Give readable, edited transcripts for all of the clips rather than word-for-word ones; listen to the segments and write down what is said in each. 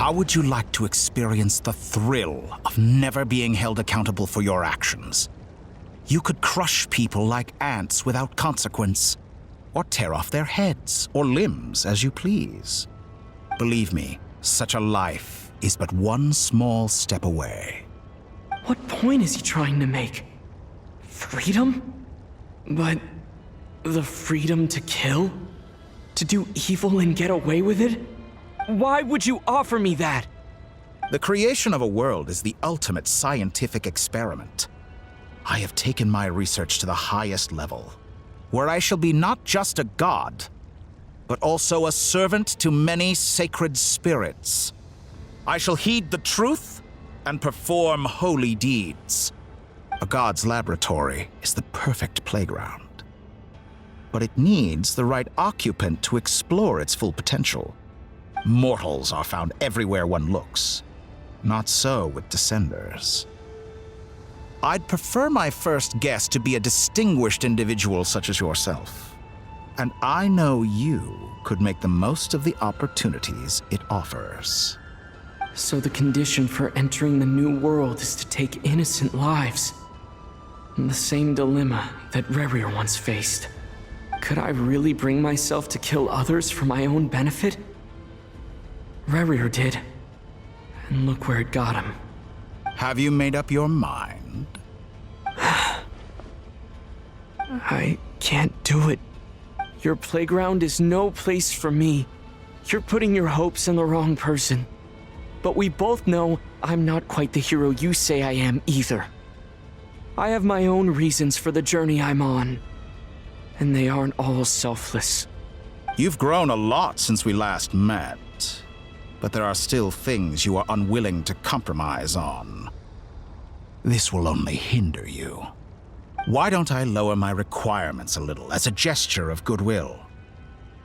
How would you like to experience the thrill of never being held accountable for your actions? You could crush people like ants without consequence, or tear off their heads or limbs as you please. Believe me, such a life is but one small step away. What point is he trying to make? Freedom? But the freedom to kill? To do evil and get away with it? Why would you offer me that? The creation of a world is the ultimate scientific experiment. I have taken my research to the highest level, where I shall be not just a god, but also a servant to many sacred spirits. I shall heed the truth and perform holy deeds. A god's laboratory is the perfect playground, but it needs the right occupant to explore its full potential. Mortals are found everywhere one looks. Not so with Descenders. I'd prefer my first guest to be a distinguished individual such as yourself. And I know you could make the most of the opportunities it offers. So the condition for entering the new world is to take innocent lives. The same dilemma that Rerir once faced. Could I really bring myself to kill others for my own benefit? Rerir did. And look where it got him. Have you made up your mind? I can't do it. Your playground is no place for me. You're putting your hopes in the wrong person. But we both know I'm not quite the hero you say I am either. I have my own reasons for the journey I'm on. And they aren't all selfless. You've grown a lot since we last met. But there are still things you are unwilling to compromise on. This will only hinder you. Why don't I lower my requirements a little as a gesture of goodwill?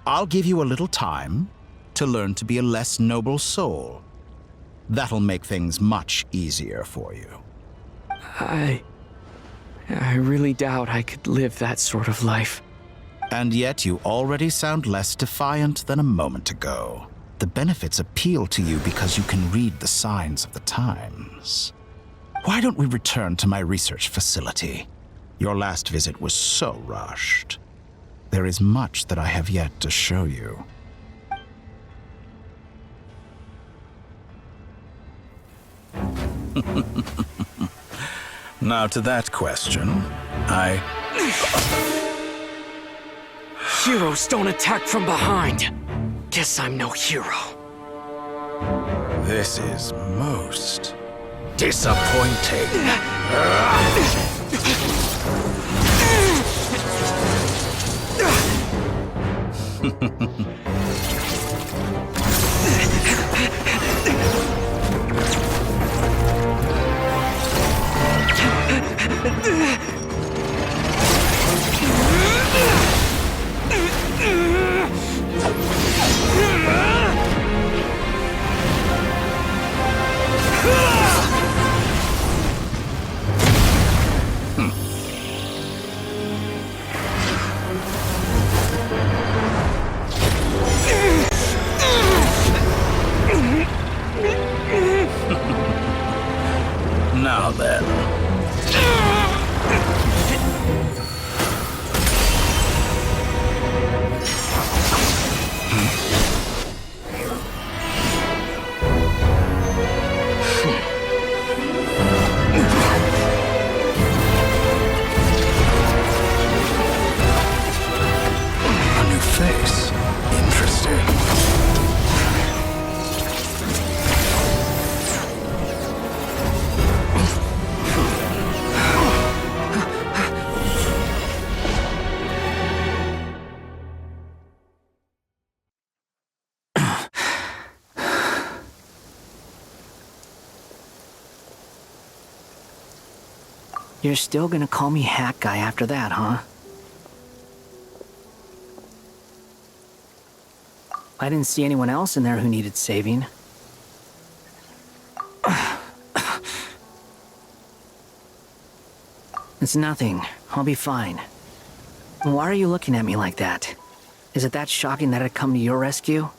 I'll give you a little time to learn to be a less noble soul. That'll make things much easier for you. I really doubt I could live that sort of life. And yet you already sound less defiant than a moment ago. The benefits appeal to you because you can read the signs of the times. Why don't we return to my research facility? Your last visit was so rushed. There is much that I have yet to show you. Now to that question, Heroes don't attack from behind. Guess I'm no hero. This is most disappointing. Now then. A new face. Interesting. You're still gonna call me Hack Guy after that, huh? I didn't see anyone else in there who needed saving. It's nothing. I'll be fine. Why are you looking at me like that? Is it that shocking that I'd come to your rescue?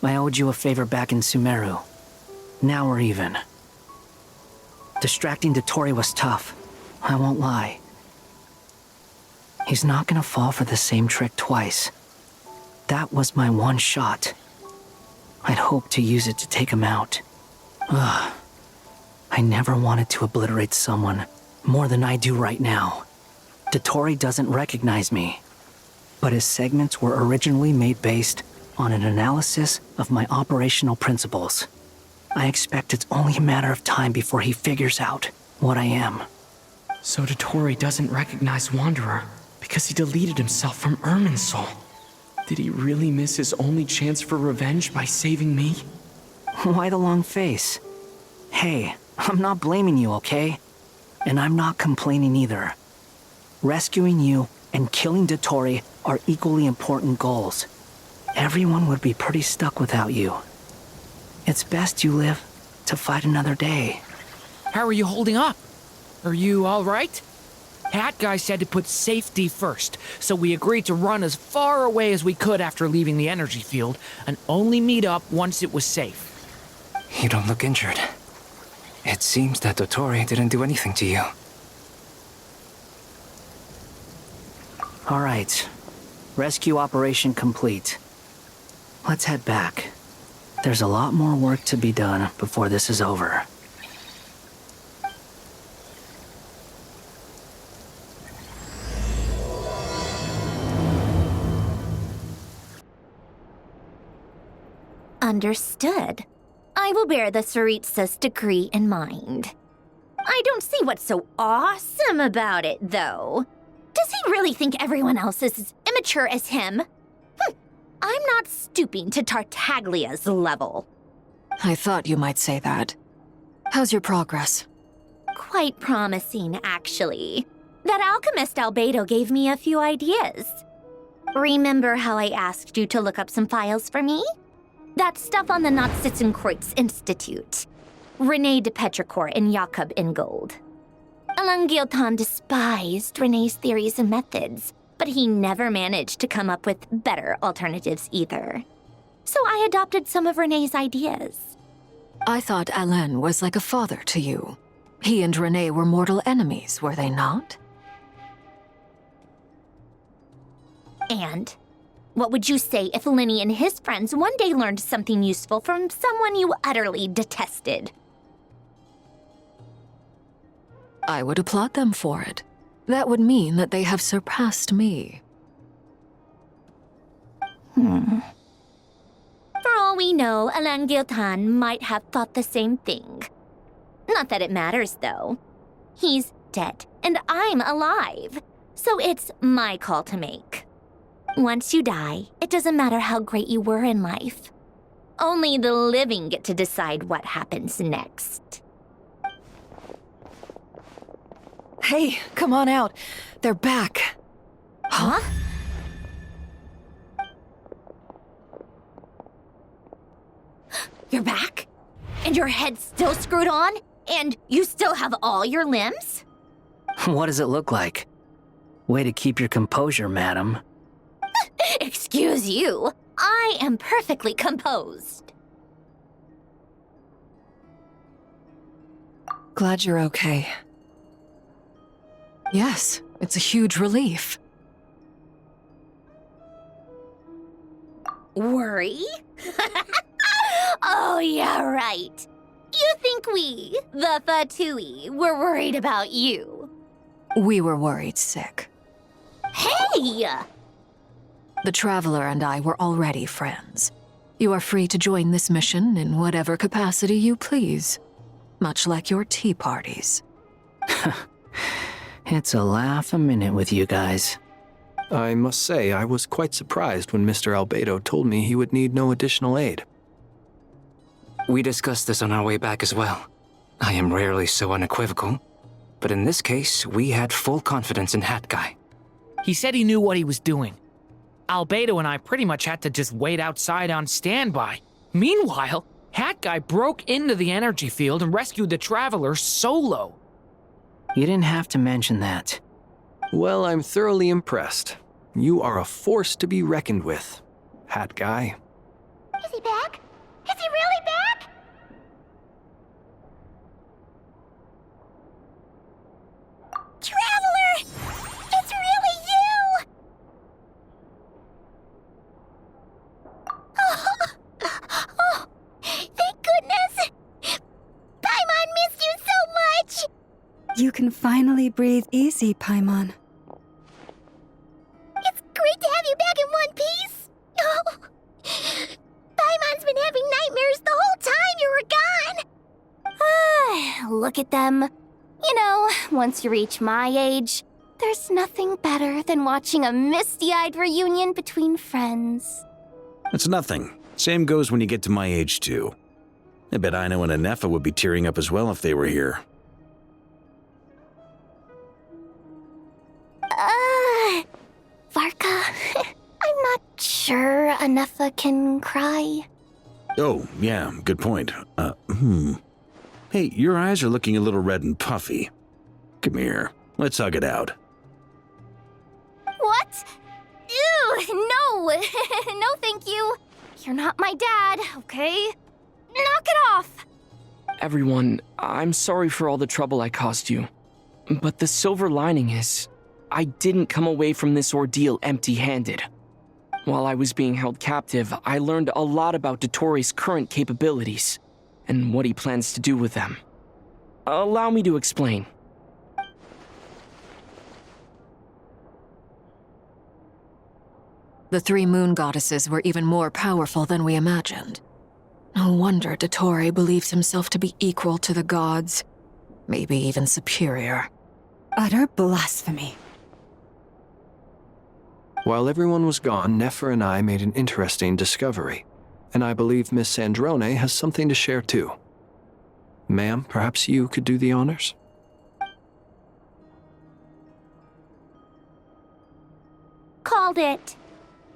I owed you a favor back in Sumeru. Now we're even. Distracting Dotori was tough, I won't lie. He's not gonna fall for the same trick twice. That was my one shot. I'd hoped to use it to take him out. Ugh. I never wanted to obliterate someone more than I do right now. Dotori doesn't recognize me, but his segments were originally made based on an analysis of my operational principles. I expect it's only a matter of time before he figures out what I am. So Dotori doesn't recognize Wanderer because he deleted himself from Irminsul. Did he really miss his only chance for revenge by saving me? Why the long face? Hey, I'm not blaming you, okay? And I'm not complaining either. Rescuing you and killing Dotori are equally important goals. Everyone would be pretty stuck without you. It's best you live to fight another day. How are you holding up? Are you all right? Hat Guy said to put safety first, so we agreed to run as far away as we could after leaving the energy field and only meet up once it was safe. You don't look injured. It seems that Dotori didn't do anything to you. All right. Rescue operation complete. Let's head back. There's a lot more work to be done before this is over. Understood. I will bear the Tsaritsa's decree in mind. I don't see what's so awesome about it, though. Does he really think everyone else is as immature as him? I'm not stooping to Tartaglia's level. I thought you might say that. How's your progress? Quite promising, actually. That alchemist Albedo gave me a few ideas. Remember how I asked you to look up some files for me? That stuff on the Nazi-Kreuz Institute. René de Petrichor and Jakob Ingold. Alain Guillotin despised René's theories and methods, but he never managed to come up with better alternatives either. So I adopted some of René's ideas. I thought Alain was like a father to you. He and René were mortal enemies, were they not? And what would you say if Lenny and his friends one day learned something useful from someone you utterly detested? I would applaud them for it. That would mean that they have surpassed me. For all we know, Alain Guillotin might have thought the same thing. Not that it matters, though. He's dead, and I'm alive. So it's my call to make. Once you die, it doesn't matter how great you were in life. Only the living get to decide what happens next. Hey, come on out. They're back. Huh? You're back? And your head's still screwed on? And you still have all your limbs? What does it look like? Way to keep your composure, madam. Excuse you. I am perfectly composed. Glad you're okay. Yes, it's a huge relief. Worry? Oh, yeah, right. You think we, the Fatui, were worried about you? We were worried sick. Hey! The Traveler and I were already friends. You are free to join this mission in whatever capacity you please. Much like your tea parties. It's a laugh a minute with you guys. I must say, I was quite surprised when Mr. Albedo told me he would need no additional aid. We discussed this on our way back as well. I am rarely so unequivocal, but in this case, we had full confidence in Hat Guy. He said he knew what he was doing. Albedo and I pretty much had to just wait outside on standby. Meanwhile, Hat Guy broke into the energy field and rescued the Traveler solo. You didn't have to mention that. Well, I'm thoroughly impressed. You are a force to be reckoned with, Hat Guy. Is he back? Is he really back? Traveler! It's really you! Oh, thank goodness! Paimon missed you so much! You can finally breathe easy, Paimon. It's great to have you back in one piece! Oh, Paimon's been having nightmares the whole time you were gone! Look at them. You know, once you reach my age, there's nothing better than watching a misty-eyed reunion between friends. It's nothing. Same goes when you get to my age, too. I bet Ino and Anefa would be tearing up as well if they were here. Varka, I'm not sure Anefa can cry. Oh, yeah, good point. Hey, your eyes are looking a little red and puffy. Come here, let's hug it out. What? Ew, no! No, thank you. You're not my dad, okay? Knock it off! Everyone, I'm sorry for all the trouble I caused you. But the silver lining is, I didn't come away from this ordeal empty-handed. While I was being held captive, I learned a lot about Dottoro's current capabilities, and what he plans to do with them. Allow me to explain. The three moon goddesses were even more powerful than we imagined. No wonder Dottore believes himself to be equal to the gods, maybe even superior. Utter blasphemy. While everyone was gone, Nefer and I made an interesting discovery, and I believe Miss Sandrone has something to share too. Ma'am, perhaps you could do the honors? Called it.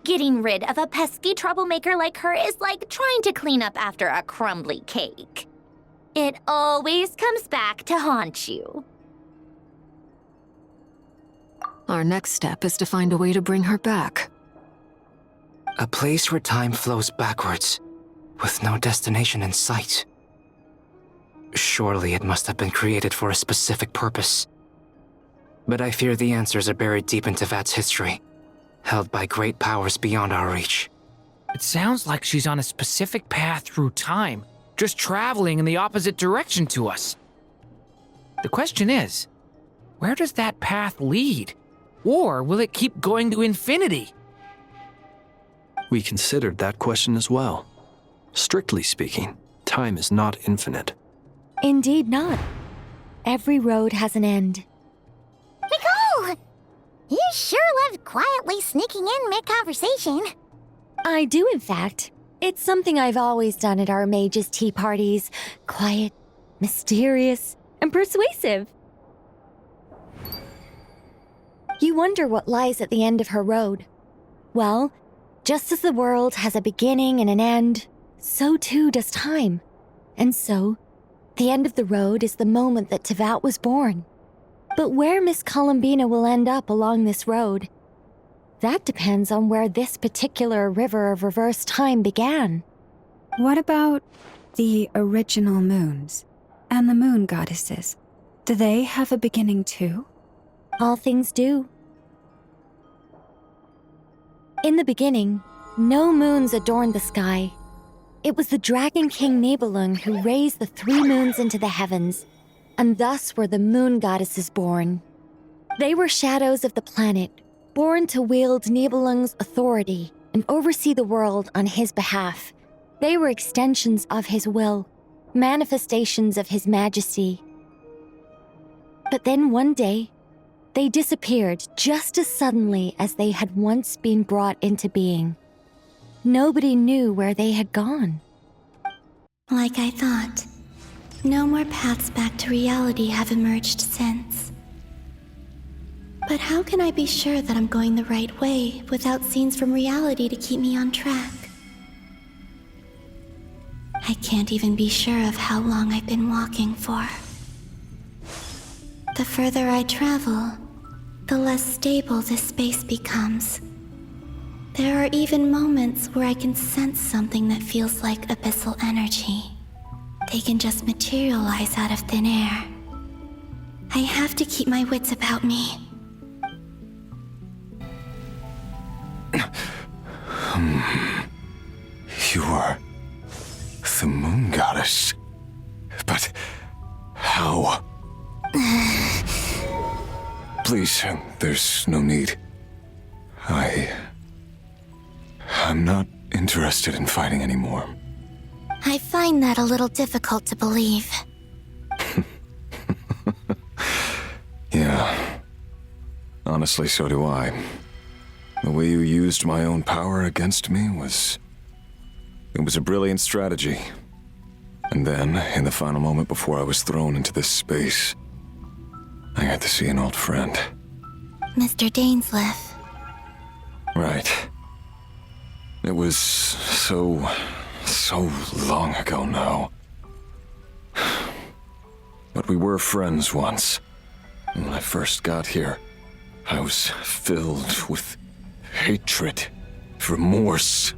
Getting rid of a pesky troublemaker like her is like trying to clean up after a crumbly cake. It always comes back to haunt you. Our next step is to find a way to bring her back. A place where time flows backwards, with no destination in sight. Surely it must have been created for a specific purpose. But I fear the answers are buried deep in Tevat's history, held by great powers beyond our reach. It sounds like she's on a specific path through time, just traveling in the opposite direction to us. The question is, where does that path lead? Or will it keep going to infinity? We considered that question as well. Strictly speaking, time is not infinite. Indeed not. Every road has an end. Nicole! You sure loved quietly sneaking in mid-conversation. I do, in fact. It's something I've always done at our mages' tea parties. Quiet, mysterious, and persuasive. You wonder what lies at the end of her road. Well, just as the world has a beginning and an end, so too does time. And so, the end of the road is the moment that Tevat was born. But where Miss Columbina will end up along this road, that depends on where this particular river of reverse time began. What about the original moons and the moon goddesses? Do they have a beginning too? All things do. In the beginning, no moons adorned the sky. It was the Dragon King Nibelung who raised the three moons into the heavens, and thus were the moon goddesses born. They were shadows of the planet, born to wield Nibelung's authority and oversee the world on his behalf. They were extensions of his will, manifestations of his majesty. But then one day, they disappeared just as suddenly as they had once been brought into being. Nobody knew where they had gone. Like I thought, no more paths back to reality have emerged since. But how can I be sure that I'm going the right way without scenes from reality to keep me on track? I can't even be sure of how long I've been walking for. The further I travel, the less stable this space becomes. There are even moments where I can sense something that feels like abyssal energy. They can just materialize out of thin air. I have to keep my wits about me. You are the moon goddess. But how? Please, there's no need. I'm not interested in fighting anymore. I find that a little difficult to believe. Yeah. Honestly, so do I. The way you used my own power against me was... It was a brilliant strategy. And then, in the final moment before I was thrown into this space, I got to see an old friend. Mr. Dainsleif. Right. It was so long ago now. But we were friends once. And when I first got here, I was filled with hatred, remorse,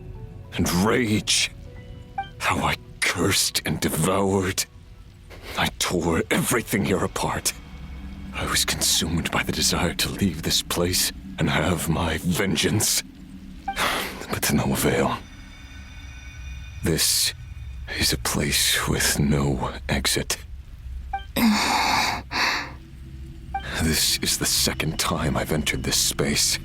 and rage. How I cursed and devoured. I tore everything here apart. I was consumed by the desire to leave this place and have my vengeance. But to no avail. This is a place with no exit. This is the second time I've entered this space.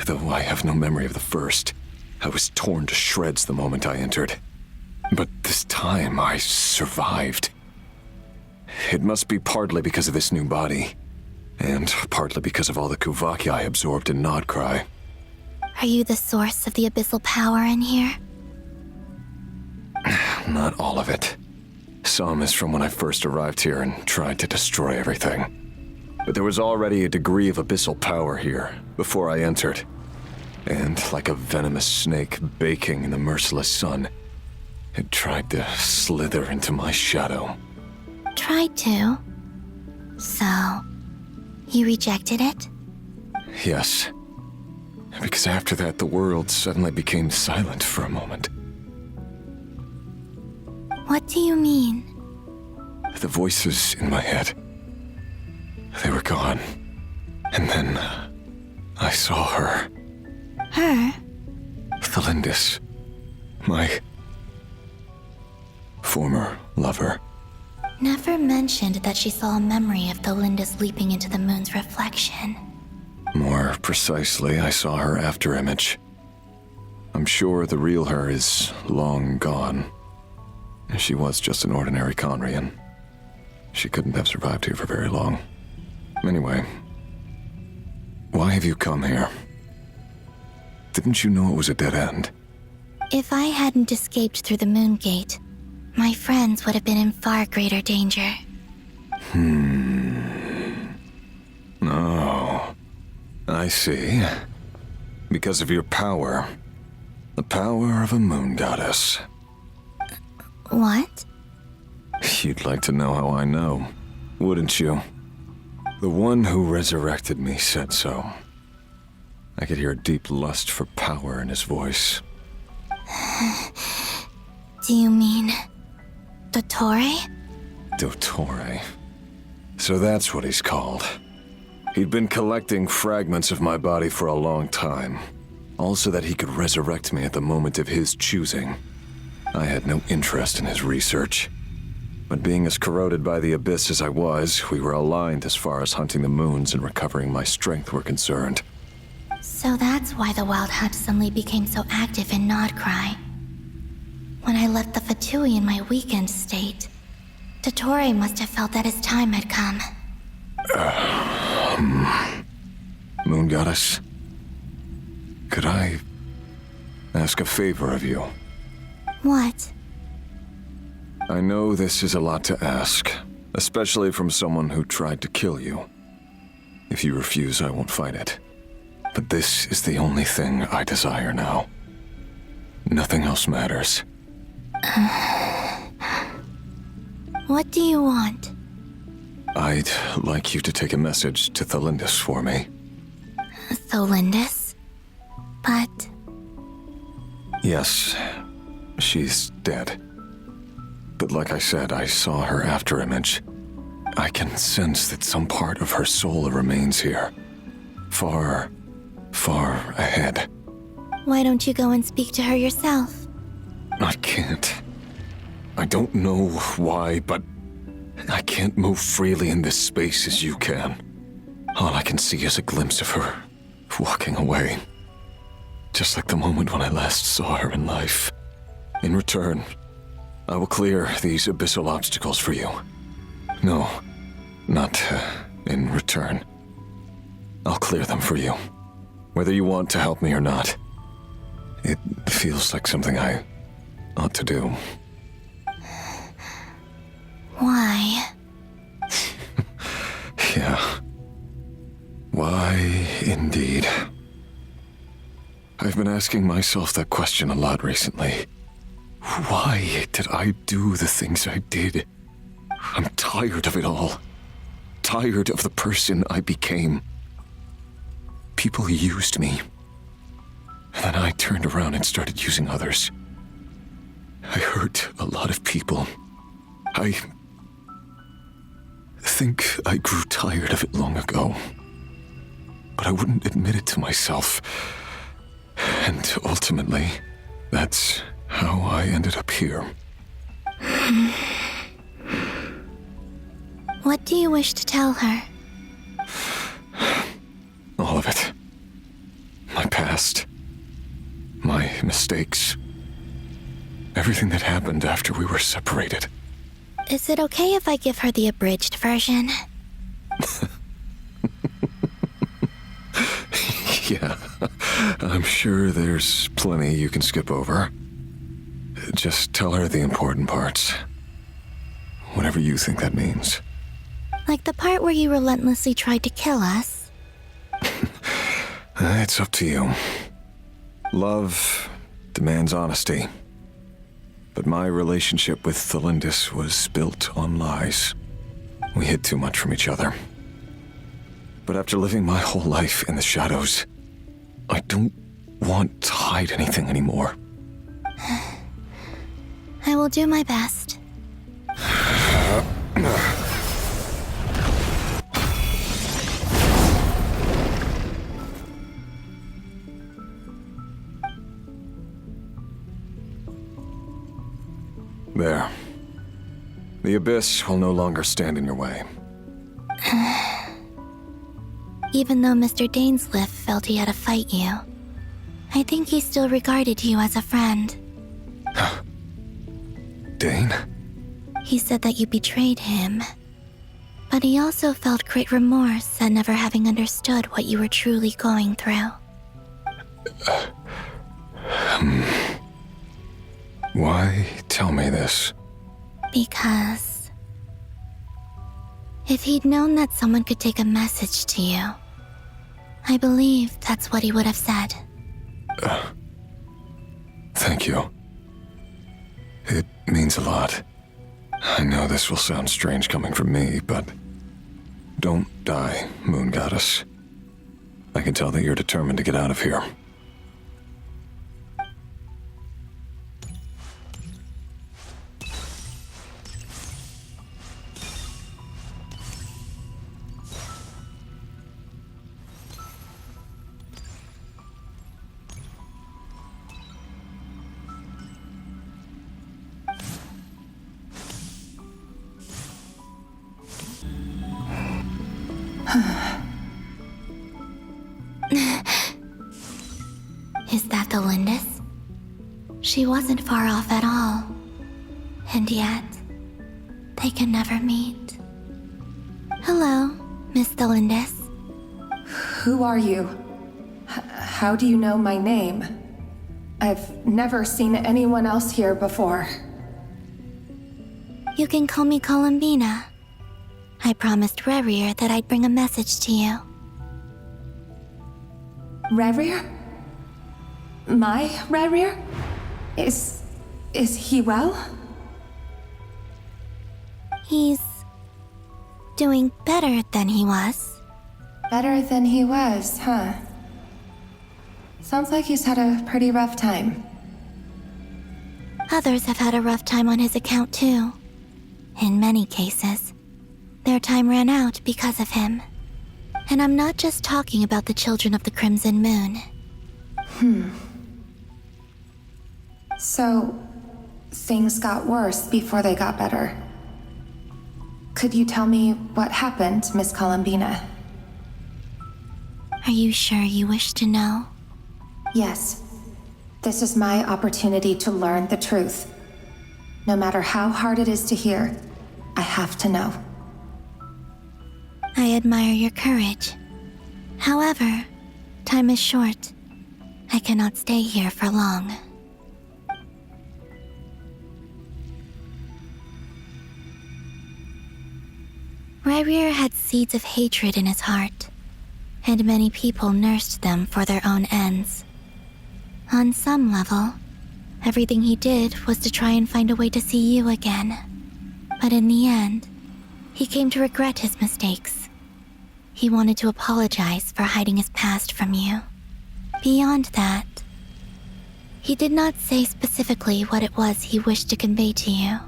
Though I have no memory of the first. I was torn to shreds the moment I entered. But this time I survived. It must be partly because of this new body. And partly because of all the Kuvaki I absorbed in Nodcry. Are you the source of the abyssal power in here? Not all of it. Some is from when I first arrived here and tried to destroy everything. But there was already a degree of abyssal power here before I entered. And like a venomous snake baking in the merciless sun, it tried to slither into my shadow. Tried to? So, you rejected it? Yes. Because after that, the world suddenly became silent for a moment. What do you mean? The voices in my head, they were gone. And then, I saw her. Her? Thelindis. My former lover. Never mentioned that she saw a memory of Thelindis leaping into the moon's reflection. More precisely, I saw her afterimage. I'm sure the real her is long gone. She was just an ordinary Conrian. She couldn't have survived here for very long. Anyway, why have you come here? Didn't you know it was a dead end? If I hadn't escaped through the moon gate, my friends would have been in far greater danger. Oh, I see. Because of your power. The power of a moon goddess. What? You'd like to know how I know, wouldn't you? The one who resurrected me said so. I could hear a deep lust for power in his voice. Do you mean... Dottore? Dottore. So that's what he's called. He'd been collecting fragments of my body for a long time. All so that he could resurrect me at the moment of his choosing. I had no interest in his research. But being as corroded by the abyss as I was, we were aligned as far as hunting the moons and recovering my strength were concerned. So that's why the Wild Hunt suddenly became so active in Nodcry. When I left the Fatui in my weakened state, Dottore must have felt that his time had come. Moon Goddess, could I ask a favor of you? What? I know this is a lot to ask, especially from someone who tried to kill you. If you refuse, I won't fight it. But this is the only thing I desire now. Nothing else matters. What do you want? I'd like you to take a message to Thelindis for me. Thelindis? But Yes, she's dead. But like I said, I saw her after image. I can sense that some part of her soul remains here. Far, far ahead. Why don't you go and speak to her yourself? I can't. I don't know why, but I can't move freely in this space as you can. All I can see is a glimpse of her walking away. Just like the moment when I last saw her in life. In return, I will clear these abyssal obstacles for you. No, not in return. I'll clear them for you. Whether you want to help me or not. It feels like something I ought to do. Why? Yeah. Why, indeed. I've been asking myself that question a lot recently. Why did I do the things I did? I'm tired of it all. Tired of the person I became. People used me. And then I turned around and started using others. I hurt a lot of people. I think I grew tired of it long ago. But I wouldn't admit it to myself. And ultimately, that's how I ended up here. What do you wish to tell her? All of it. My past. My mistakes. Everything that happened after we were separated. Is it okay if I give her the abridged version? Yeah, I'm sure there's plenty you can skip over. Just tell her the important parts. Whatever you think that means. Like the part where you relentlessly tried to kill us? It's up to you. Love demands honesty. But my relationship with Thelindis was built on lies. We hid too much from each other. But after living my whole life in the shadows, I don't want to hide anything anymore. I will do my best. There. The abyss will no longer stand in your way. Even though Mr. Dainsliff felt he had to fight you, I think he still regarded you as a friend. Dane? He said that you betrayed him, but he also felt great remorse at never having understood what you were truly going through. Why tell me this? Because if he'd known that someone could take a message to you, I believe that's what he would have said. Thank you. It means a lot. I know this will sound strange coming from me, but don't die, Moon Goddess. I can tell that you're determined to get out of here. Is that the Lindis? She wasn't far off at all. And yet, they can never meet. Hello, Miss Thelindis. Who are you? How do you know my name? I've never seen anyone else here before. You can call me Columbina. I promised Rerir that I'd bring a message to you. Rerir? My Rerir? Is he well? He's doing better than he was. Better than he was, huh? Sounds like he's had a pretty rough time. Others have had a rough time on his account too. In many cases, their time ran out because of him. And I'm not just talking about the children of the Crimson Moon. So, things got worse before they got better. Could you tell me what happened, Miss Columbina? Are you sure you wish to know? Yes. This is my opportunity to learn the truth. No matter how hard it is to hear, I have to know. I admire your courage. However, time is short. I cannot stay here for long. Ryrir had seeds of hatred in his heart, and many people nursed them for their own ends. On some level, everything he did was to try and find a way to see you again. But in the end, he came to regret his mistakes. He wanted to apologize for hiding his past from you. Beyond that, he did not say specifically what it was he wished to convey to you,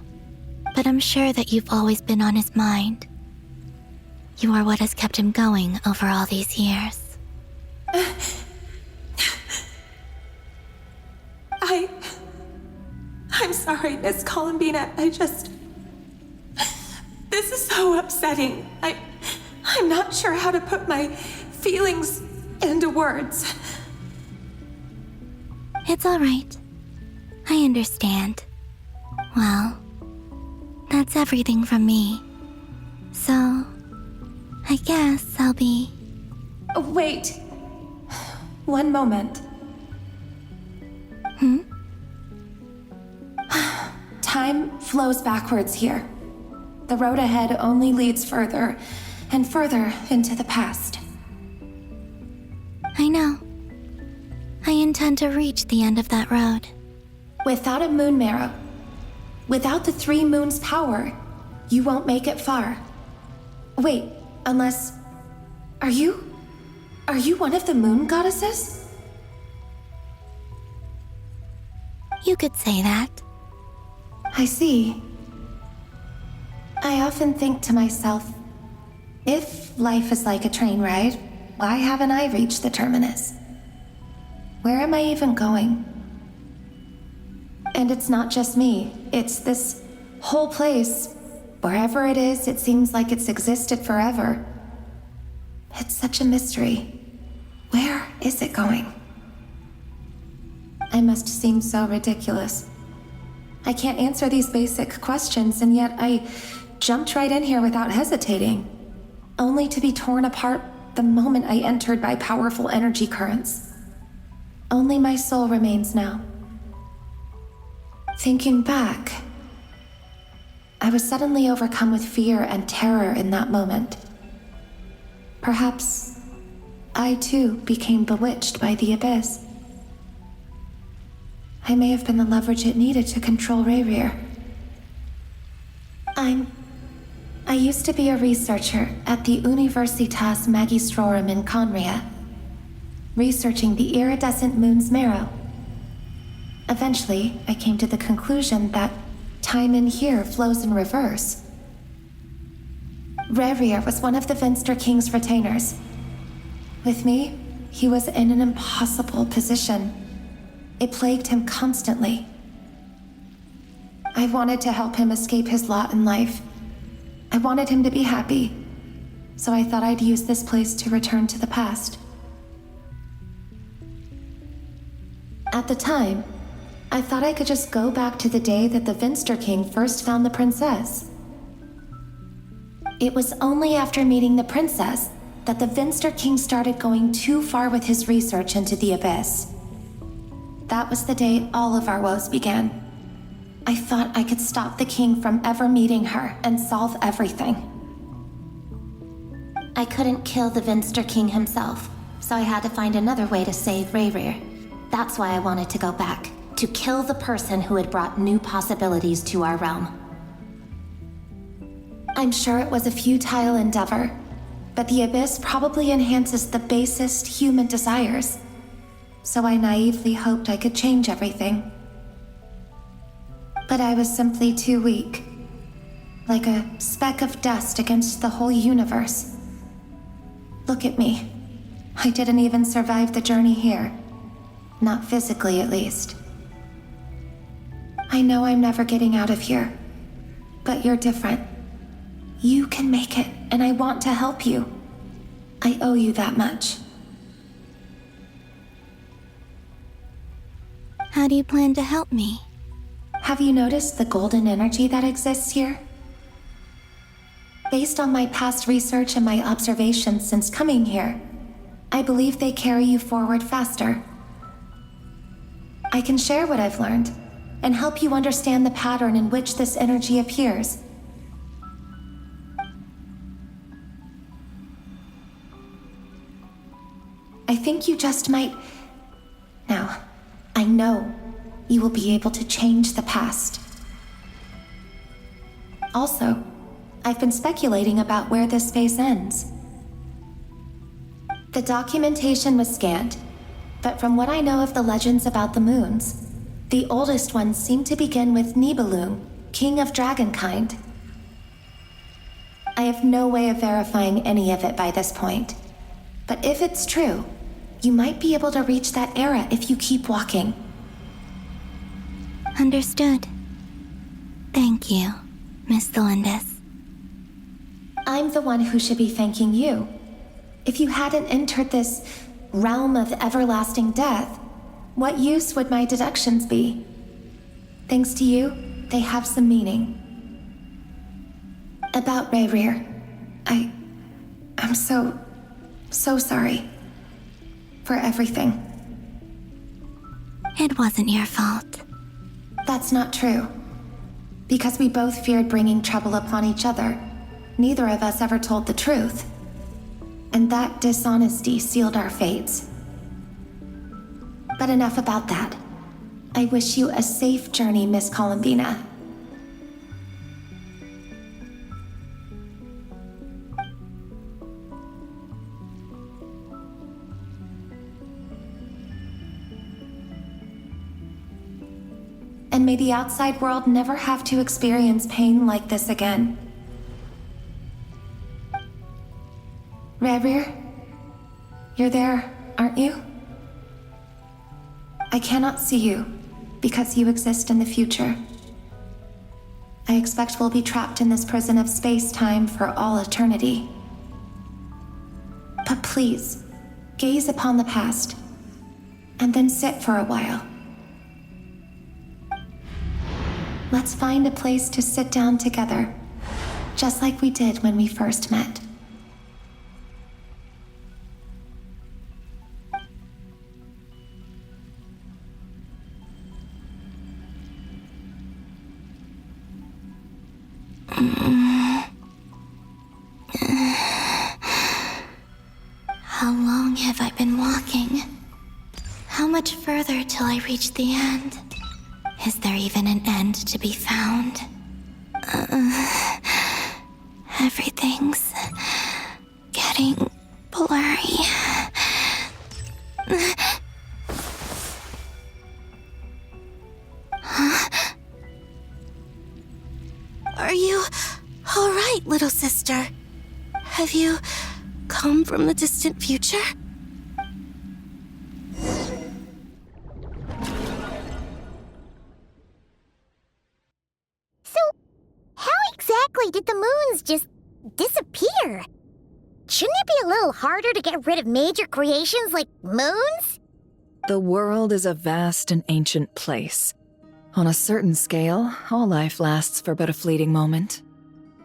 but I'm sure that you've always been on his mind. You are what has kept him going over all these years. I'm sorry, Miss Columbina. This is so upsetting. I'm not sure how to put my feelings into words. It's all right. I understand. Well, that's everything from me. So, I guess I'll be... Wait. One moment. Time flows backwards here. The road ahead only leads further and further into the past. I know. I intend to reach the end of that road. Without a moon marrow, without the 3 moons' power, you won't make it far. Wait, unless... Are you one of the moon goddesses? You could say that. I see. I often think to myself, if life is like a train ride, why haven't I reached the terminus? Where am I even going? And it's not just me, it's this whole place. Wherever it is, it seems like it's existed forever. It's such a mystery. Where is it going? I must seem so ridiculous. I can't answer these basic questions, and yet I jumped right in here without hesitating, only to be torn apart the moment I entered by powerful energy currents. Only my soul remains now. Thinking back, I was suddenly overcome with fear and terror in that moment. Perhaps I too became bewitched by the abyss. I may have been the leverage it needed to control Ryrir. I used to be a researcher at the Universitas Magistrorum in Conria, researching the iridescent moon's marrow. Eventually, I came to the conclusion that time in here flows in reverse. Ryrir was one of the Venster King's retainers. With me, he was in an impossible position. It plagued him constantly. I wanted to help him escape his lot in life. I wanted him to be happy, so I thought I'd use this place to return to the past. At the time, I thought I could just go back to the day that the Venster King first found the princess. It was only after meeting the princess that the Venster King started going too far with his research into the abyss. That was the day all of our woes began. I thought I could stop the king from ever meeting her and solve everything. I couldn't kill the Venster King himself, so I had to find another way to save Ryrir. That's why I wanted to go back, to kill the person who had brought new possibilities to our realm. I'm sure it was a futile endeavor, but the abyss probably enhances the basest human desires. So I naively hoped I could change everything. But I was simply too weak. Like a speck of dust against the whole universe. Look at me. I didn't even survive the journey here. Not physically, at least. I know I'm never getting out of here. But you're different. You can make it, and I want to help you. I owe you that much. How do you plan to help me? Have you noticed the golden energy that exists here? Based on my past research and my observations since coming here, I believe they carry you forward faster. I can share what I've learned and help you understand the pattern in which this energy appears. I think you just might... Now, I know you will be able to change the past. Also, I've been speculating about where this space ends. The documentation was scanned, but from what I know of the legends about the moons, the oldest ones seem to begin with Nibelung, king of dragonkind. I have no way of verifying any of it by this point, but if it's true, you might be able to reach that era if you keep walking. Understood. Thank you, Miss Thelindis. I'm the one who should be thanking you. If you hadn't entered this realm of everlasting death, what use would my deductions be? Thanks to you, they have some meaning. About Rayrir, I'm so sorry. For everything. It wasn't your fault. That's not true. Because we both feared bringing trouble upon each other, neither of us ever told the truth. And that dishonesty sealed our fates. But enough about that. I wish you a safe journey, Miss Columbina. And may the outside world never have to experience pain like this again. Rayrir, you're there, aren't you? I cannot see you, because you exist in the future. I expect we'll be trapped in this prison of space-time for all eternity. But please, gaze upon the past, and then sit for a while. Let's find a place to sit down together, just like we did when we first met. How long have I been walking? How much further till I reach the end? Is there even an end to be found? Everything's getting blurry. Huh? Are you all right, little sister? Have you come from the distant future? Did the moons just disappear? Shouldn't it be a little harder to get rid of major creations like moons? The world is a vast and ancient place. On a certain scale, all life lasts for but a fleeting moment.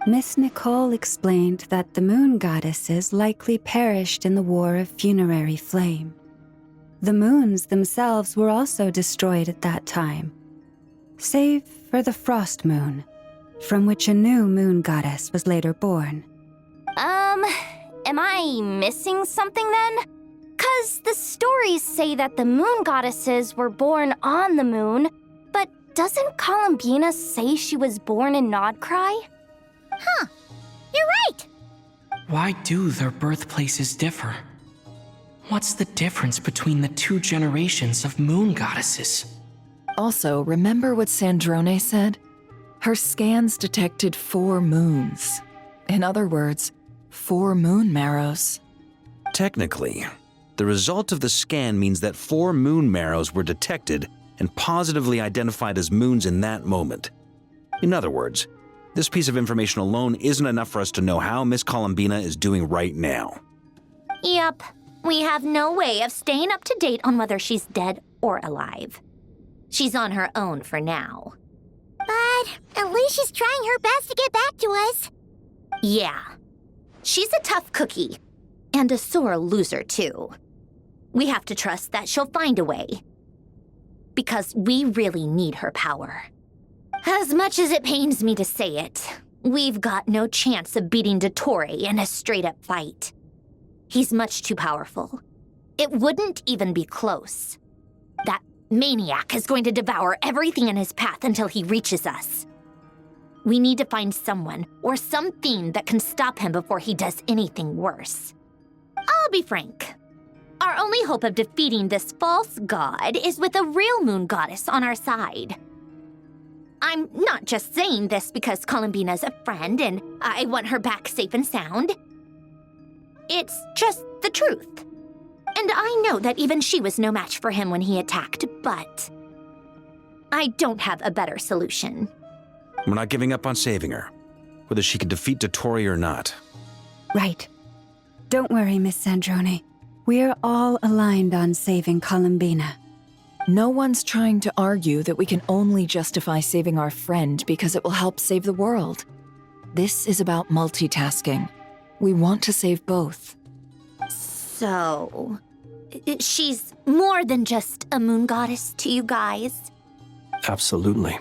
Miss Nicole explained that the moon goddesses likely perished in the War of Funerary Flame. The moons themselves were also destroyed at that time, save for the Frost Moon, from which a new moon goddess was later born. Am I missing something then? 'Cause the stories say that the moon goddesses were born on the moon, but doesn't Columbina say she was born in Nodcry? Huh, you're right! Why do their birthplaces differ? What's the difference between the two generations of moon goddesses? Also, remember what Sandrone said? Her scans detected 4 moons. In other words, 4 moon marrows. Technically, the result of the scan means that 4 moon marrows were detected and positively identified as moons in that moment. In other words, this piece of information alone isn't enough for us to know how Miss Columbina is doing right now. Yep, we have no way of staying up to date on whether she's dead or alive. She's on her own for now. But at least she's trying her best to get back to us. Yeah. She's a tough cookie. And a sore loser, too. We have to trust that she'll find a way. Because we really need her power. As much as it pains me to say it, we've got no chance of beating Dottore in a straight-up fight. He's much too powerful. It wouldn't even be close. That maniac is going to devour everything in his path until he reaches us. We need to find someone or something that can stop him before he does anything worse. I'll be frank. Our only hope of defeating this false god is with a real moon goddess on our side. I'm not just saying this because Columbina's a friend and I want her back safe and sound. It's just the truth. And I know that even she was no match for him when he attacked, but I don't have a better solution. We're not giving up on saving her, whether she can defeat Dottore or not. Right. Don't worry, Miss Sandrone. We're all aligned on saving Columbina. No one's trying to argue that we can only justify saving our friend because it will help save the world. This is about multitasking. We want to save both. So, she's more than just a moon goddess to you guys? Absolutely.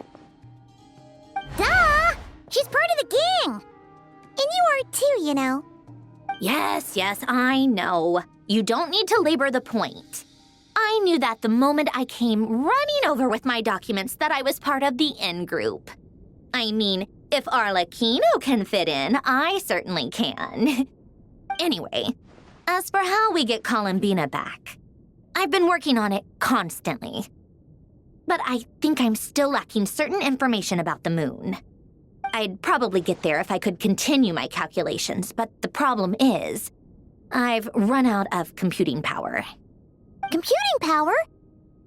Duh! She's part of the gang! And you are too, you know. Yes, I know. You don't need to labor the point. I knew that the moment I came running over with my documents that I was part of the in-group. I mean, if Arlecchino can fit in, I certainly can. Anyway, as for how we get Columbina back, I've been working on it constantly. But I think I'm still lacking certain information about the moon. I'd probably get there if I could continue my calculations, but the problem is, I've run out of computing power. Computing power?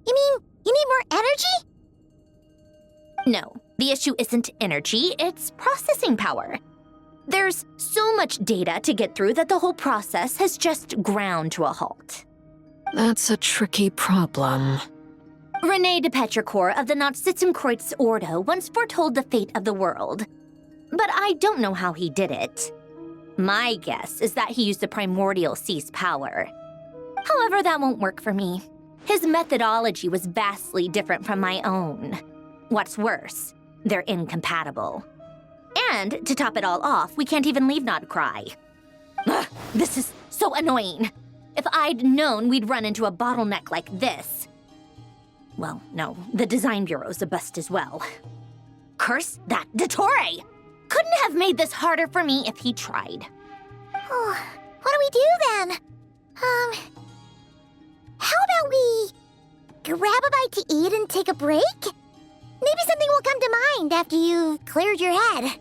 You mean you need more energy? No, the issue isn't energy, it's processing power. There's so much data to get through that the whole process has just ground to a halt. That's a tricky problem. René de Petrichor of the Nazissenkreuz Ordo once foretold the fate of the world. But I don't know how he did it. My guess is that he used the primordial sea's power. However, that won't work for me. His methodology was vastly different from my own. What's worse, they're incompatible. And to top it all off, we can't even leave Nodcry. Ugh, this is so annoying. If I'd known we'd run into a bottleneck like this. Well, no, the design bureau's a bust as well. Curse that Dottore! Couldn't have made this harder for me if he tried. Oh, what do we do then? How about we grab a bite to eat and take a break? Maybe something will come to mind after you've cleared your head.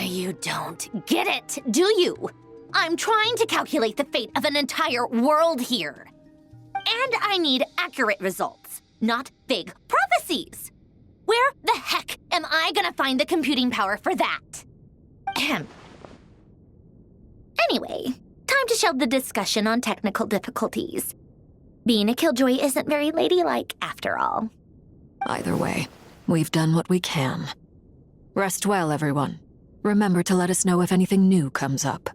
You don't get it, do you? I'm trying to calculate the fate of an entire world here. And I need accurate results, not vague prophecies. Where the heck am I gonna find the computing power for that? Ahem. Anyway, time to shelve the discussion on technical difficulties. Being a killjoy isn't very ladylike, after all. Either way, we've done what we can. Rest well, everyone. Remember to let us know if anything new comes up.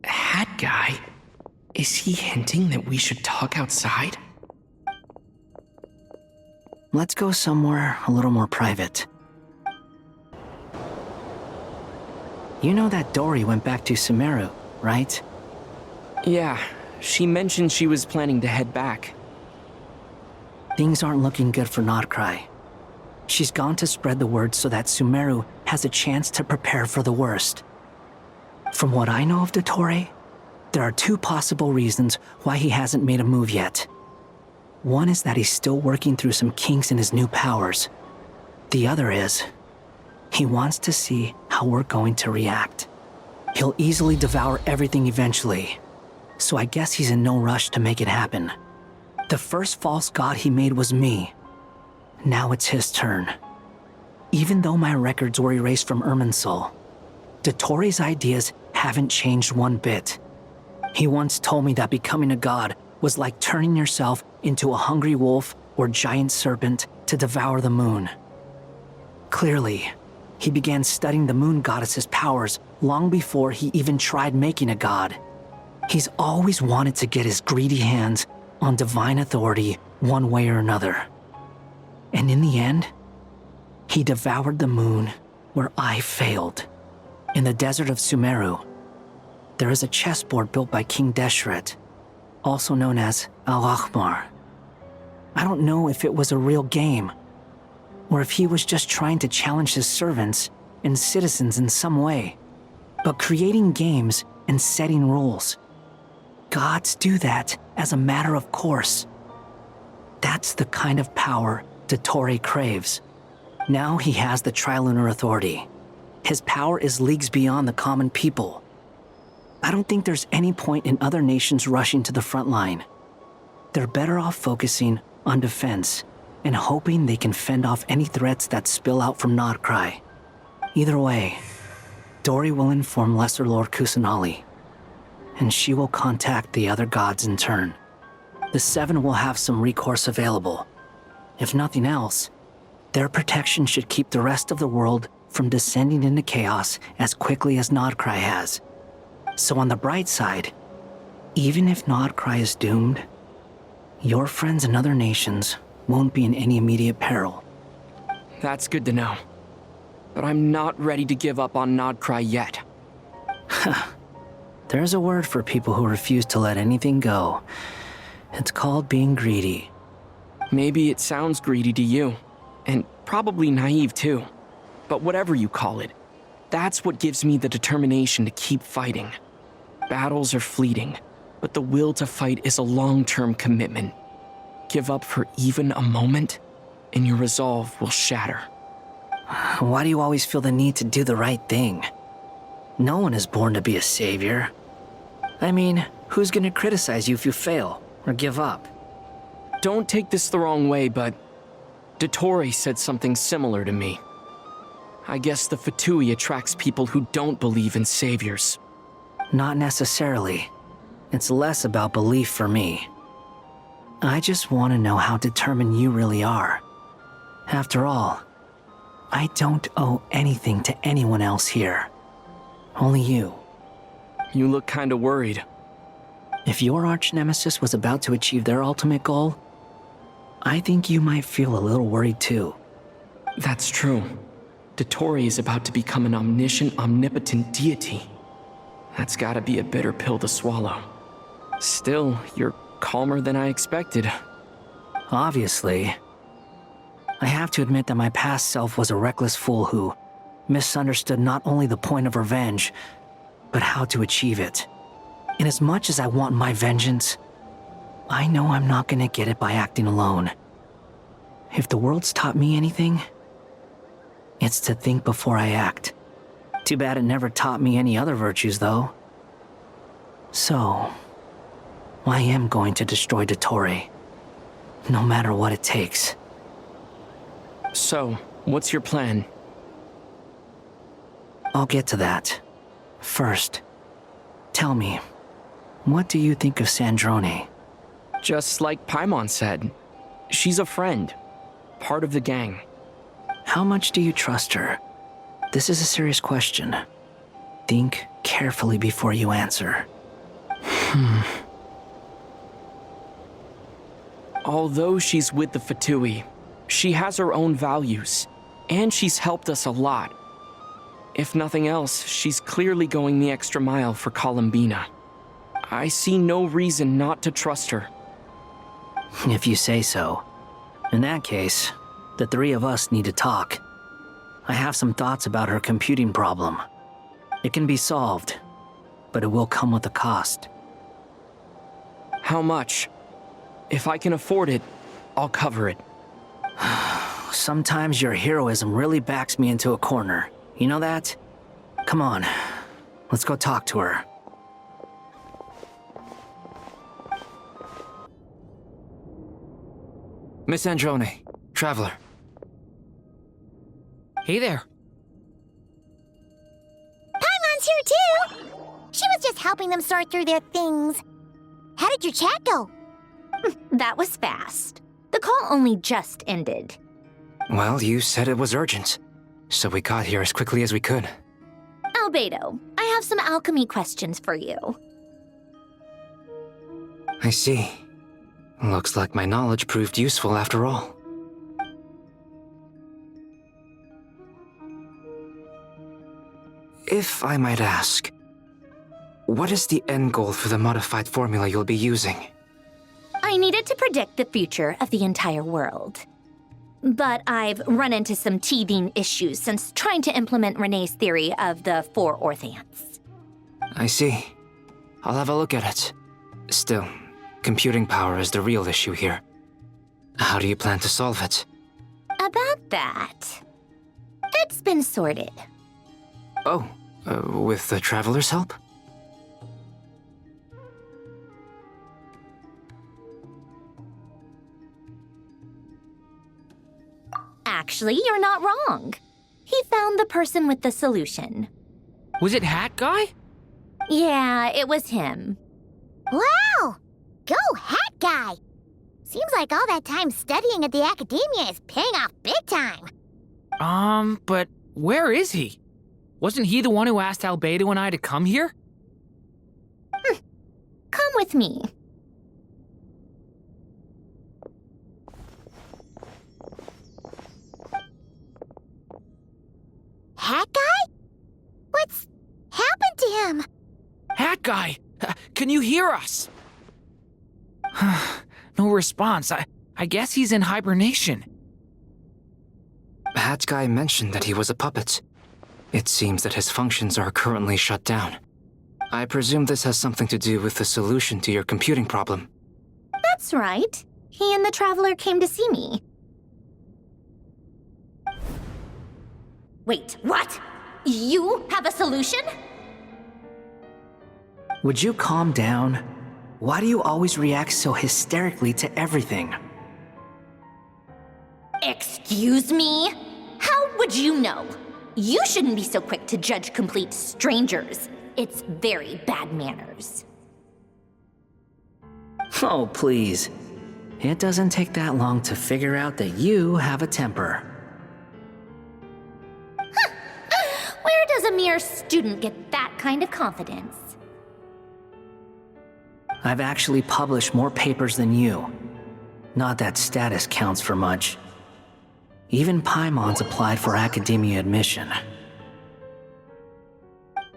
Hat guy? Is he hinting that we should talk outside? Let's go somewhere a little more private. You know that Dory went back to Sumeru, right? Yeah, she mentioned she was planning to head back. Things aren't looking good for Nodcry. She's gone to spread the word so that Sumeru has a chance to prepare for the worst. From what I know of Dottore, there are 2 possible reasons why he hasn't made a move yet. One is that he's still working through some kinks in his new powers. The other is, he wants to see how we're going to react. He'll easily devour everything eventually, so I guess he's in no rush to make it happen. The first false god he made was me. Now it's his turn. Even though my records were erased from Irminsul, Dottoro's ideas haven't changed one bit. He once told me that becoming a god was like turning yourself into a hungry wolf or giant serpent to devour the moon. Clearly, he began studying the moon goddess's powers long before he even tried making a god. He's always wanted to get his greedy hands on divine authority one way or another. And in the end, he devoured the moon where I failed. In the desert of Sumeru, there is a chessboard built by King Deshret, also known as Al-Ahmar. I don't know if it was a real game, or if he was just trying to challenge his servants and citizens in some way. But creating games and setting rules, gods do that as a matter of course. That's the kind of power Dottore craves. Now he has the Trilunar Authority. His power is leagues beyond the common people. I don't think there's any point in other nations rushing to the front line. They're better off focusing on defense and hoping they can fend off any threats that spill out from Nodcry. Either way, Dori will inform Lesser Lord Kusanali, and she will contact the other gods in turn. The Seven will have some recourse available. If nothing else, their protection should keep the rest of the world from descending into chaos as quickly as Nodcry has. So on the bright side, even if Nodcry is doomed, your friends in other nations won't be in any immediate peril. That's good to know. But I'm not ready to give up on Nodcry yet. There's a word for people who refuse to let anything go. It's called being greedy. Maybe it sounds greedy to you, and probably naive too. But whatever you call it, that's what gives me the determination to keep fighting. Battles are fleeting, but the will to fight is a long-term commitment. Give up for even a moment, and your resolve will shatter. Why do you always feel the need to do the right thing? No one is born to be a savior. I mean, who's gonna criticize you if you fail or give up? Don't take this the wrong way, but Dottore said something similar to me. I guess the Fatui attracts people who don't believe in saviors. Not necessarily. It's less about belief for me. I just want to know how determined you really are. After all, I don't owe anything to anyone else here. Only you. You look kinda worried. If your arch-nemesis was about to achieve their ultimate goal, I think you might feel a little worried too. That's true. Dottore is about to become an omniscient, omnipotent deity. That's gotta be a bitter pill to swallow. Still, you're calmer than I expected. Obviously. I have to admit that my past self was a reckless fool who misunderstood not only the point of revenge, but how to achieve it. And as much as I want my vengeance, I know I'm not gonna get it by acting alone. If the world's taught me anything, it's to think before I act. Too bad it never taught me any other virtues, though. So, I am going to destroy Dottore, no matter what it takes. So, what's your plan? I'll get to that. First, tell me, what do you think of Sandrone? Just like Paimon said, she's a friend, part of the gang. How much do you trust her? This is a serious question. Think carefully before you answer. Although she's with the Fatui, she has her own values, and she's helped us a lot. If nothing else, she's clearly going the extra mile for Columbina. I see no reason not to trust her. If you say so. In that case, the three of us need to talk. I have some thoughts about her computing problem. It can be solved, but it will come with a cost. How much? If I can afford it, I'll cover it. Sometimes your heroism really backs me into a corner. You know that? Come on, let's go talk to her. Miss Androne, Traveler. Hey there. Paimon's here too! She was just helping them sort through their things. How did your chat go? That was fast. The call only just ended. Well, you said it was urgent, so we got here as quickly as we could. Albedo, I have some alchemy questions for you. I see. Looks like my knowledge proved useful after all. If I might ask, what is the end goal for the modified formula you'll be using? I needed to predict the future of the entire world. But I've run into some teething issues since trying to implement Renee's theory of the 4 Orthants. I see. I'll have a look at it. Still, computing power is the real issue here. How do you plan to solve it? About that, it's been sorted. Oh, with the Traveler's help? Actually, you're not wrong. He found the person with the solution. Was it Hat Guy? Yeah, it was him. Wow! Go Hat Guy! Seems like all that time studying at the academia is paying off big time. But where is he? Wasn't he the one who asked Albedo and I to come here? Come with me. Hat Guy? What's happened to him? Hat Guy! Can you hear us? No response. I guess he's in hibernation. Hat Guy mentioned that he was a puppet. It seems that his functions are currently shut down. I presume this has something to do with the solution to your computing problem. That's right. He and the Traveler came to see me. Wait, what? You have a solution? Would you calm down? Why do you always react so hysterically to everything? Excuse me? How would you know? You shouldn't be so quick to judge complete strangers. It's very bad manners. Oh, please. It doesn't take that long to figure out that you have a temper. Where does a mere student get that kind of confidence? I've actually published more papers than you. Not that status counts for much. Even Paimon's applied for academia admission.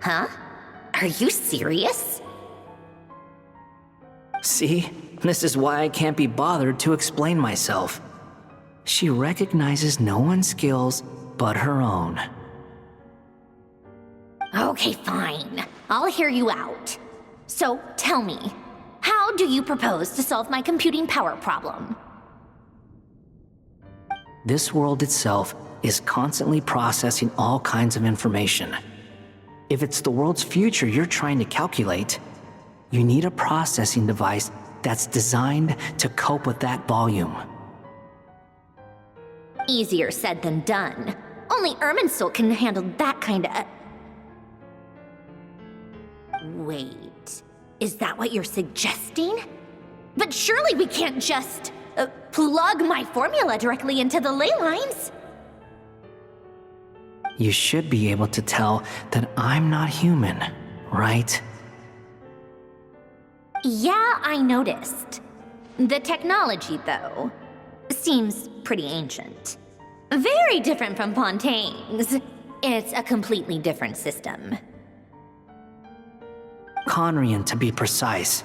Huh? Are you serious? See? This is why I can't be bothered to explain myself. She recognizes no one's skills but her own. Okay, fine. I'll hear you out. So, tell me, how do you propose to solve my computing power problem? This world itself is constantly processing all kinds of information. If it's the world's future you're trying to calculate, you need a processing device that's designed to cope with that volume. Easier said than done. Only Irminsul can handle that kind of... Wait, is that what you're suggesting? But surely we can't just plug my formula directly into the ley lines. You should be able to tell that I'm not human, right? Yeah, I noticed. The technology, though, seems pretty ancient. Very different from Fontaine's. It's a completely different system. Conrian, to be precise.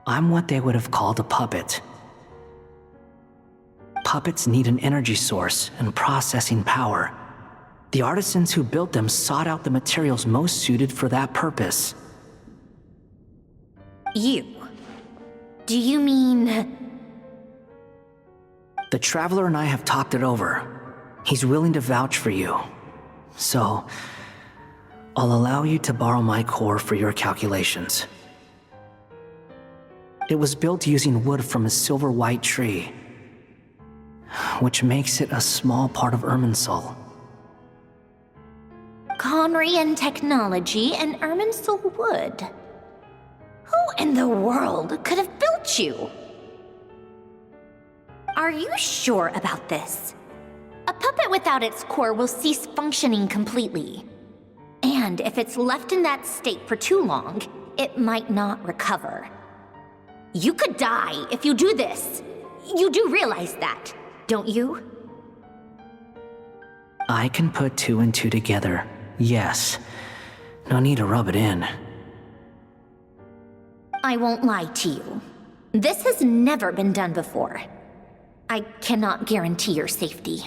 I'm what they would have called a puppet. Puppets need an energy source and processing power. The artisans who built them sought out the materials most suited for that purpose. You. Do you mean... The Traveler and I have talked it over. He's willing to vouch for you. So, I'll allow you to borrow my core for your calculations. It was built using wood from a silver white tree, which makes it a small part of Irminsul. Conrian technology and Irminsul wood. Who in the world could have built you? Are you sure about this? A puppet without its core will cease functioning completely. And if it's left in that state for too long, it might not recover. You could die if you do this. You do realize that, don't you? I can put 2 and 2 together, yes. No need to rub it in. I won't lie to you. This has never been done before. I cannot guarantee your safety.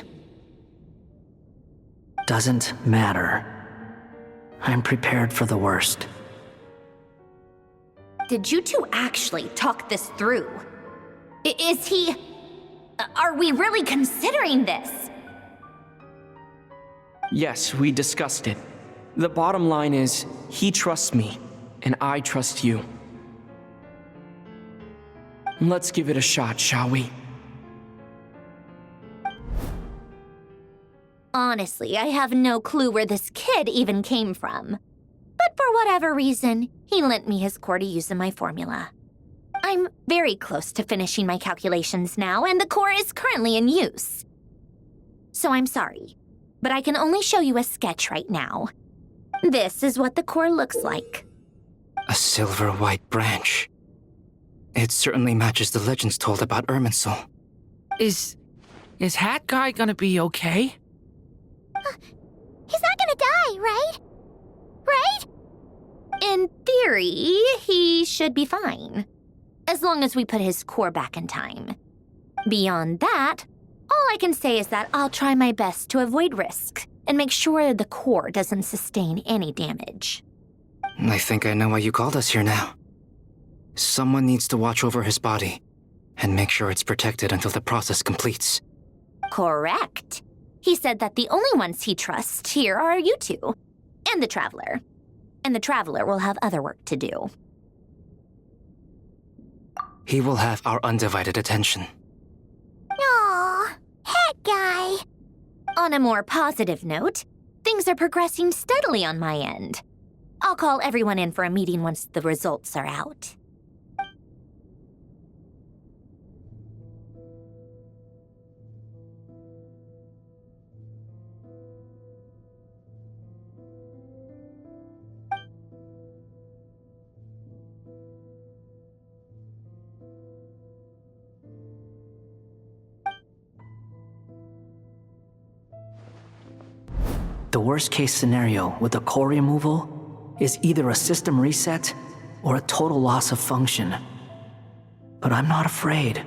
Doesn't matter. I'm prepared for the worst. Did you two actually talk this through? Is he... Are we really considering this? Yes, we discussed it. The bottom line is, he trusts me, and I trust you. Let's give it a shot, shall we? Honestly, I have no clue where this kid even came from. But for whatever reason, he lent me his core to use in my formula. I'm very close to finishing my calculations now, and the core is currently in use. So I'm sorry, but I can only show you a sketch right now. This is what the core looks like. A silver white branch. It certainly matches the legends told about Irminsul. Is Hat Guy gonna be okay? He's not gonna die, right? Right? In theory, he should be fine. As long as we put his core back in time. Beyond that, all I can say is that I'll try my best to avoid risk and make sure the core doesn't sustain any damage. I think I know why you called us here now. Someone needs to watch over his body and make sure it's protected until the process completes. Correct. He said that the only ones he trusts here are you two, and the Traveler. And the Traveler will have other work to do. He will have our undivided attention. Aww, Hat Guy. On a more positive note, things are progressing steadily on my end. I'll call everyone in for a meeting once the results are out. The worst case scenario with the core removal is either a system reset or a total loss of function. But I'm not afraid.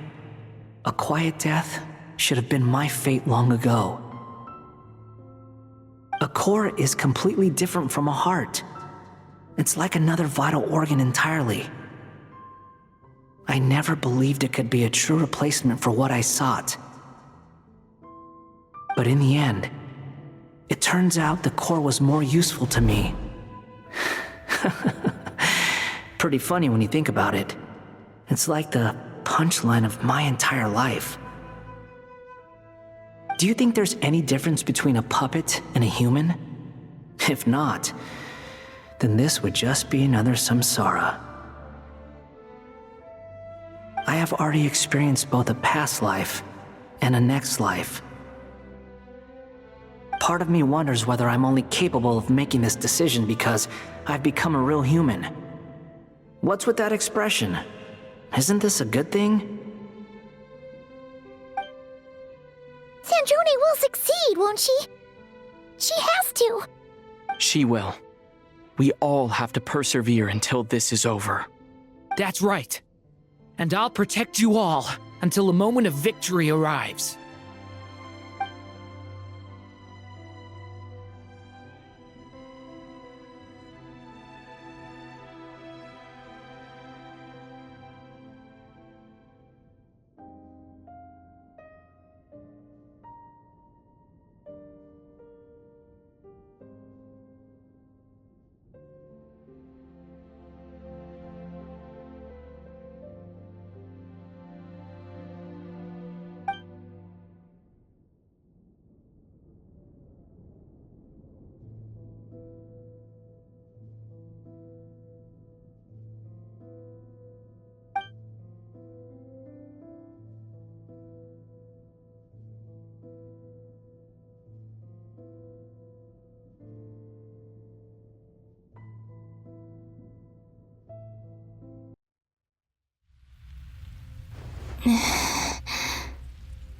A quiet death should have been my fate long ago. A core is completely different from a heart. It's like another vital organ entirely. I never believed it could be a true replacement for what I sought. But in the end, it turns out the core was more useful to me. Pretty funny when you think about it. It's like the punchline of my entire life. Do you think there's any difference between a puppet and a human? If not, then this would just be another samsara. I have already experienced both a past life and a next life. Part of me wonders whether I'm only capable of making this decision because I've become a real human. What's with that expression? Isn't this a good thing? Sandrone will succeed, won't she? She has to. She will. We all have to persevere until this is over. That's right. And I'll protect you all until a moment of victory arrives.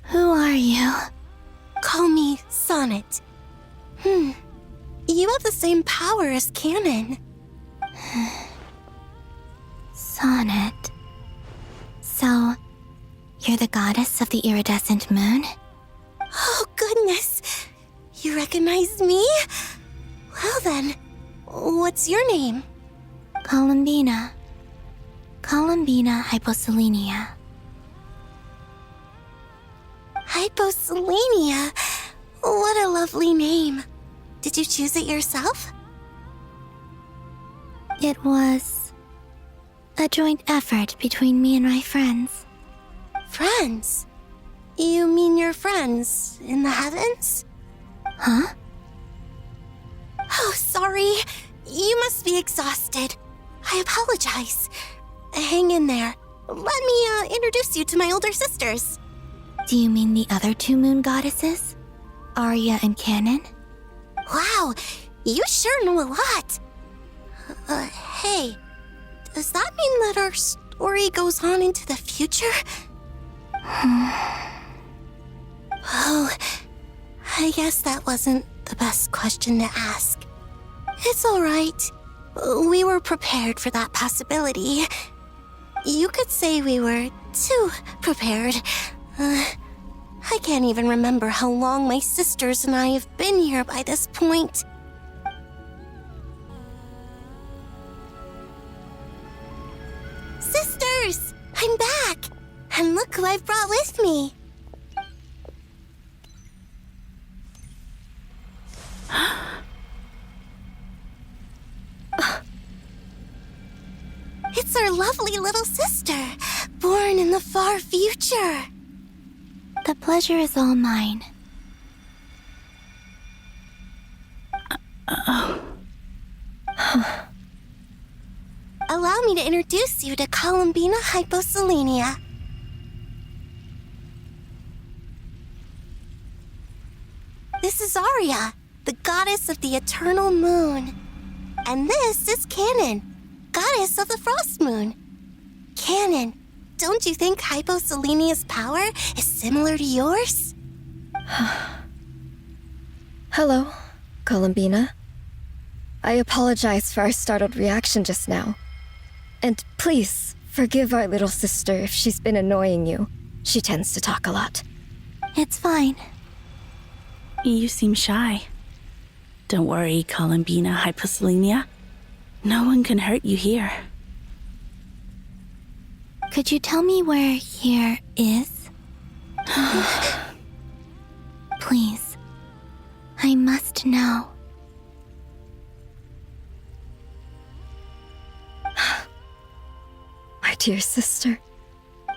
Who are you? Call me Sonnet. You have the same power as Canon. Sonnet. So, you're the goddess of the iridescent moon? Oh, goodness. You recognize me? Well then, what's your name? Columbina. Columbina Hyposelenia. Hyposelenia. What a lovely name. Did you choose it yourself? It was a joint effort between me and my friends. Friends? You mean your friends in the heavens? Huh? Oh, sorry. You must be exhausted. I apologize. Hang in there. Let me introduce you to my older sisters. Do you mean the other two moon goddesses? Arya and Canon? Wow, you sure know a lot. Hey, does that mean that our story goes on into the future? Oh, I guess that wasn't the best question to ask. It's all right. We were prepared for that possibility. You could say we were too prepared. I can't even remember how long my sisters and I have been here by this point. Sisters! I'm back! And look who I've brought with me! It's our lovely little sister, born in the far future. The pleasure is all mine. Allow me to introduce you to Columbina Hyposelenia. This is Arya, the goddess of the eternal moon. And this is Canon, goddess of the frost moon. Canon, don't you think Hyposelenia's power is similar to yours? Hello, Columbina. I apologize for our startled reaction just now. And please, forgive our little sister if she's been annoying you. She tends to talk a lot. It's fine. You seem shy. Don't worry, Columbina Hyposelenia. No one can hurt you here. Could you tell me where here is? Please. I must know. My dear sister,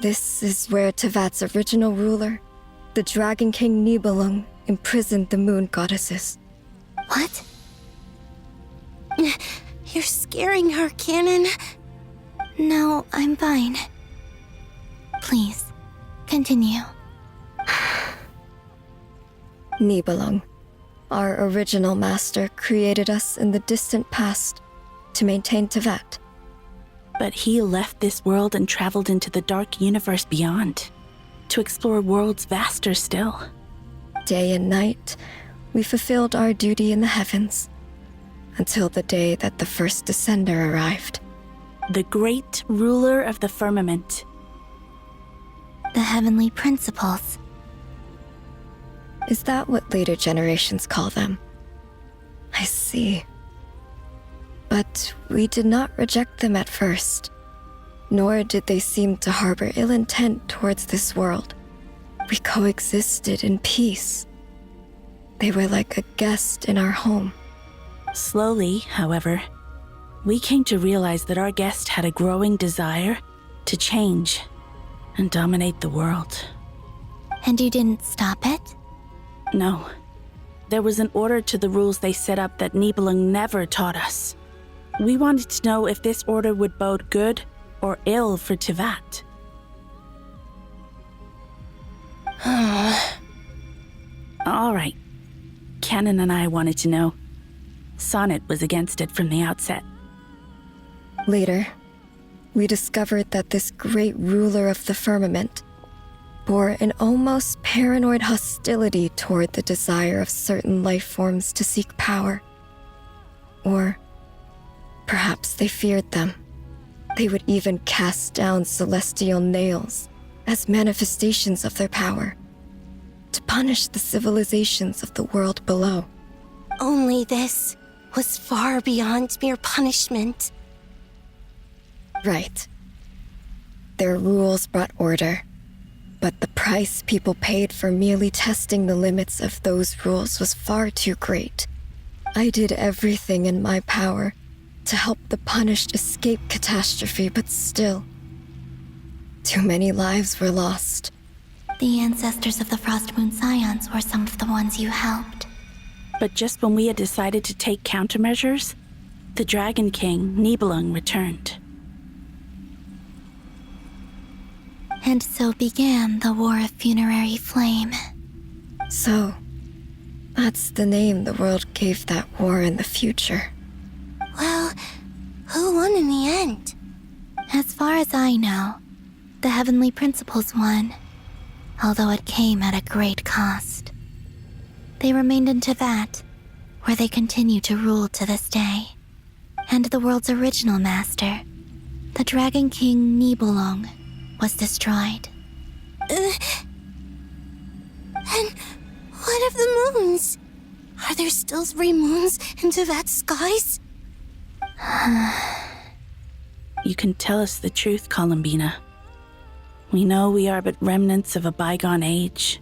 this is where Tevat's original ruler, the Dragon King Nibelung, imprisoned the moon goddesses. What? You're scaring her, Canon. No, I'm fine. Please, continue. Nibelung, our original master, created us in the distant past to maintain Tevat. But he left this world and traveled into the dark universe beyond, to explore worlds vaster still. Day and night, we fulfilled our duty in the heavens, until the day that the first descender arrived. The great ruler of the firmament. The heavenly principles. Is that what later generations call them? I see. But we did not reject them at first, nor did they seem to harbor ill intent towards this world. We coexisted in peace. They were like a guest in our home. Slowly, however, we came to realize that our guest had a growing desire to change and dominate the world. And you didn't stop it? No. There was an order to the rules they set up that Nibelung never taught us. We wanted to know if this order would bode good or ill for Tevat. All right. Canon and I wanted to know. Sonnet was against it from the outset. Later, we discovered that this great ruler of the firmament bore an almost paranoid hostility toward the desire of certain life forms to seek power. Or perhaps they feared them. They would even cast down celestial nails as manifestations of their power, to punish the civilizations of the world below. Only this was far beyond mere punishment. Right. Their rules brought order, but the price people paid for merely testing the limits of those rules was far too great. I did everything in my power to help the punished escape catastrophe, but still, too many lives were lost. The ancestors of the Frost Moon Scions were some of the ones you helped. But just when we had decided to take countermeasures, the Dragon King, Nibelung, returned. And so began the War of Funerary Flame. So, that's the name the world gave that war in the future. Well, who won in the end? As far as I know, the Heavenly Principles won, although it came at a great cost. They remained in Teyvat, where they continue to rule to this day. And the world's original master, the Dragon King Nibelung, was destroyed. And what of the moons? Are there still 3 moons in Teyvat's skies? You can tell us the truth, Columbina. We know we are but remnants of a bygone age.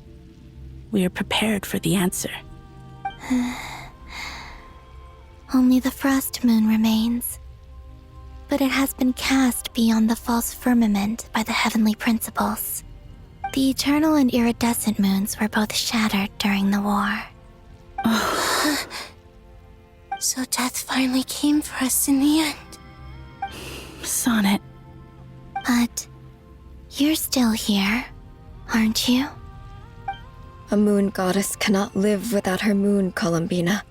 We are prepared for the answer. Only the Frost Moon remains. But it has been cast beyond the false firmament by the Heavenly Principles. The eternal and iridescent moons were both shattered during the war. So death finally came for us in the end. Sonnet. But you're still here, aren't you? A moon goddess cannot live without her moon, Columbina.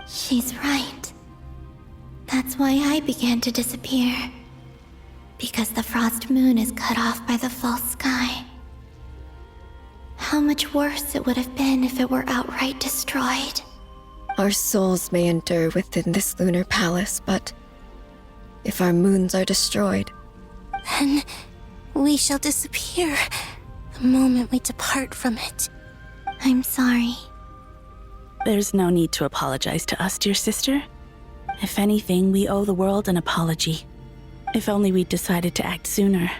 She's right. That's why I began to disappear. Because the Frost Moon is cut off by the false sky. How much worse it would have been if it were outright destroyed. Our souls may endure within this lunar palace, but if our moons are destroyed, then we shall disappear the moment we depart from it. I'm sorry. There's no need to apologize to us, dear sister. If anything, we owe the world an apology. If only we'd decided to act sooner,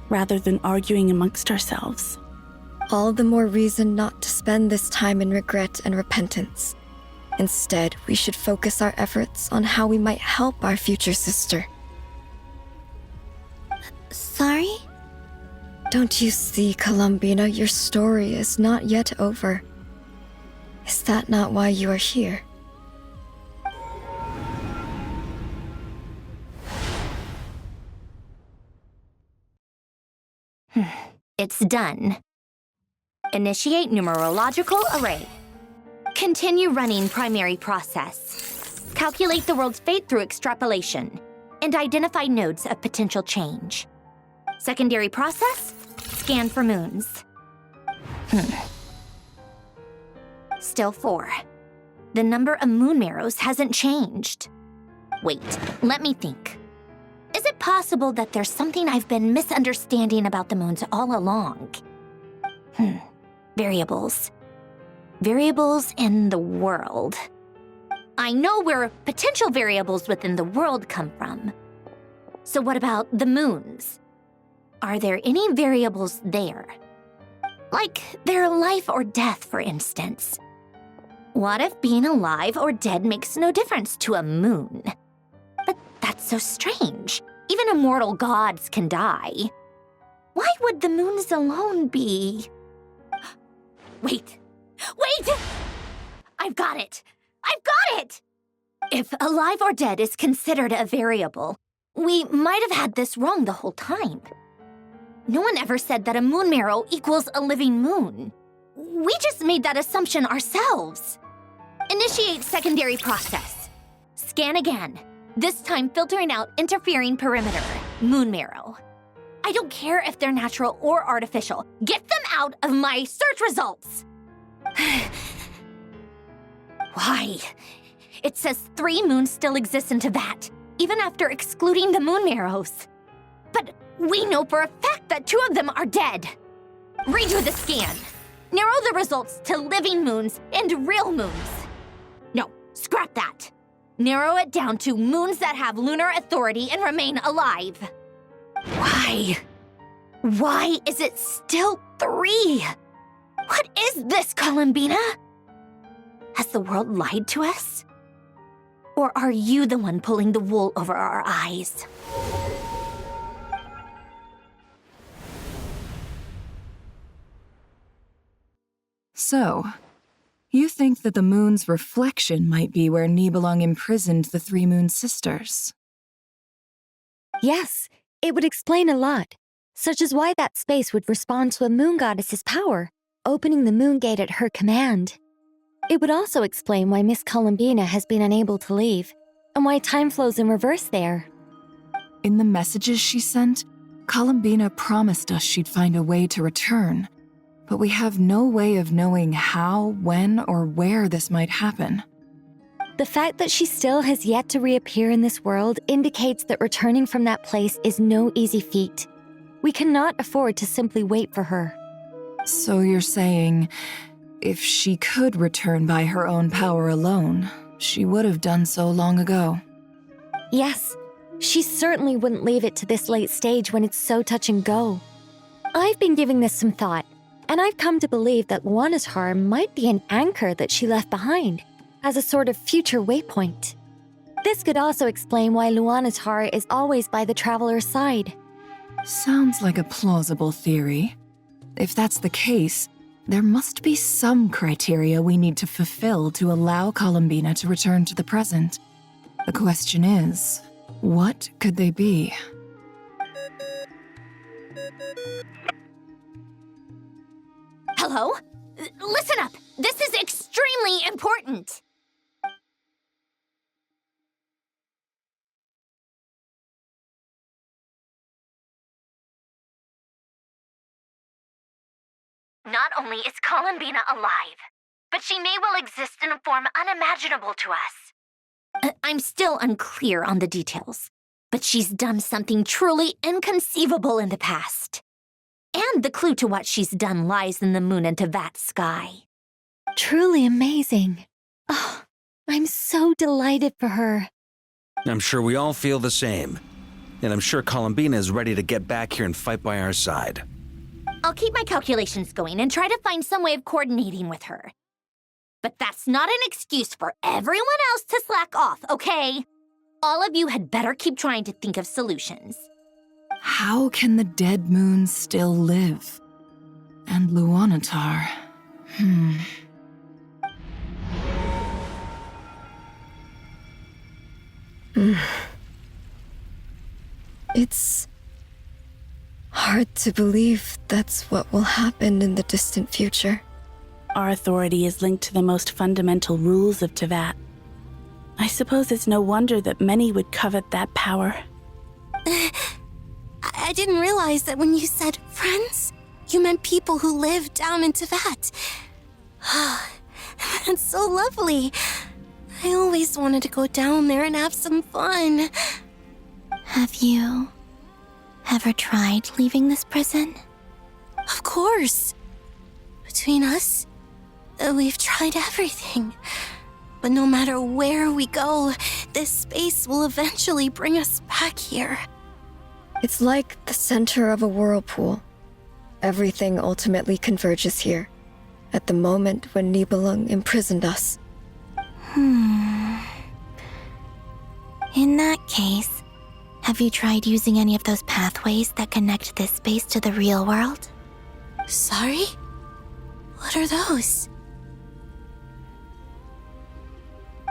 rather than arguing amongst ourselves. all the more reason not to spend this time in regret and repentance. Instead, we should focus our efforts on how we might help our future sister. Sorry? Don't you see, Columbina, your story is not yet over. Is that not why you are here? It's done. Initiate numerological array. Continue running primary process. Calculate the world's fate through extrapolation. And identify nodes of potential change. Secondary process, scan for moons. Still 4. The number of moon marrows hasn't changed. Wait, let me think. Is it possible that there's something I've been misunderstanding about the moons all along? Variables. Variables in the world. I know where potential variables within the world come from. So what about the moons? Are there any variables there? Like their life or death, for instance. What if being alive or dead makes no difference to a moon? But that's so strange. Even immortal gods can die. Why would the moons alone be? Wait! I've got it! If alive or dead is considered a variable, we might have had this wrong the whole time. No one ever said that a moon marrow equals a living moon. We just made that assumption ourselves. Initiate secondary process. Scan again, this time filtering out interfering perimeter, moon marrow. I don't care if they're natural or artificial. Get them out of my search results! Why? It says 3 moons still exist in Teyvat, even after excluding the moon marrows. But we know for a fact that 2 of them are dead. Redo the scan. Narrow the results to living moons and real moons. No, scrap that. Narrow it down to moons that have lunar authority and remain alive. Why? Why is it still 3? What is this, Columbina? Has the world lied to us? Or are you the one pulling the wool over our eyes? So, you think that the moon's reflection might be where Nibelung imprisoned the 3 moon sisters? Yes, it would explain a lot, such as why that space would respond to a moon goddess's power, opening the moon gate at her command. It would also explain why Miss Columbina has been unable to leave, and why time flows in reverse there. In the messages she sent, Columbina promised us she'd find a way to return, but we have no way of knowing how, when, or where this might happen. The fact that she still has yet to reappear in this world indicates that returning from that place is no easy feat. We cannot afford to simply wait for her. So you're saying, if she could return by her own power alone, she would have done so long ago? Yes, she certainly wouldn't leave it to this late stage when it's so touch and go. I've been giving this some thought, and I've come to believe that Luana's harm might be an anchor that she left behind, as a sort of future waypoint. This could also explain why Luana's heart is always by the traveler's side. Sounds like a plausible theory. If that's the case, there must be some criteria we need to fulfill to allow Columbina to return to the present. The question is, what could they be? Hello? Listen up! This is extremely important! Not only is Columbina alive, but she may well exist in a form unimaginable to us. I'm still unclear on the details, but she's done something truly inconceivable in the past. And the clue to what she's done lies in the moon and Teyvat sky. Truly amazing. Oh, I'm so delighted for her. I'm sure we all feel the same. And I'm sure Columbina is ready to get back here and fight by our side. I'll keep my calculations going and try to find some way of coordinating with her. But that's not an excuse for everyone else to slack off, okay? All of you had better keep trying to think of solutions. How can the dead moon still live? And Luanatar... It's hard to believe that's what will happen in the distant future. Our authority is linked to the most fundamental rules of Teyvat. I suppose it's no wonder that many would covet that power. I didn't realize that when you said friends, you meant people who live down in Teyvat. That's so lovely. I always wanted to go down there and have some fun. Have you ever tried leaving this prison? Of course. Between us, we've tried everything. But no matter where we go, this space will eventually bring us back here. It's like the center of a whirlpool. Everything ultimately converges here, at the moment when Nibelung imprisoned us. In that case, have you tried using any of those pathways that connect this space to the real world? Sorry? What are those?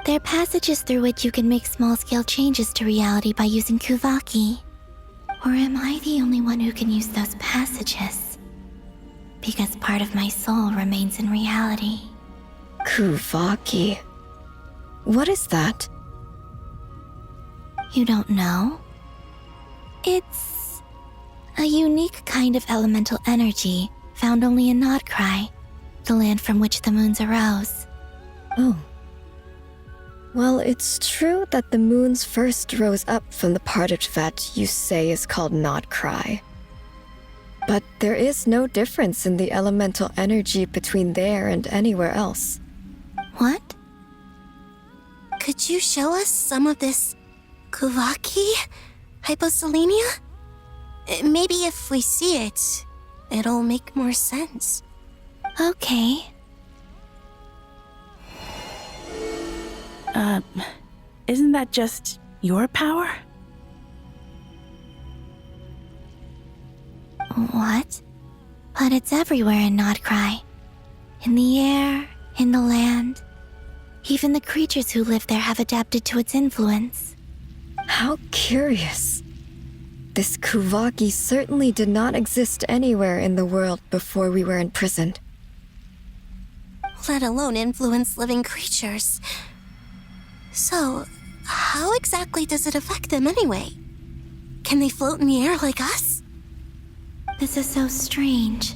They're passages through which you can make small-scale changes to reality by using Kuvaki. Or am I the only one who can use those passages? Because part of my soul remains in reality. Kuvaki. What is that? You don't know? It's A unique kind of elemental energy found only in Nodcry, the land from which the moons arose. Oh. Well, it's true that the moons first rose up from the part of Tvet you say is called Nodcry. But there is no difference in the elemental energy between there and anywhere else. What? Could you show us some of this Kuvaki hyposelenia? Maybe if we see it, it'll make more sense. Okay. Isn't that just your power? What? But it's everywhere in Nodcry. In the air, in the land. Even the creatures who live there have adapted to its influence. How curious. This Kuvaki certainly did not exist anywhere in the world before we were imprisoned. Let alone influence living creatures. So, how exactly does it affect them anyway? Can they float in the air like us? This is so strange.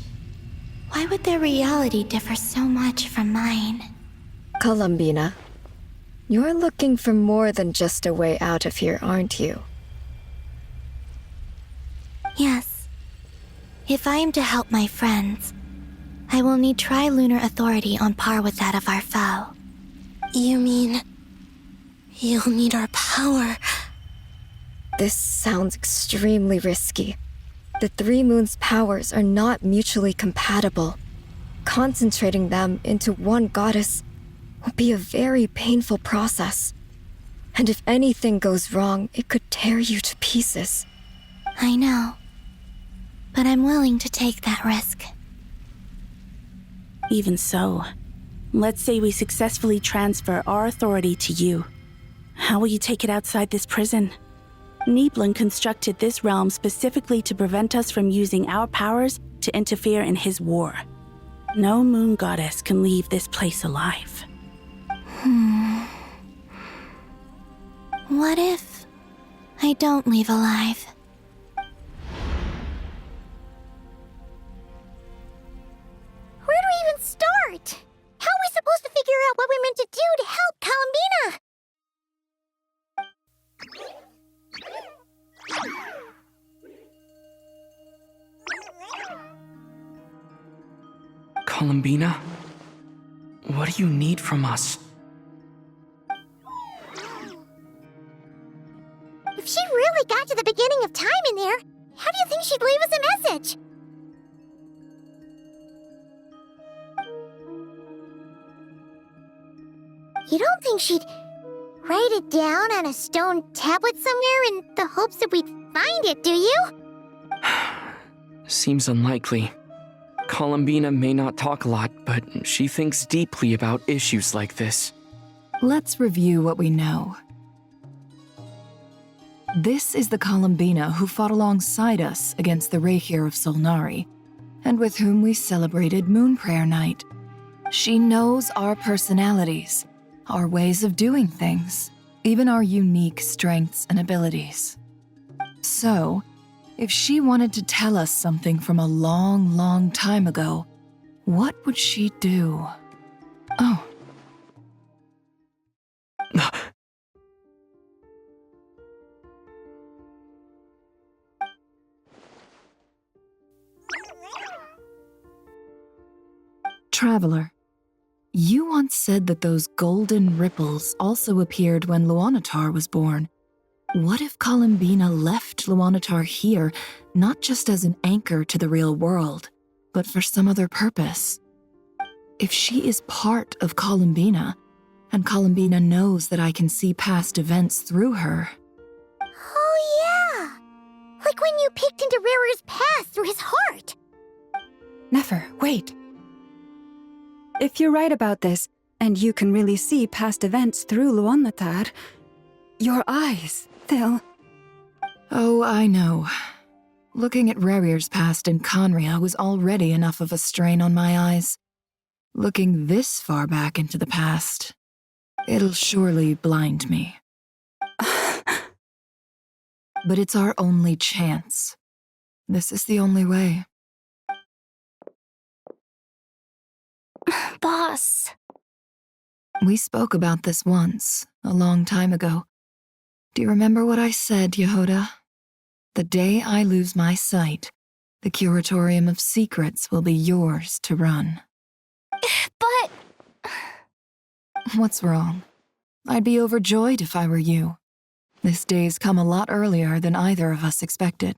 Why would their reality differ so much from mine? Columbina, you're looking for more than just a way out of here, aren't you? Yes. If I am to help my friends, I will need trilunar authority on par with that of our foe. You mean... you'll need our power? This sounds extremely risky. The Three Moons' powers are not mutually compatible. Concentrating them into one goddess will be a very painful process. And if anything goes wrong, it could tear you to pieces. I know. But I'm willing to take that risk. Even so, let's say we successfully transfer our authority to you. How will you take it outside this prison? Nibelung constructed this realm specifically to prevent us from using our powers to interfere in his war. No moon goddess can leave this place alive. What if I don't leave alive? Where do we even start? How are we supposed to figure out what we're meant to do to help Columbina? Columbina? What do you need from us? If she really got to the beginning of time in there, how do you think she'd leave us a message? You don't think she'd write it down on a stone tablet somewhere in the hopes that we'd find it, do you? Seems unlikely. Columbina may not talk a lot, but she thinks deeply about issues like this. Let's review what we know. This is the Columbina who fought alongside us against the Reykir of Solnari, and with whom we celebrated Moon Prayer Night. She knows our personalities, our ways of doing things, even our unique strengths and abilities. So, if she wanted to tell us something from a long, long time ago, what would she do? Oh. Traveler, you once said that those golden ripples also appeared when Luanatar was born. What if Columbina left Luanatar here, not just as an anchor to the real world, but for some other purpose? If she is part of Columbina, and Columbina knows that I can see past events through her... Oh yeah! Like when you peeked into Rarer's past through his heart! Nefer, wait. If you're right about this, and you can really see past events through Luanatar, your eyes, they'll... Oh, I know. Looking at Rerir's past in Conria was already enough of a strain on my eyes. Looking this far back into the past, it'll surely blind me. But it's our only chance. This is the only way. Boss. We spoke about this once, a long time ago. Do you remember what I said, Yehoda? The day I lose my sight, the Curatorium of Secrets will be yours to run. But... What's wrong? I'd be overjoyed if I were you. This day's come a lot earlier than either of us expected.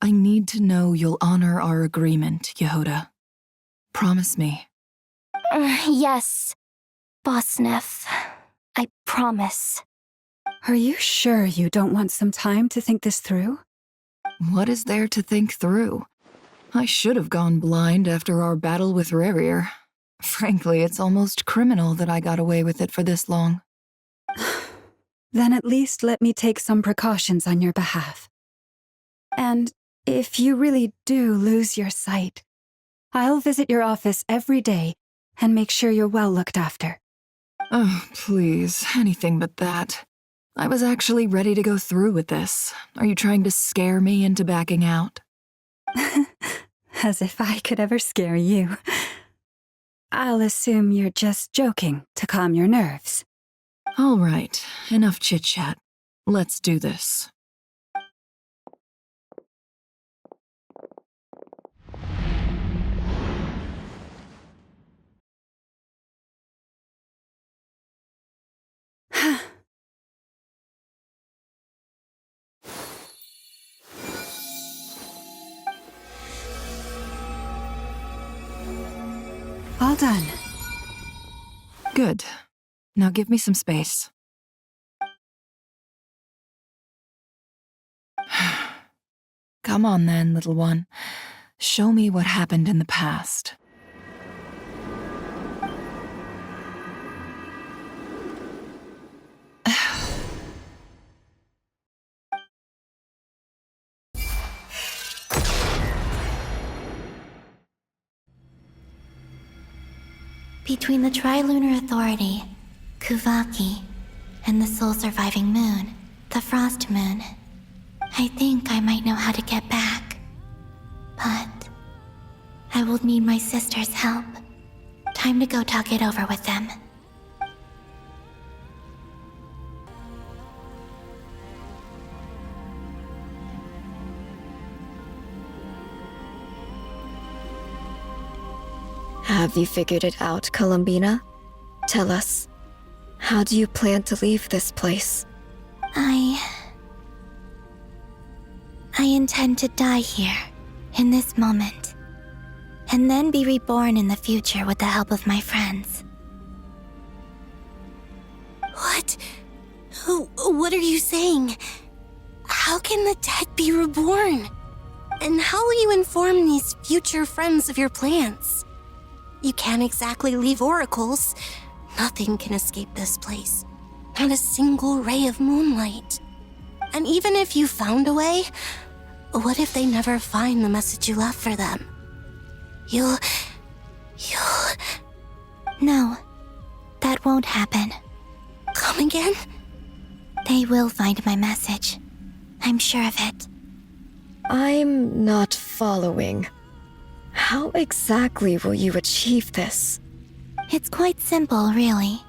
I need to know you'll honor our agreement, Yehoda. Promise me. Yes, Boss Neff. I promise. Are you sure you don't want some time to think this through? What is there to think through? I should have gone blind after our battle with Rerir. Frankly, it's almost criminal that I got away with it for this long. Then at least let me take some precautions on your behalf. And if you really do lose your sight, I'll visit your office every day and make sure you're well looked after. Oh, please, anything but that. I was actually ready to go through with this. Are you trying to scare me into backing out? As if I could ever scare you. I'll assume you're just joking to calm your nerves. All right, enough chit-chat. Let's do this. All done. Good. Now give me some space. Come on then, little one. Show me what happened in the past. Between the Trilunar Authority, Kuvaki, and the soul-surviving moon, the Frost Moon, I think I might know how to get back. But I will need my sister's help. Time to go talk it over with them. Have you figured it out, Columbina? Tell us, how do you plan to leave this place? I intend to die here, in this moment, and then be reborn in the future with the help of my friends. What? What are you saying? How can the dead be reborn? And how will you inform these future friends of your plans? You can't exactly leave oracles. Nothing can escape this place. Not a single ray of moonlight. And even if you found a way, what if they never find the message you left for them? You'll... No, that won't happen. Come again? They will find my message. I'm sure of it. I'm not following. How exactly will you achieve this? It's quite simple, really.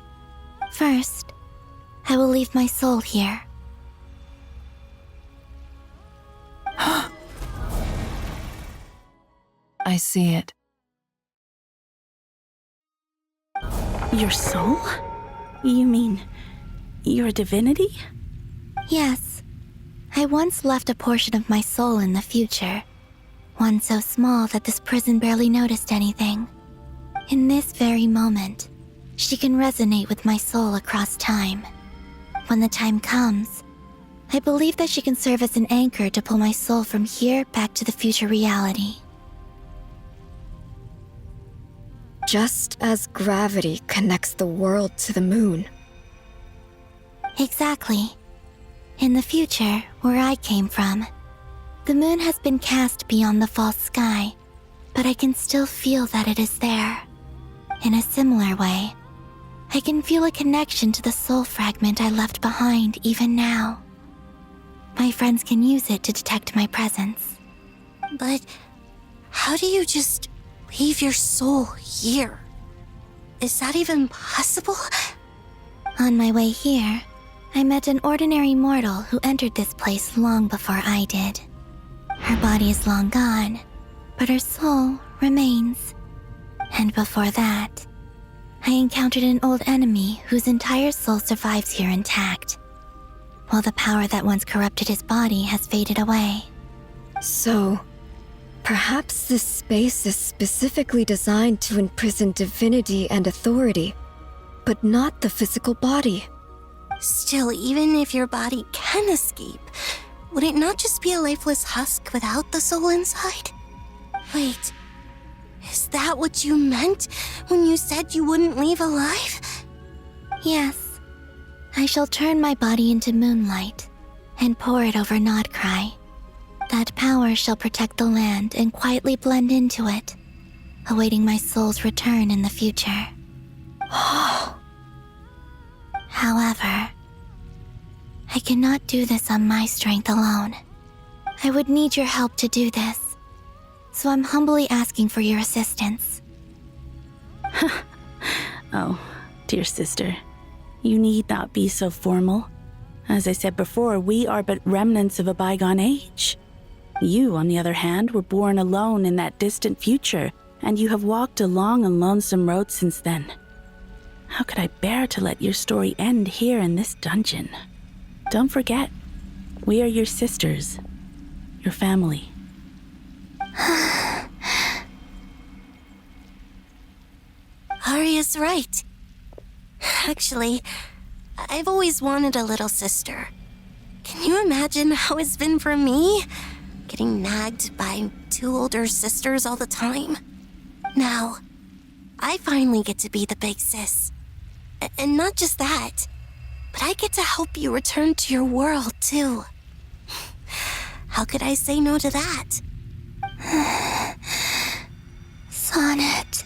First, I will leave my soul here. I see it. Your soul? You mean your divinity? Yes. I once left a portion of my soul in the future. One so small that this prison barely noticed anything. In this very moment, she can resonate with my soul across time. When the time comes, I believe that she can serve as an anchor to pull my soul from here back to the future reality. Just as gravity connects the world to the moon. Exactly. In the future, where I came from, the moon has been cast beyond the false sky, but I can still feel that it is there. In a similar way, I can feel a connection to the soul fragment I left behind even now. My friends can use it to detect my presence. But how do you just leave your soul here? Is that even possible? On my way here, I met an ordinary mortal who entered this place long before I did. Her body is long gone, but her soul remains. And before that, I encountered an old enemy whose entire soul survives here intact, while the power that once corrupted his body has faded away. So, perhaps this space is specifically designed to imprison divinity and authority, but not the physical body. Still, even if your body can escape, would it not just be a lifeless husk without the soul inside? Wait, is that what you meant when you said you wouldn't leave alive? Yes, I shall turn my body into moonlight and pour it over Nodcry. That power shall protect the land and quietly blend into it, awaiting my soul's return in the future. However, I cannot do this on my strength alone. I would need your help to do this, so I'm humbly asking for your assistance. Oh, dear sister, you need not be so formal. As I said before, we are but remnants of a bygone age. You, on the other hand, were born alone in that distant future, and you have walked a long and lonesome road since then. How could I bear to let your story end here in this dungeon? Don't forget, we are your sisters, your family. Arya's right. Actually, I've always wanted a little sister. Can you imagine how it's been for me? Getting nagged by two older sisters all the time. Now, I finally get to be the big sis. And not just that, but I get to help you return to your world, too. How could I say no to that? Sonnet.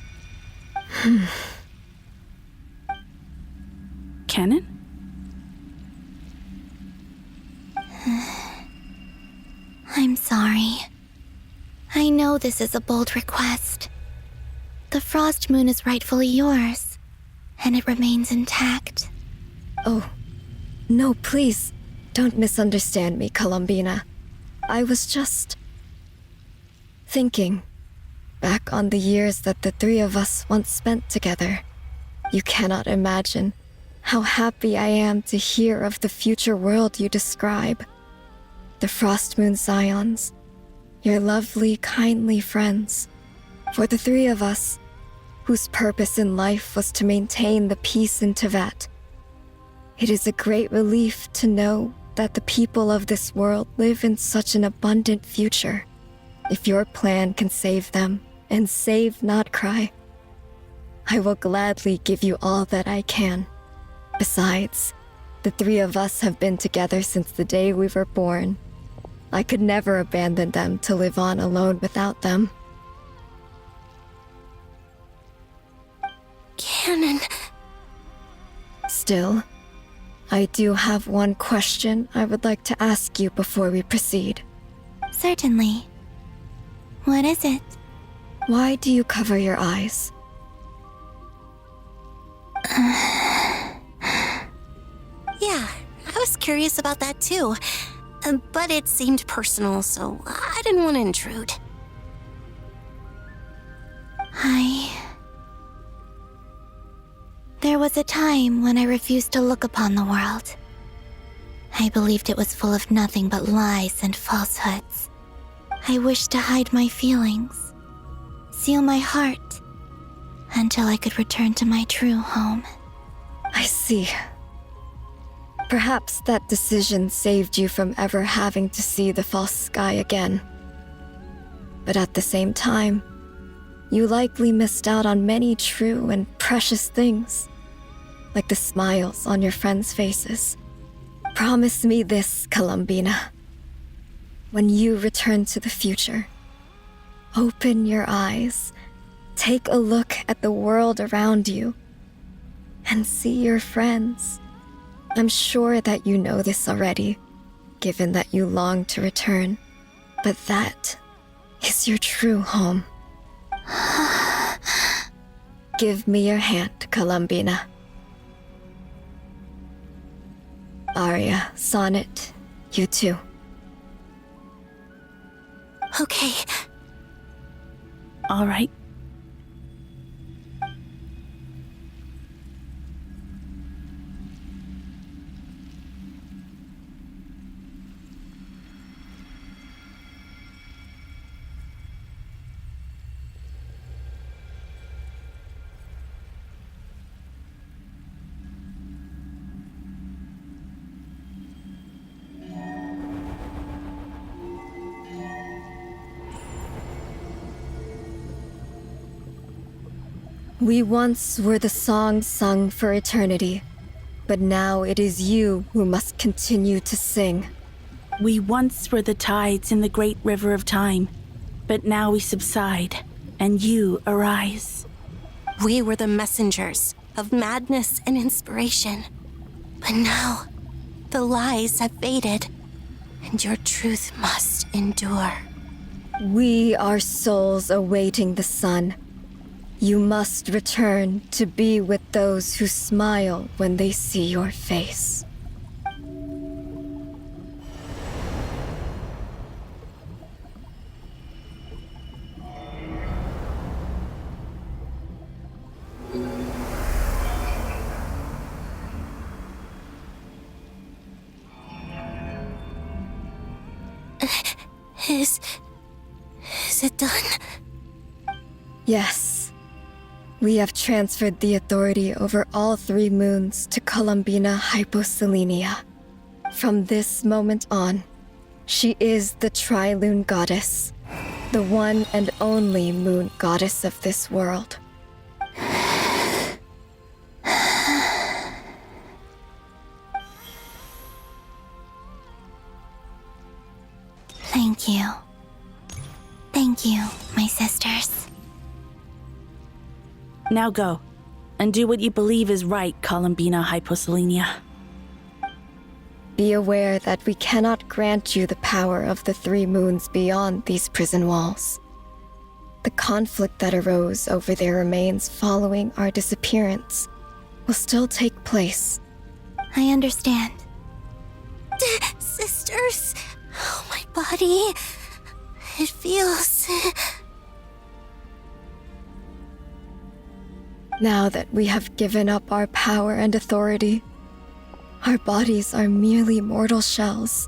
Canon? I'm sorry. I know this is a bold request. The Frost Moon is rightfully yours, and it remains intact. Oh, no, please, don't misunderstand me, Columbina. I was just thinking back on the years that the three of us once spent together. You cannot imagine how happy I am to hear of the future world you describe. The Frost Moon Scions, your lovely, kindly friends. For the three of us, whose purpose in life was to maintain the peace in Teyvat, it is a great relief to know that the people of this world live in such an abundant future. If your plan can save them and save Nodcry, I will gladly give you all that I can. Besides, the three of us have been together since the day we were born. I could never abandon them to live on alone without them. Canon. Still, I do have one question I would like to ask you before we proceed. Certainly. What is it? Why do you cover your eyes? Yeah, I was curious about that too. But it seemed personal, so I didn't want to intrude. There was a time when I refused to look upon the world. I believed it was full of nothing but lies and falsehoods. I wished to hide my feelings, seal my heart, until I could return to my true home. I see. Perhaps that decision saved you from ever having to see the false sky again. But at the same time, you likely missed out on many true and precious things, like the smiles on your friends' faces. Promise me this, Columbina. When you return to the future, open your eyes, take a look at the world around you, and see your friends. I'm sure that you know this already, given that you long to return, but that is your true home. Give me your hand, Columbina. Arya, Sonnet, you too. Okay. All right. We once were the song sung for eternity, but now it is you who must continue to sing. We once were the tides in the great river of time, but now we subside, and you arise. We were the messengers of madness and inspiration. But now, the lies have faded, and your truth must endure. We are souls awaiting the sun. You must return to be with those who smile when they see your face. Is it done? Yes. We have transferred the authority over all 3 moons to Columbina Hyposelenia. From this moment on, she is the Tri-Lune Goddess, the one and only moon goddess of this world. Thank you. Thank you, my sisters. Now go, and do what you believe is right, Columbina Hyposelenia. Be aware that we cannot grant you the power of the 3 moons beyond these prison walls. The conflict that arose over their remains following our disappearance will still take place. I understand. Sisters, oh, my body. It feels... Now that we have given up our power and authority, our bodies are merely mortal shells.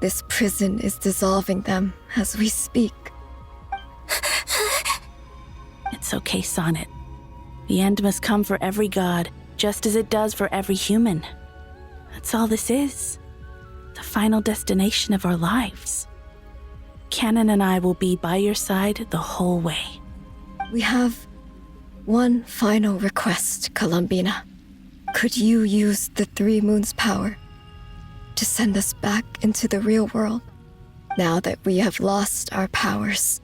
This prison is dissolving them as we speak. It's okay, Sonnet. The end must come for every god, just as it does for every human. That's all this is. The final destination of our lives. Canon and I will be by your side the whole way. We have one final request, Columbina. Could you use the 3 moons' power to send us back into the real world? Now that we have lost our powers,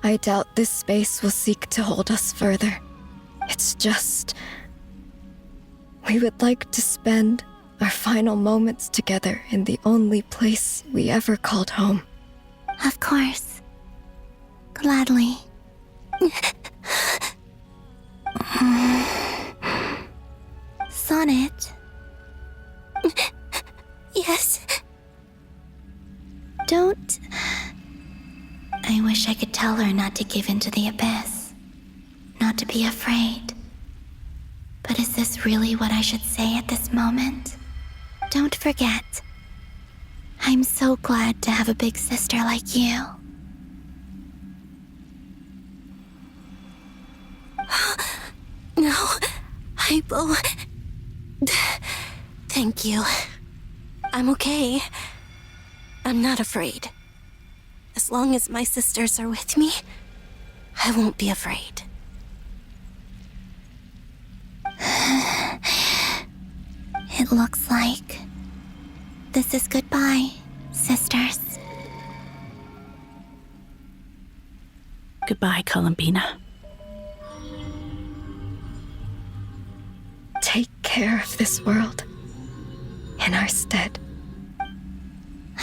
I doubt this space will seek to hold us further. It's just... we would like to spend our final moments together in the only place we ever called home. Of course. Gladly. Sonnet? Yes? Don't... I wish I could tell her not to give in to the abyss. Not to be afraid. But is this really what I should say at this moment? Don't forget. I'm so glad to have a big sister like you. No, Hypo. Thank you. I'm okay. I'm not afraid. As long as my sisters are with me, I won't be afraid. It looks like this is goodbye, sisters. Goodbye, Columbina. Take care of this world in our stead.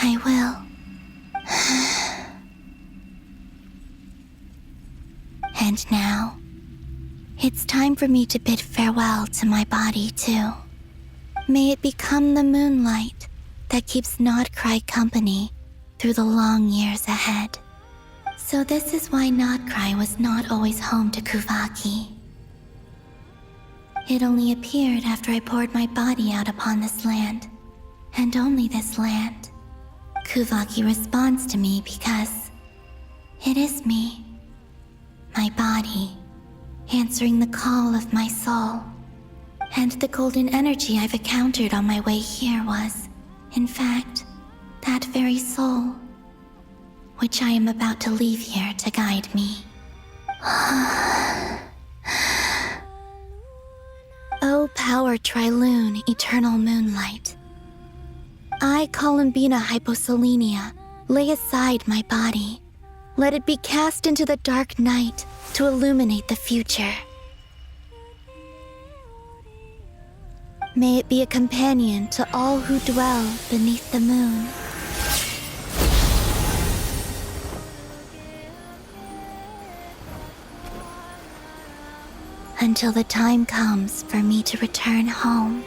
I will. And now, it's time for me to bid farewell to my body, too. May it become the moonlight that keeps Nodcry company through the long years ahead. So this is why Nodcry was not always home to Kuvaki. It only appeared after I poured my body out upon this land, and only this land. Kuvaki responds to me because it is me, my body, answering the call of my soul. And the golden energy I've encountered on my way here was, in fact, that very soul, which I am about to leave here to guide me. O power Trilune, eternal moonlight. I, Columbina Hyposelenia, lay aside my body. Let it be cast into the dark night to illuminate the future. May it be a companion to all who dwell beneath the moon. Until the time comes for me to return home.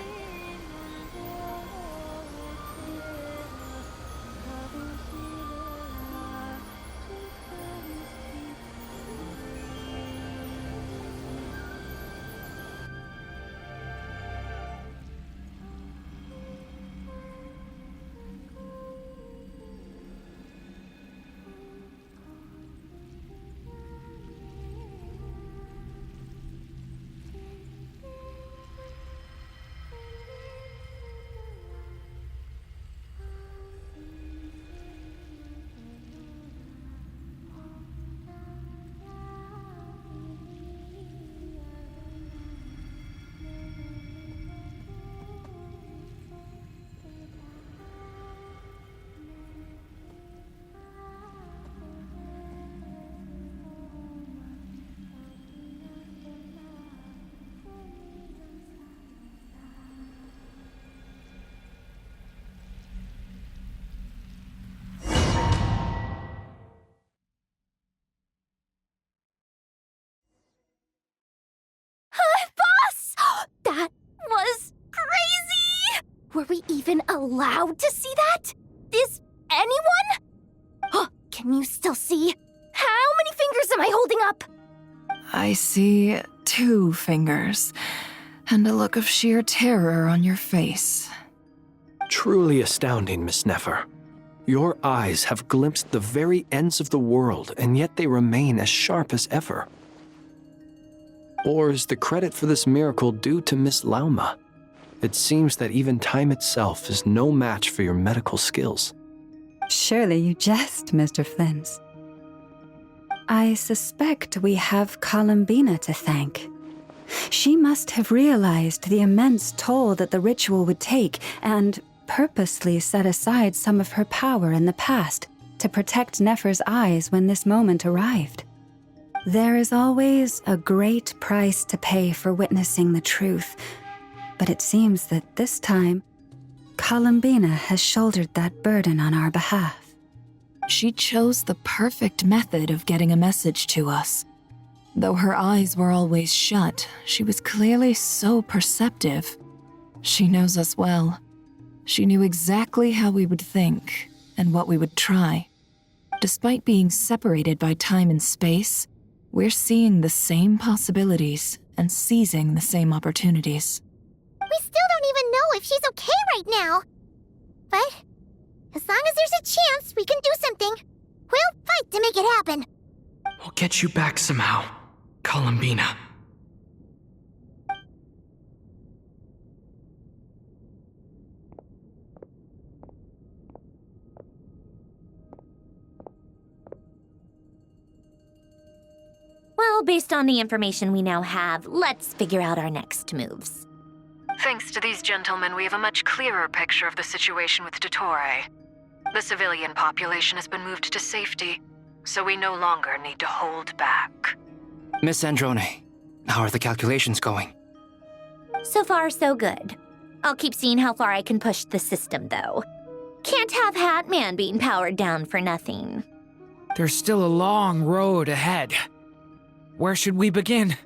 That was crazy! Were we even allowed to see that? Is anyone? Can you still see? How many fingers am I holding up? I see 2 fingers, and a look of sheer terror on your face. Truly astounding, Miss Nefer. Your eyes have glimpsed the very ends of the world, and yet they remain as sharp as ever. Or is the credit for this miracle due to Miss Lauma? It seems that even time itself is no match for your medical skills. Surely you jest, Mr. Flins. I suspect we have Columbina to thank. She must have realized the immense toll that the ritual would take and purposely set aside some of her power in the past to protect Nefer's eyes when this moment arrived. There is always a great price to pay for witnessing the truth, but it seems that this time, Columbina has shouldered that burden on our behalf. She chose the perfect method of getting a message to us. Though her eyes were always shut, she was clearly so perceptive. She knows us well. She knew exactly how we would think and what we would try. Despite being separated by time and space, we're seeing the same possibilities and seizing the same opportunities. We still don't even know if she's okay right now. But as long as there's a chance we can do something, we'll fight to make it happen. We'll get you back somehow, Columbina. Well, based on the information we now have, let's figure out our next moves. Thanks to these gentlemen, we have a much clearer picture of the situation with Dottore. The civilian population has been moved to safety, so we no longer need to hold back. Miss Androne, how are the calculations going? So far, so good. I'll keep seeing how far I can push the system, though. Can't have Hatman being powered down for nothing. There's still a long road ahead. Where should we begin?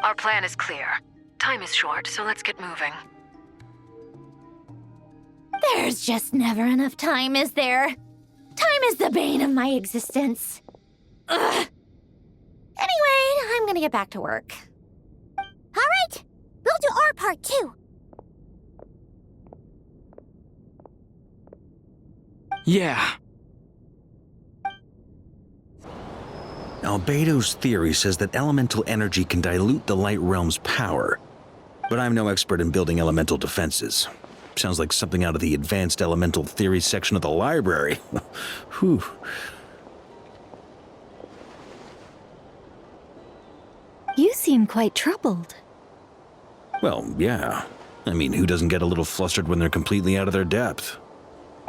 Our plan is clear. Time is short, so let's get moving. There's just never enough time, is there? Time is the bane of my existence. Ugh. Anyway, I'm gonna get back to work. All right, we'll do our part too. Yeah. Albedo's theory says that elemental energy can dilute the light realm's power, but I'm no expert in building elemental defenses. Sounds like something out of the advanced elemental theory section of the library. Whew. You seem quite troubled. Well, yeah. I mean, who doesn't get a little flustered when they're completely out of their depth?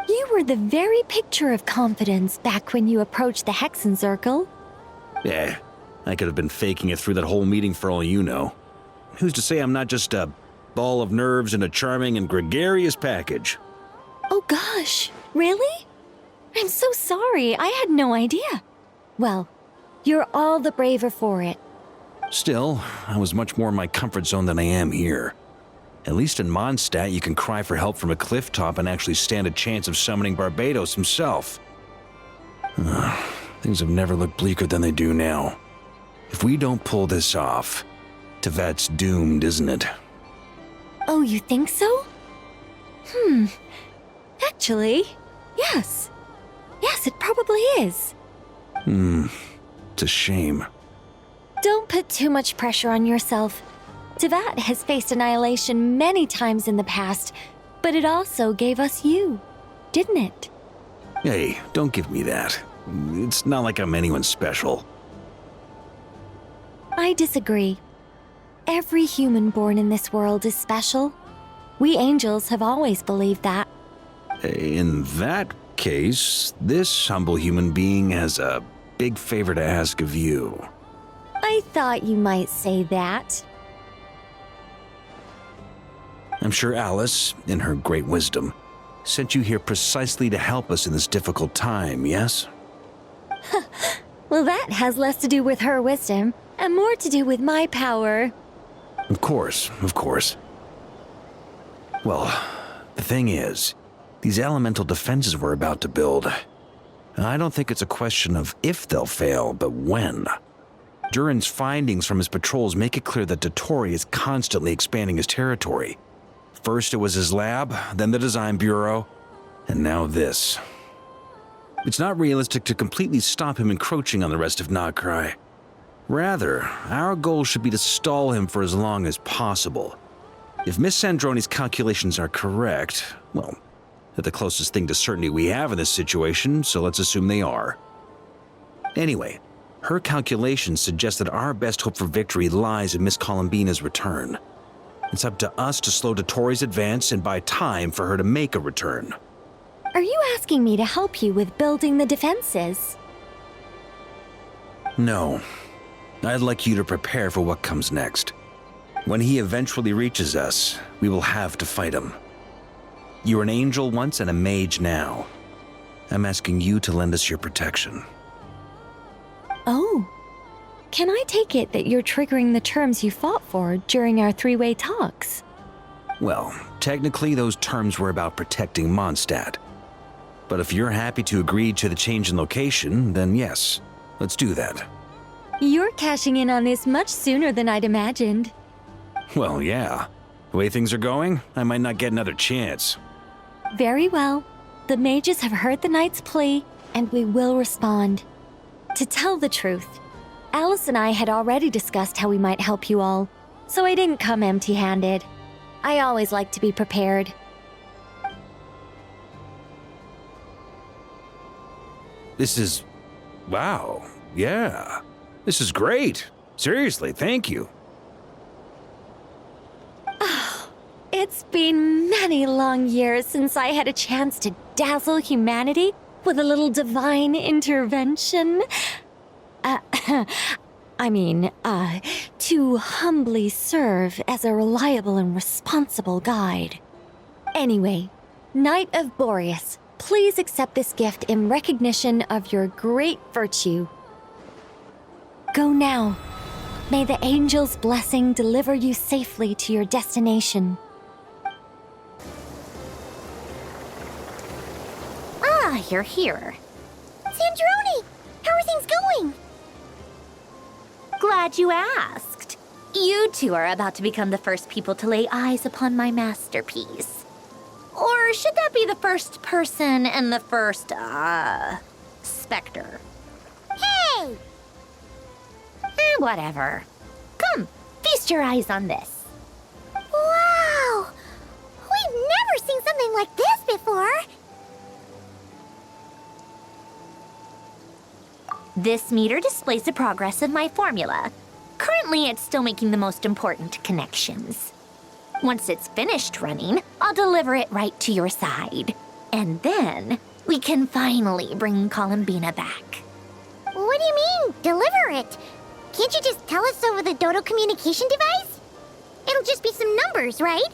You were the very picture of confidence back when you approached the Hexen Circle. Eh, I could have been faking it through that whole meeting for all you know. Who's to say I'm not just a ball of nerves in a charming and gregarious package? Oh gosh, really? I'm so sorry, I had no idea. Well, you're all the braver for it. Still, I was much more in my comfort zone than I am here. At least in Mondstadt, you can cry for help from a cliff top and actually stand a chance of summoning Barbados himself. Things have never looked bleaker than they do now. If we don't pull this off, Tevat's doomed, isn't it? Oh, you think so? Actually, yes. Yes, it probably is. It's a shame. Don't put too much pressure on yourself. Tevat has faced annihilation many times in the past, but it also gave us you, didn't it? Hey, don't give me that. It's not like I'm anyone special. I disagree. Every human born in this world is special. We angels have always believed that. In that case, this humble human being has a big favor to ask of you. I thought you might say that. I'm sure Alice, in her great wisdom, sent you here precisely to help us in this difficult time, yes? Well, that has less to do with her wisdom and more to do with my power. Of course, of course. Well, the thing is, these elemental defenses we're about to build, I don't think it's a question of if they'll fail, but when. Durin's findings from his patrols make it clear that Dottore is constantly expanding his territory. First it was his lab, then the design bureau, and now this. It's not realistic to completely stop him encroaching on the rest of Nagrai. Rather, our goal should be to stall him for as long as possible. If Miss Sandroni's calculations are correct, well, they're the closest thing to certainty we have in this situation, so let's assume they are. Anyway, her calculations suggest that our best hope for victory lies in Miss Columbina's return. It's up to us to slow Dottore's advance and buy time for her to make a return. Are you asking me to help you with building the defenses? No. I'd like you to prepare for what comes next. When he eventually reaches us, we will have to fight him. You were an angel once and a mage now. I'm asking you to lend us your protection. Oh. Can I take it that you're triggering the terms you fought for during our three-way talks? Well, technically those terms were about protecting Mondstadt. But if you're happy to agree to the change in location, then yes, let's do that. You're cashing in on this much sooner than I'd imagined. Well, yeah. The way things are going, I might not get another chance. Very well. The mages have heard the knight's plea, and we will respond. To tell the truth, Alice and I had already discussed how we might help you all, so I didn't come empty-handed. I always like to be prepared. This is... wow. Yeah. This is great. Seriously, thank you. It's been many long years since I had a chance to dazzle humanity with a little divine intervention. To humbly serve as a reliable and responsible guide. Anyway, Knight of Boreas, please accept this gift in recognition of your great virtue. Go now. May the angel's blessing deliver you safely to your destination. Ah, you're here. Sandrone! How are things going? Glad you asked. You two are about to become the first people to lay eyes upon my masterpiece. Or should that be the first person and the first, specter? Hey! Whatever. Come, feast your eyes on this. Wow! We've never seen something like this before! This meter displays the progress of my formula. Currently, it's still making the most important connections. Once it's finished running, I'll deliver it right to your side. And then, we can finally bring Columbina back. What do you mean, deliver it? Can't you just tell us over the Dodo communication device? It'll just be some numbers, right?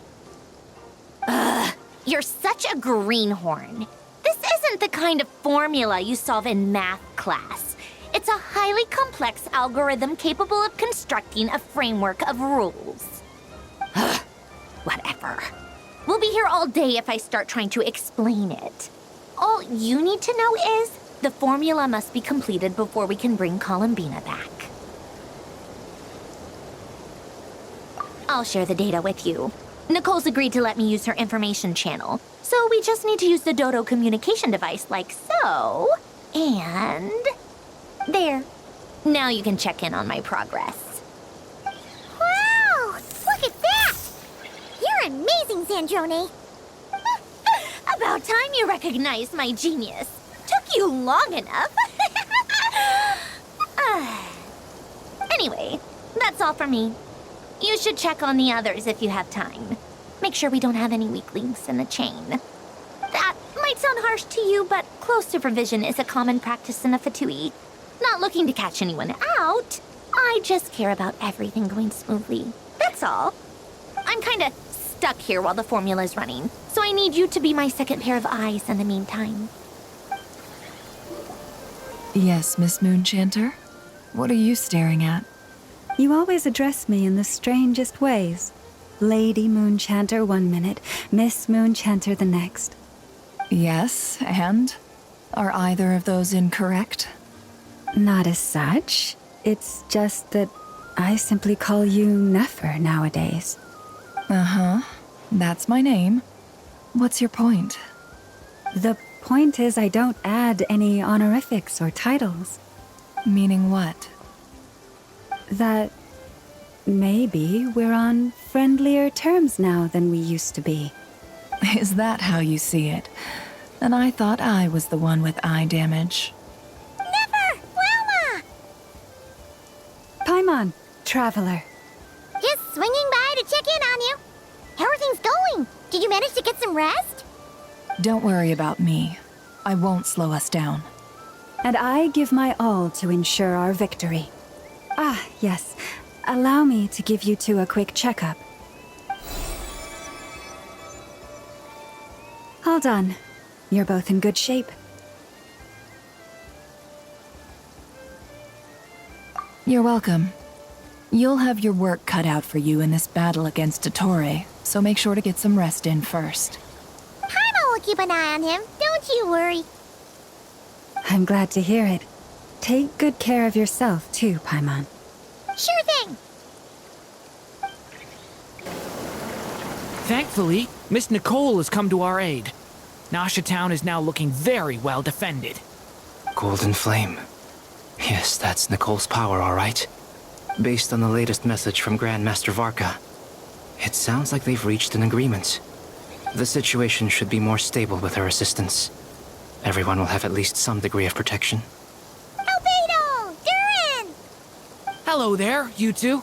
Ugh, you're such a greenhorn. This isn't the kind of formula you solve in math class. It's a highly complex algorithm capable of constructing a framework of rules. Ugh, whatever. We'll be here all day if I start trying to explain it. All you need to know is the formula must be completed before we can bring Columbina back. I'll share the data with you. Nicole's agreed to let me use her information channel, so we just need to use the Dodo communication device like so, and... there. Now you can check in on my progress. Wow! Look at that! You're amazing, Sandrone! About time you recognized my genius. Took you long enough. Anyway, that's all for me. You should check on the others if you have time. Make sure we don't have any weak links in the chain. That might sound harsh to you, but close supervision is a common practice in a Fatui. Not looking to catch anyone out. I just care about everything going smoothly. That's all. I'm kinda stuck here while the formula's running, so I need you to be my second pair of eyes in the meantime. Yes, Miss Moonchanter? What are you staring at? You always address me in the strangest ways. Lady Moonchanter 1 minute, Miss Moonchanter the next. Yes, and? Are either of those incorrect? Not as such. It's just that I simply call you Nefer nowadays. Uh-huh. That's my name. What's your point? The point is I don't add any honorifics or titles. Meaning what? That maybe we're on friendlier terms now than we used to be. Is that how you see it? And I thought I was the one with eye damage. Never! Wilma! Paimon, traveler. Just swinging by to check in on you. How are things going? Did you manage to get some rest? Don't worry about me. I won't slow us down. And I give my all to ensure our victory. Ah, yes. Allow me to give you two a quick checkup. All done. You're both in good shape. You're welcome. You'll have your work cut out for you in this battle against Dottore, so make sure to get some rest in first. Paimon will keep an eye on him, don't you worry. I'm glad to hear it. Take good care of yourself, too, Paimon. Sure thing! Thankfully, Miss Nicole has come to our aid. Nasha Town is now looking very well defended. Golden Flame. Yes, that's Nicole's power, all right. Based on the latest message from Grandmaster Varka, it sounds like they've reached an agreement. The situation should be more stable with her assistance. Everyone will have at least some degree of protection. Albedo! Durin! Hello there, you two.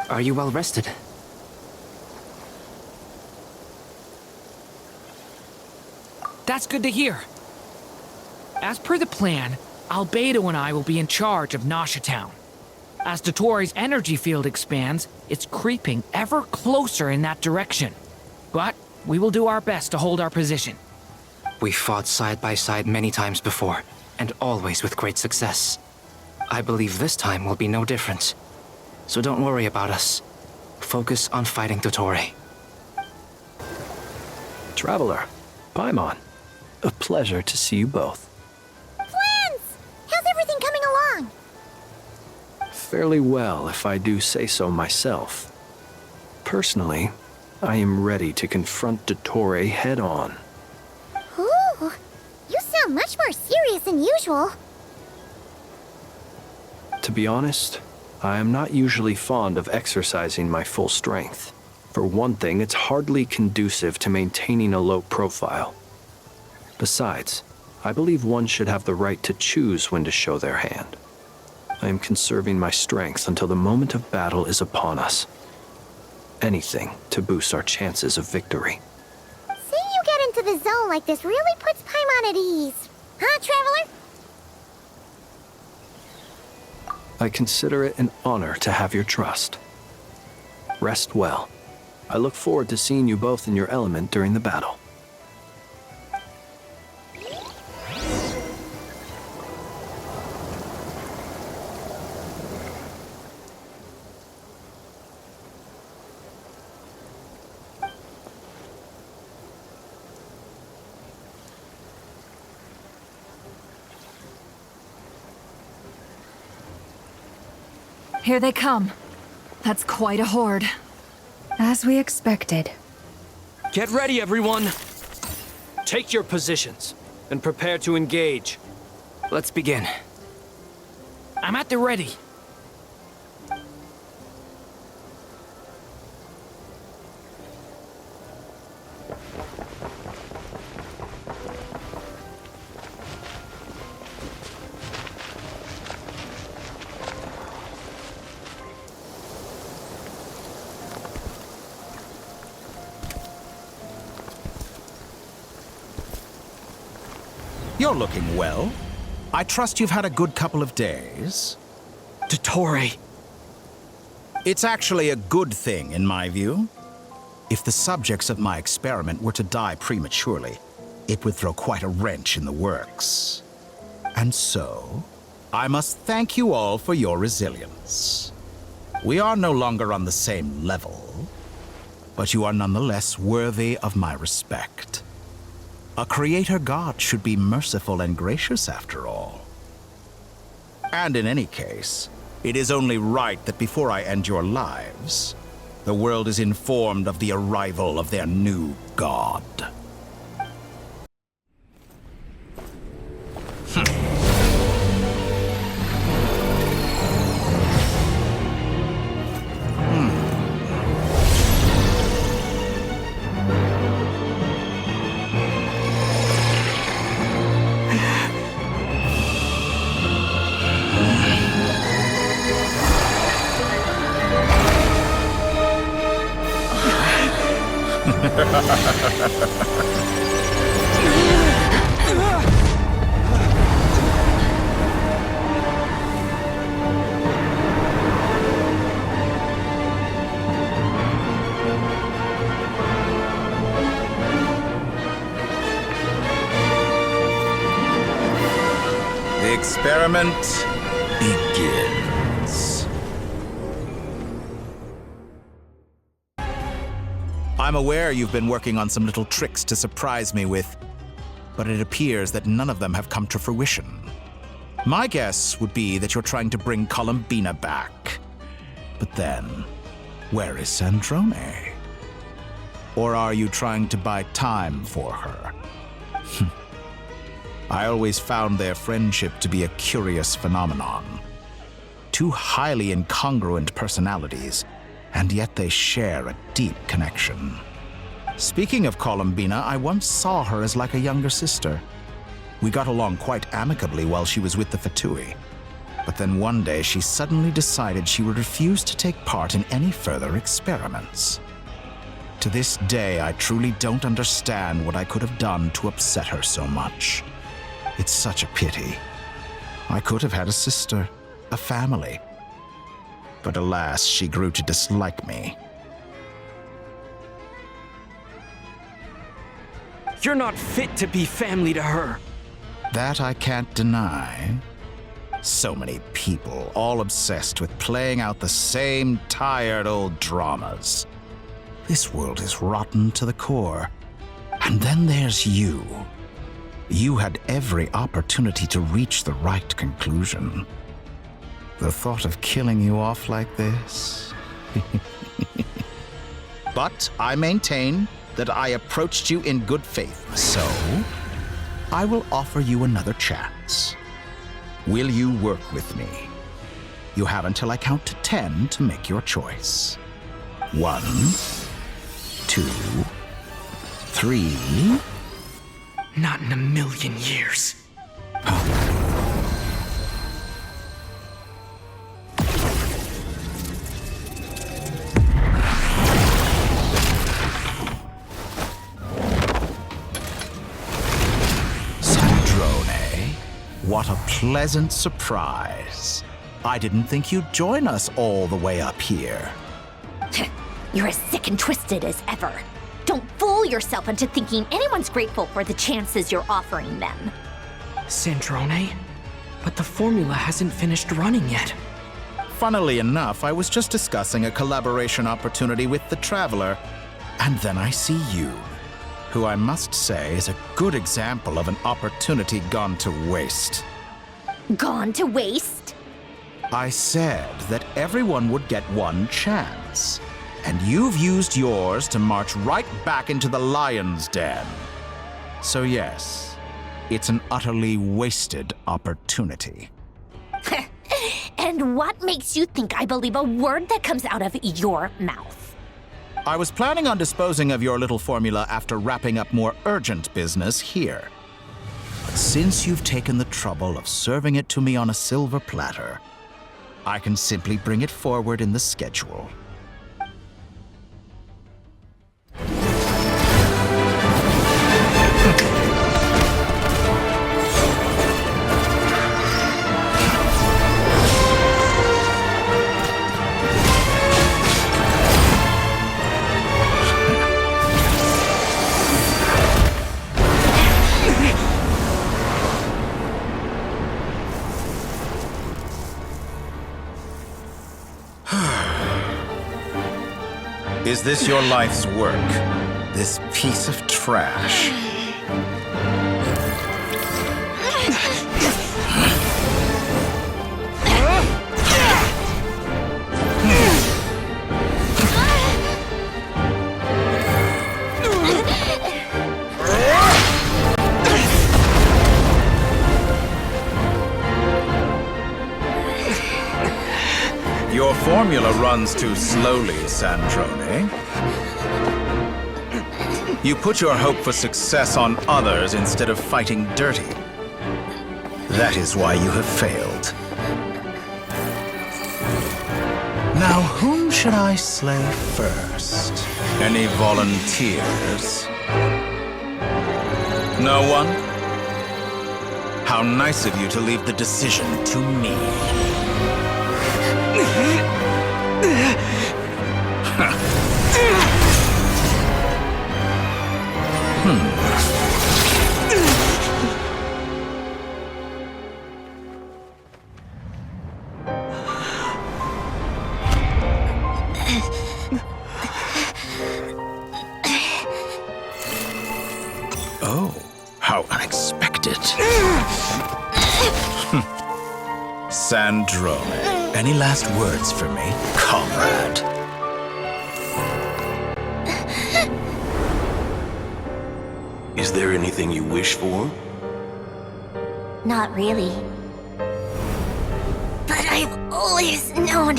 Are you well rested? That's good to hear. As per the plan, Albedo and I will be in charge of Nasha Town. As Dottoro's energy field expands, it's creeping ever closer in that direction. But we will do our best to hold our position. We fought side by side many times before, and always with great success. I believe this time will be no different. So don't worry about us. Focus on fighting Dottore. Traveler, Paimon, a pleasure to see you both. Flans! How's everything coming along? Fairly well, if I do say so myself. Personally, I am ready to confront Dottore head-on. Ooh, you sound much more serious than usual. To be honest, I am not usually fond of exercising my full strength. For one thing, it's hardly conducive to maintaining a low profile. Besides, I believe one should have the right to choose when to show their hand. I am conserving my strength until the moment of battle is upon us. Anything to boost our chances of victory. Seeing you get into the zone like this really puts Paimon at ease. Huh, Traveler? I consider it an honor to have your trust. Rest well. I look forward to seeing you both in your element during the battle. Here they come. That's quite a horde. As we expected. Get ready, everyone! Take your positions, and prepare to engage. Let's begin. I'm at the ready. You're looking well. I trust you've had a good couple of days. Dottore! It's actually a good thing, in my view. If the subjects of my experiment were to die prematurely, it would throw quite a wrench in the works. And so, I must thank you all for your resilience. We are no longer on the same level, but you are nonetheless worthy of my respect. A creator god should be merciful and gracious after all. And in any case, it is only right that before I end your lives, the world is informed of the arrival of their new god. The experiment begins. I'm aware you've been working on some little tricks to surprise me with, but it appears that none of them have come to fruition. My guess would be that you're trying to bring Columbina back. But then, where is Sandrone? Or are you trying to buy time for her? I always found their friendship to be a curious phenomenon. Two highly incongruent personalities, and yet they share a deep connection. Speaking of Columbina, I once saw her as like a younger sister. We got along quite amicably while she was with the Fatui. But then one day she suddenly decided she would refuse to take part in any further experiments. To this day, I truly don't understand what I could have done to upset her so much. It's such a pity. I could have had a sister, a family. But alas, she grew to dislike me. You're not fit to be family to her. That I can't deny. So many people, all obsessed with playing out the same tired old dramas. This world is rotten to the core. And then there's you. You had every opportunity to reach the right conclusion. The thought of killing you off like this? But I maintain that I approached you in good faith, so I will offer you another chance. Will you work with me? You have until I count to 10 to make your choice. 1, 2, 3. Not in a million years. What a pleasant surprise. I didn't think you'd join us all the way up here. You're as sick and twisted as ever. Don't fool yourself into thinking anyone's grateful for the chances you're offering them. Sandrone? But the formula hasn't finished running yet. Funnily enough, I was just discussing a collaboration opportunity with the Traveler, and then I see you, who I must say is a good example of an opportunity gone to waste. Gone to waste? I said that everyone would get one chance, and you've used yours to march right back into the lion's den. So yes, it's an utterly wasted opportunity. And what makes you think I believe a word that comes out of your mouth? I was planning on disposing of your little formula after wrapping up more urgent business here. But since you've taken the trouble of serving it to me on a silver platter, I can simply bring it forward in the schedule. Is this your life's work? This piece of trash? Your formula runs too slowly, Sandrone. You put your hope for success on others instead of fighting dirty. That is why you have failed. Now, whom should I slay first? Any volunteers? No one? How nice of you to leave the decision to me. Oh, how unexpected. Sandrone, any last words for me, comrade? Is there anything you wish for? Not really. But I've always known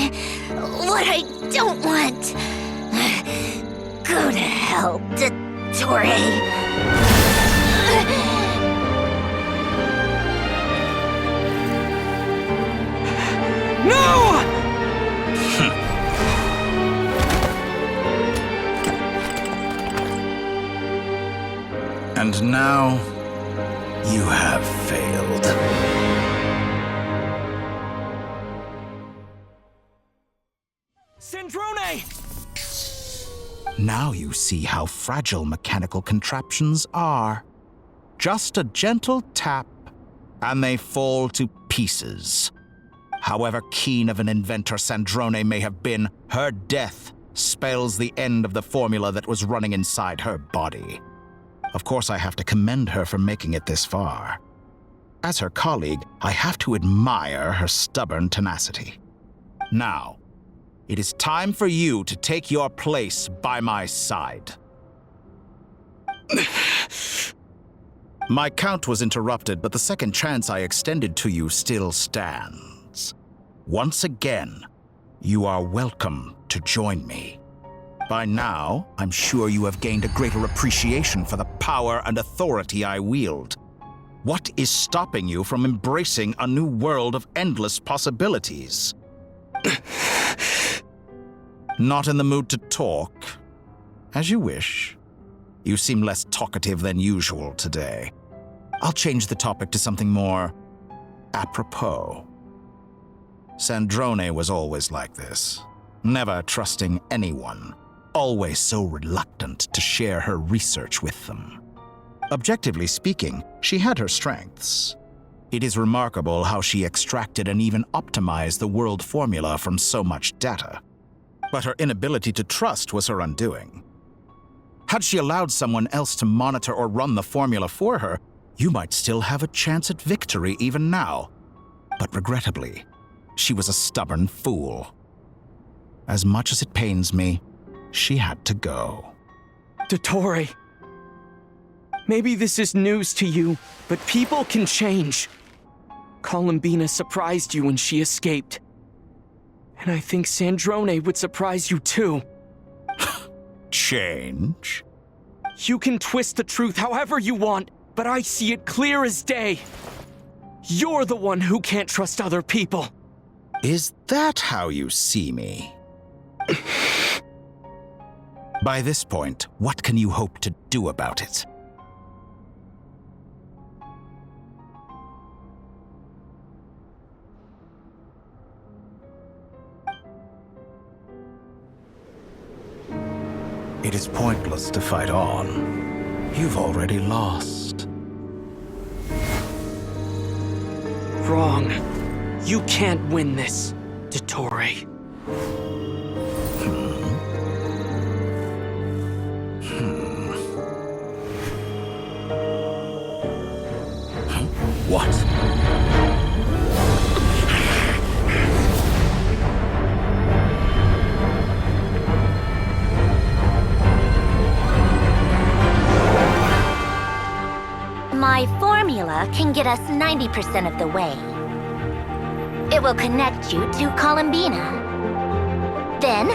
what I don't want. Go to hell, Dottore. have failed. Sandrone! Now you see how fragile mechanical contraptions are. Just a gentle tap, and they fall to pieces. However keen of an inventor Sandrone may have been, her death spells the end of the formula that was running inside her body. Of course, I have to commend her for making it this far. As her colleague, I have to admire her stubborn tenacity. Now, it is time for you to take your place by my side. My count was interrupted, but the second chance I extended to you still stands. Once again, you are welcome to join me. By now, I'm sure you have gained a greater appreciation for the power and authority I wield. What is stopping you from embracing a new world of endless possibilities? Not in the mood to talk? As you wish. You seem less talkative than usual today. I'll change the topic to something more apropos. Sandrone was always like this, never trusting anyone, always so reluctant to share her research with them. Objectively speaking, she had her strengths. It is remarkable how she extracted and even optimized the world formula from so much data. But her inability to trust was her undoing. Had she allowed someone else to monitor or run the formula for her, you might still have a chance at victory even now. But regrettably, she was a stubborn fool. As much as it pains me, she had to go. Dottore, maybe this is news to you, but people can change. Columbina surprised you when she escaped. And I think Sandrone would surprise you too. Change? You can twist the truth however you want, but I see it clear as day. You're the one who can't trust other people. Is that how you see me? By this point, what can you hope to do about it? It is pointless to fight on. You've already lost. Wrong. You can't win this, Dottore. What? My formula can get us 90% of the way. It will connect you to Columbina. Then,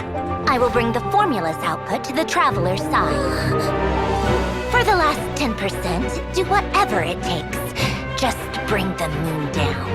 I will bring the formula's output to the Traveler's side. For the last 10%, do whatever it takes. Just bring the moon down.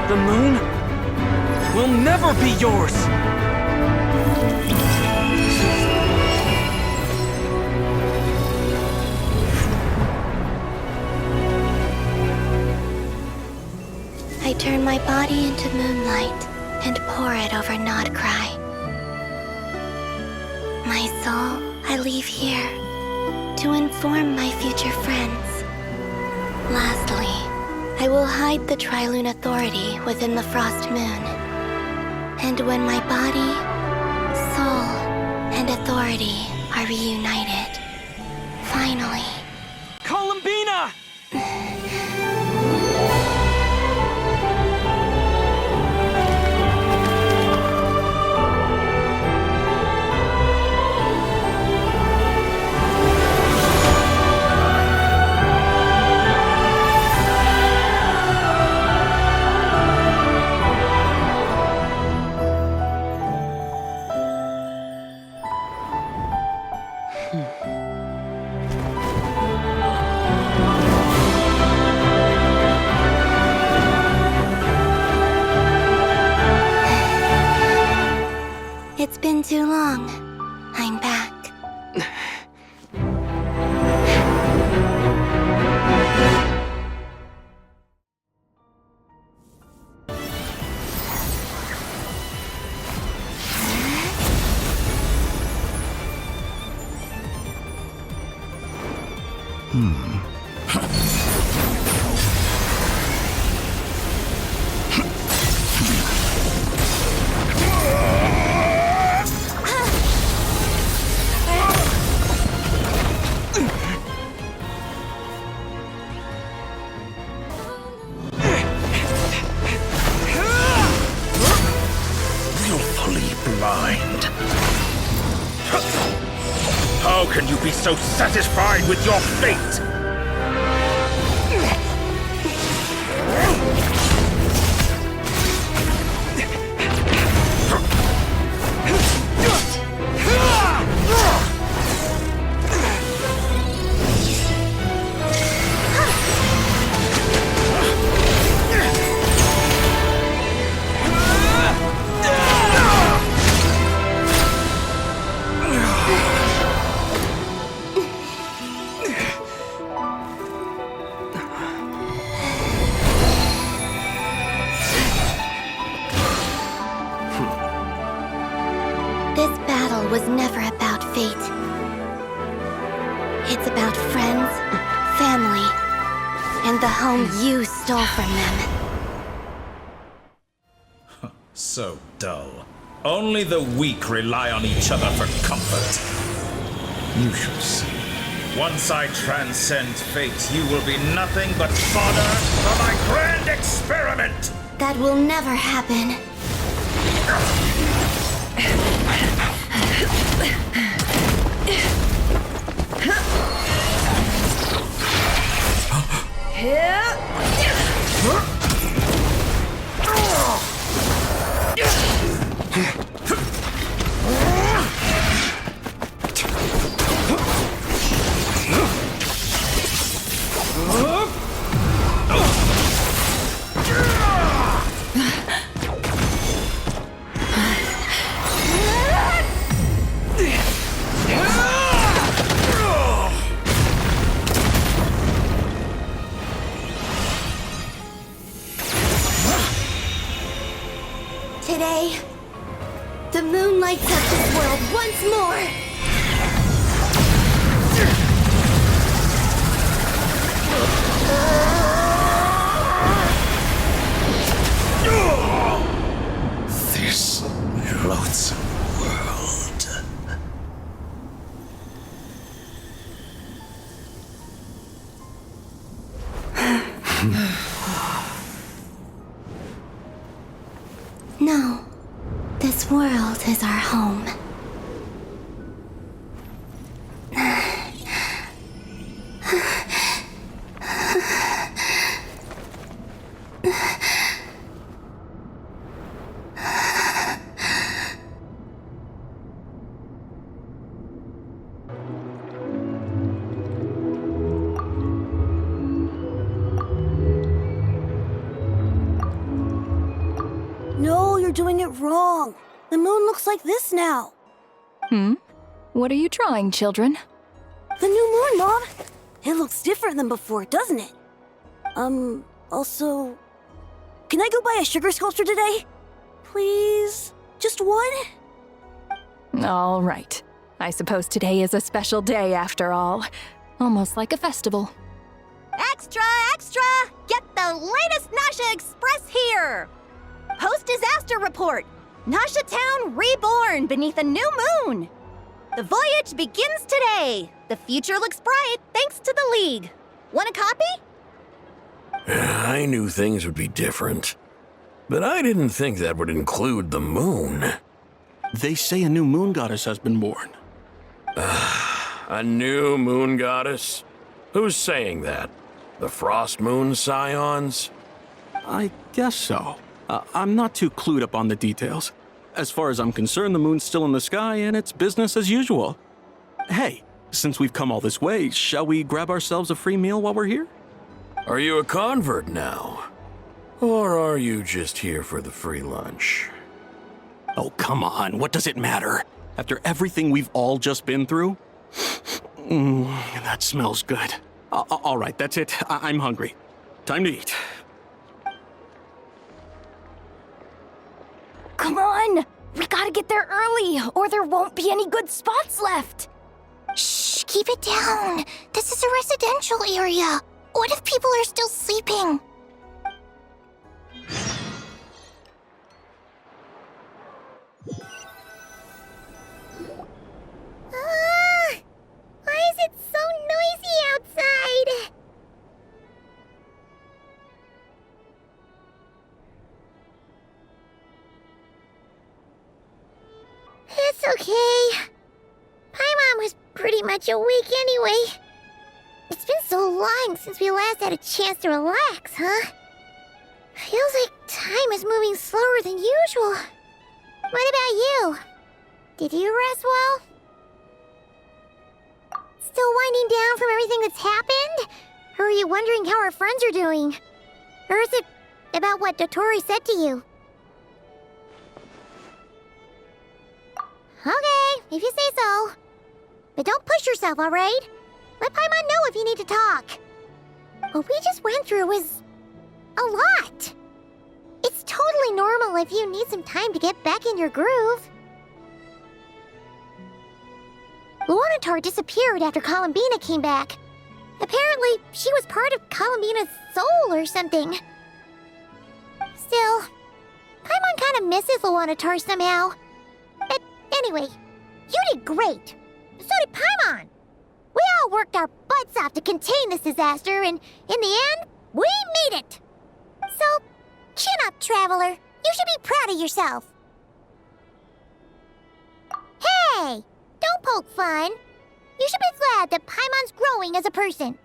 The moon will never be yours! I turn my body into moonlight and pour it over Nodcry. My soul, I leave here to inform my future friends. Lastly, I will hide the Trilune Authority within the Frost Moon. And when my body, soul, and authority authority are reunited. Finally. Columbina! It's been too long. I'm back. Blind. How can you be so satisfied with your fate? This battle was never about fate. It's about friends, family, and the home you stole from them. So dull. Only the weak rely on each other for comfort. You shall see. Once I transcend fate, you will be nothing but fodder for my grand experiment! That will never happen. Today, the moon lights up this world once more! This loathsome world. No, this world is our home. No, you're doing it wrong. The moon looks like this now. What are you trying, children? The new moon, Mom. It looks different than before, doesn't it? Also, can I go buy a sugar sculpture today? Please? Just one? All right. I suppose today is a special day after all. Almost like a festival. Extra, extra! Get the latest Nasha Express here! Post-disaster report! Nasha Town reborn beneath a new moon! The voyage begins today. The future looks bright thanks to the League. Want a copy? I knew things would be different, but I didn't think that would include the moon. They say a new moon goddess has been born. A new moon goddess? Who's saying that? The Frost Moon Scions? I guess so. I'm not too clued up on the details. As far as I'm concerned, the moon's still in the sky and it's business as usual. Hey, since we've come all this way, shall we grab ourselves a free meal while we're here? Are you a convert now? Or are you just here for the free lunch? Oh, come on. What does it matter? After everything we've all just been through? That smells good. All right, that's it. I'm hungry. Time to eat. Come on! We gotta get there early, or there won't be any good spots left! Shh, keep it down. This is a residential area. What if people are still sleeping? Why is it so noisy outside? It's okay. Paimon was pretty much awake anyway. It's been so long since we last had a chance to relax, huh? Feels like time is moving slower than usual. What about you? Did you rest well? Still winding down from everything that's happened? Or are you wondering how our friends are doing? Or is it about what Dotori said to you? Okay, if you say so. But don't push yourself, alright? Let Paimon know if you need to talk. What we just went through was a lot. It's totally normal if you need some time to get back in your groove. Luonatar disappeared after Columbina came back. Apparently, she was part of Columbina's soul or something. Still, Paimon kind of misses Luonatar somehow. But anyway, you did great. So did Paimon. We all worked our butts off to contain this disaster, and in the end, we made it. So, chin up, Traveler. You should be proud of yourself. Hey! Don't poke fun. You should be glad that Paimon's growing as a person.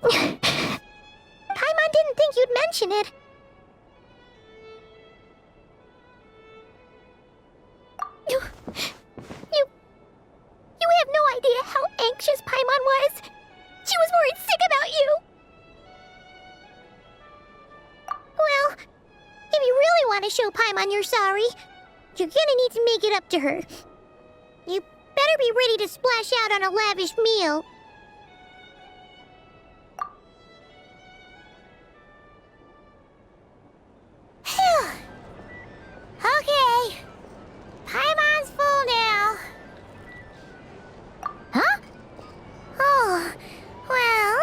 Paimon didn't think you'd mention it. You have no idea how anxious Paimon was. She was worried sick about you. Well, if you really want to show Paimon you're sorry, you're gonna need to make it up to her. You better be ready to splash out on a lavish meal. Phew. Okay. Paimon's full now. Huh? Oh, well...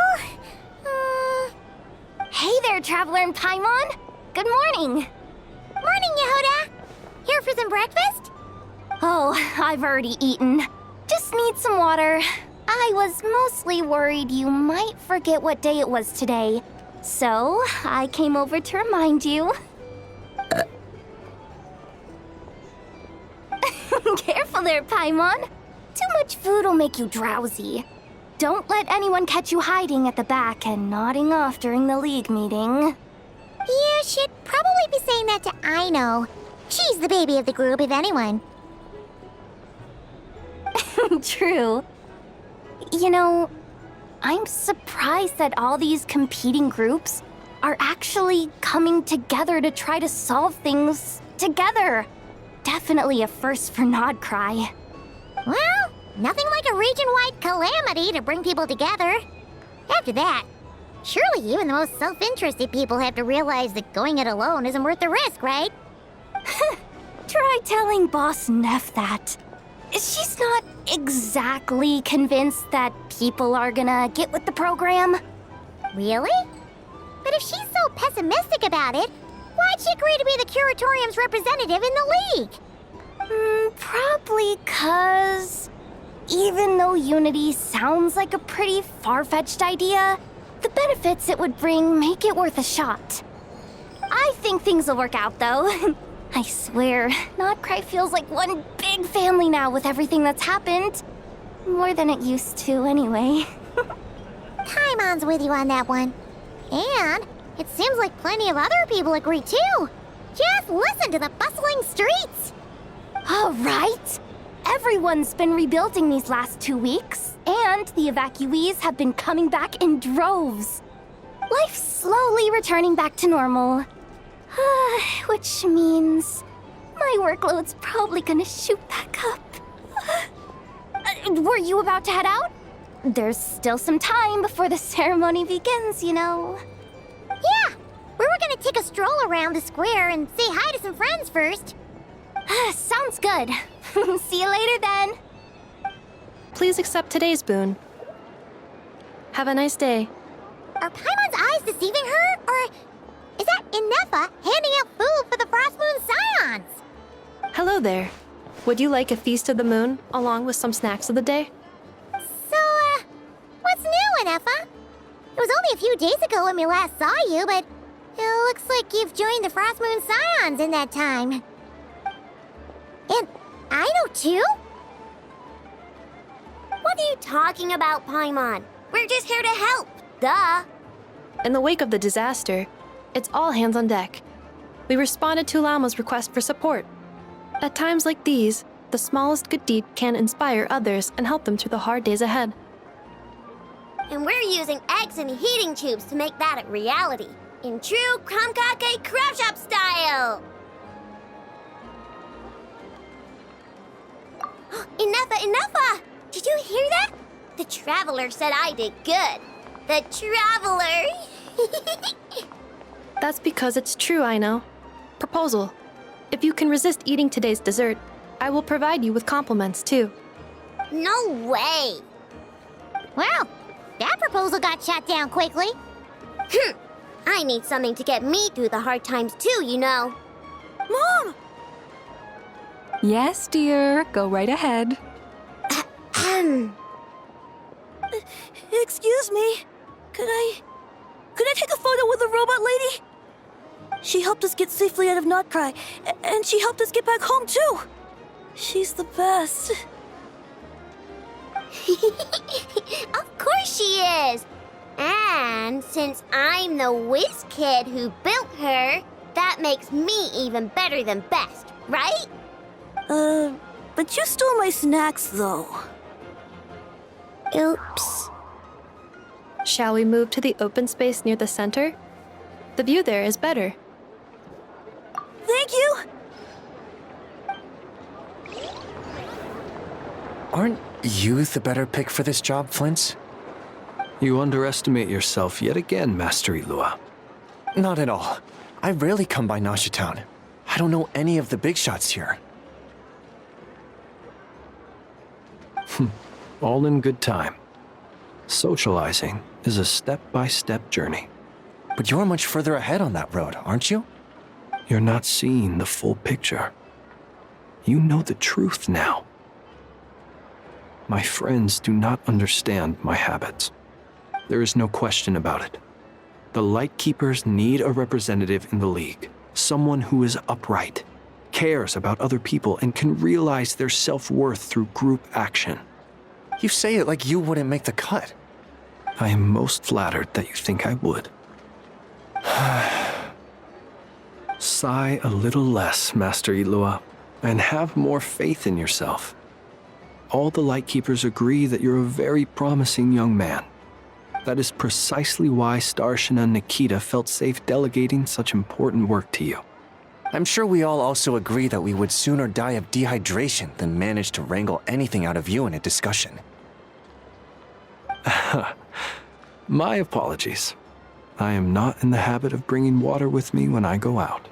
Hey there, Traveler and Paimon! Good morning! Morning, Yehoda! Here for some breakfast? Oh, I've already eaten. Just need some water. I was mostly worried you might forget what day it was today. So, I came over to remind you. Careful there, Paimon. Too much food will make you drowsy. Don't let anyone catch you hiding at the back and nodding off during the League meeting. You should probably be saying that to Aino. She's the baby of the group, if anyone. True. You know, I'm surprised that all these competing groups are actually coming together to try to solve things together. Definitely a first for Nodcry. Well, nothing like a region-wide calamity to bring people together. After that, surely even the most self-interested people have to realize that going it alone isn't worth the risk, right? Try telling Boss Neff that. She's not exactly convinced that people are gonna get with the program. Really? But if she's so pessimistic about it, why Why'd she agree to be the Curatorium's representative in the League? Probably 'cause even though Unity sounds like a pretty far-fetched idea, the benefits it would bring make it worth a shot. I think things will work out, though. I swear, Notcry feels like one big family now with everything that's happened. More than it used to, anyway. Paimon's with you on that one. And it seems like plenty of other people agree too. Just listen to the bustling streets. All right. Everyone's been rebuilding these last 2 weeks, and the evacuees have been coming back in droves. Life's slowly returning back to normal. Which means my workload's probably gonna shoot back up. Were you about to head out? There's still some time before the ceremony begins, you know. Yeah, we were gonna take a stroll around the square and say hi to some friends first. Sounds good. See you later then. Please accept today's boon. Have a nice day. Are Paimon's eyes deceiving her? Or is that Inefa handing out food for the Frost Moon Scions? Hello there. Would you like a feast of the moon, along with some snacks of the day? So, what's new, Inefa? It was only a few days ago when we last saw you, but it looks like you've joined the Frost Moon Scions in that time. And I know too? What are you talking about, Paimon? We're just here to help. Duh. In the wake of the disaster, it's all hands on deck. We responded to Lama's request for support. At times like these, the smallest good deed can inspire others and help them through the hard days ahead. And we're using eggs and heating tubes to make that a reality. In true Kromkake Crab Shop style! Inefa! Did you hear that? The Traveler said I did good. The Traveler! That's because it's true, I know. Proposal. If you can resist eating today's dessert, I will provide you with compliments, too. No way! Well, that proposal got shot down quickly. I need something to get me through the hard times too, you know. Mom! Yes, dear. Go right ahead. Excuse me. Could I take a photo with the robot lady? She helped us get safely out of Notcry, and she helped us get back home too. She's the best. Of course she is. And since I'm the whiz kid who built her, that makes me even better than best, right? But you stole my snacks, though. Oops. Shall we move to the open space near the center? The view there is better. Thank you! Aren't you the better pick for this job, Flint? You underestimate yourself yet again, Master Ilua. Not at all. I rarely come by Nasha Town. I don't know any of the big shots here. All in good time. Socializing is a step-by-step journey. But you're much further ahead on that road, aren't you? You're not seeing the full picture. You know the truth now. My friends do not understand my habits. There is no question about it. The Lightkeepers need a representative in the League. Someone who is upright, cares about other people, and can realize their self-worth through group action. You say it like you wouldn't make the cut. I am most flattered that you think I would. Sigh a little less, Master Ilua, and have more faith in yourself. All the Lightkeepers agree that you're a very promising young man. That is precisely why Starshina and Nikita felt safe delegating such important work to you. I'm sure we all also agree that we would sooner die of dehydration than manage to wrangle anything out of you in a discussion. My apologies. I am not in the habit of bringing water with me when I go out.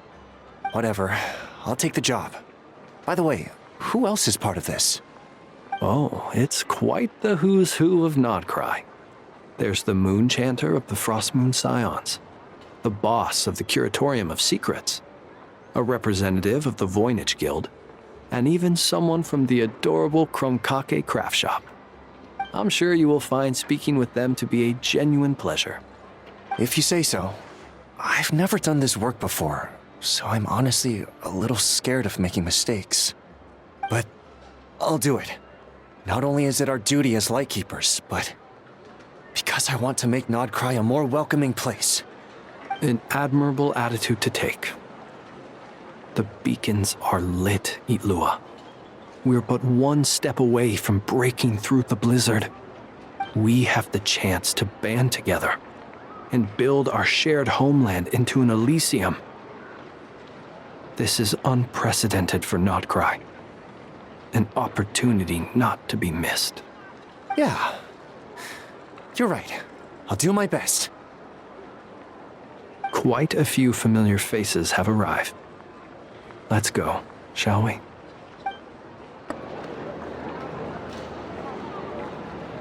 Whatever. I'll take the job. By the way, who else is part of this? Oh, it's quite the who's who of Notcry. There's the Moon Chanter of the Frost Moon Scions. the boss of the Curatorium of Secrets, a representative of the Voynich Guild, and even someone from the adorable Krumkake craft shop. I'm sure you will find speaking with them to be a genuine pleasure. If you say so. I've never done this work before, so I'm honestly a little scared of making mistakes. But I'll do it. Not only is it our duty as Lightkeepers, but because I want to make Nodcry a more welcoming place. An admirable attitude to take. The beacons are lit, Itlua. We're but one step away from breaking through the blizzard. We have the chance to band together and build our shared homeland into an Elysium. This is unprecedented for Nodcry. An opportunity not to be missed. Yeah. You're right. I'll do my best. Quite a few familiar faces have arrived. Let's go, shall we?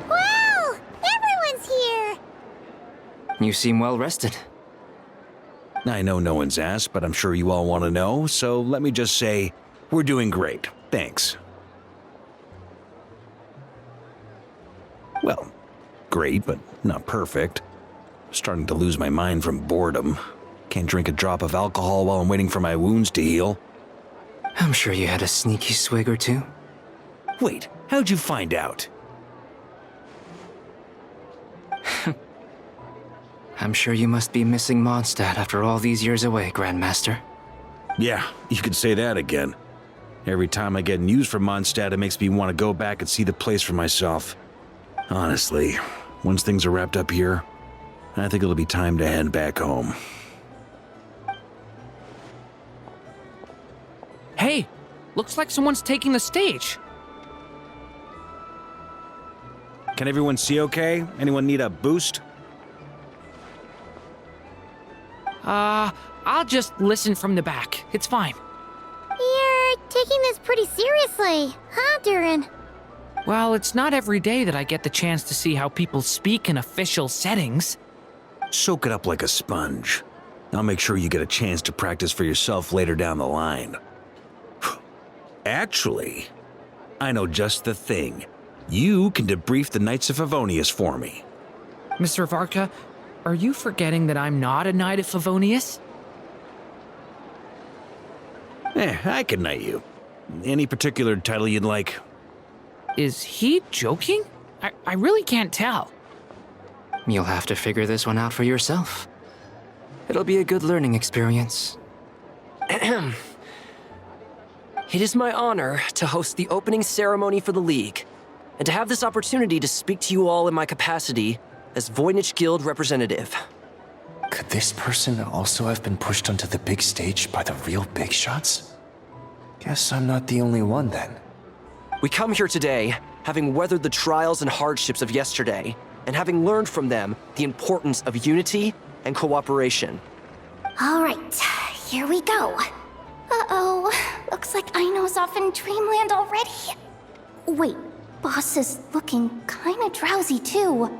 Wow! Everyone's here! You seem well rested. I know no one's asked, but I'm sure you all want to know, so let me just say, we're doing great. Thanks. Well, great, but not perfect. Starting to lose my mind from boredom. Can't drink a drop of alcohol while I'm waiting for my wounds to heal. I'm sure you had a sneaky swig or two. Wait, how'd you find out? I'm sure you must be missing Mondstadt after all these years away, Grandmaster. Yeah, you could say that again. Every time I get news from Mondstadt, it makes me want to go back and see the place for myself. Honestly, once things are wrapped up here, I think it'll be time to head back home. Hey, looks like someone's taking the stage. Can everyone see okay? Anyone need a boost? I'll just listen from the back. It's fine. You're taking this pretty seriously, huh, Durin? Well, it's not every day that I get the chance to see how people speak in official settings. Soak it up like a sponge. I'll make sure you get a chance to practice for yourself later down the line. Actually, I know just the thing. You can debrief the Knights of Favonius for me. Mr. Varka, are you forgetting that I'm not a Knight of Favonius? I can knight you. Any particular title you'd like? Is he joking? I really can't tell. You'll have to figure this one out for yourself. It'll be a good learning experience. It is my honor to host the opening ceremony for the League, and to have this opportunity to speak to you all in my capacity as Voynich Guild representative. Could this person also have been pushed onto the big stage by the real big shots? Guess I'm not the only one then. We come here today, having weathered the trials and hardships of yesterday, and having learned from them the importance of unity and cooperation. All right, here we go. Uh-oh, looks like Aino's off in Dreamland already. Wait, Boss is looking kinda drowsy too.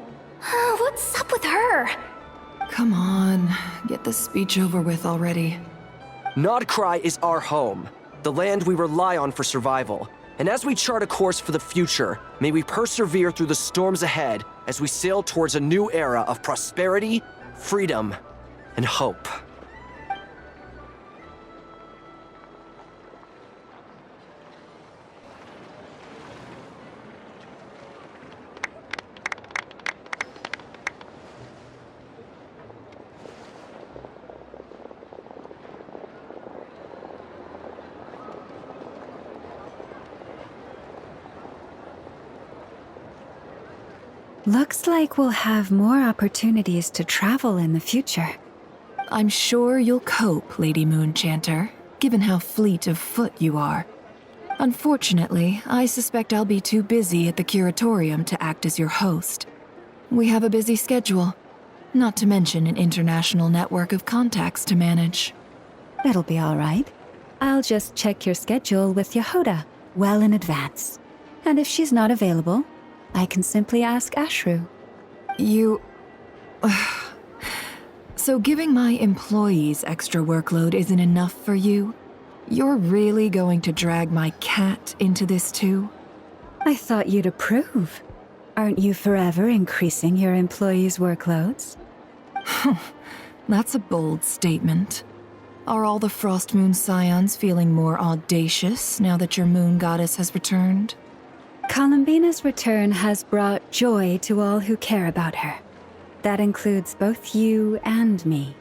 What's up with her? Come on, get the speech over with already. Nodcry is our home, the land we rely on for survival. And as we chart a course for the future, may we persevere through the storms ahead as we sail towards a new era of prosperity, freedom, and hope. Looks like we'll have more opportunities to travel in the future. I'm sure you'll cope, Lady Moonchanter, given how fleet of foot you are. Unfortunately, I suspect I'll be too busy at the Curatorium to act as your host. We have a busy schedule, not to mention an international network of contacts to manage. That'll be all right. I'll just check your schedule with Yehoda well in advance. And if she's not available, I can simply ask Ashru. You... So giving my employees extra workload isn't enough for you? You're really going to drag my cat into this too? I thought you'd approve. Aren't you forever increasing your employees' workloads? That's a bold statement. Are all the Frost Moon Scions feeling more audacious now that your moon goddess has returned? Columbina's return has brought joy to all who care about her. That includes both you and me.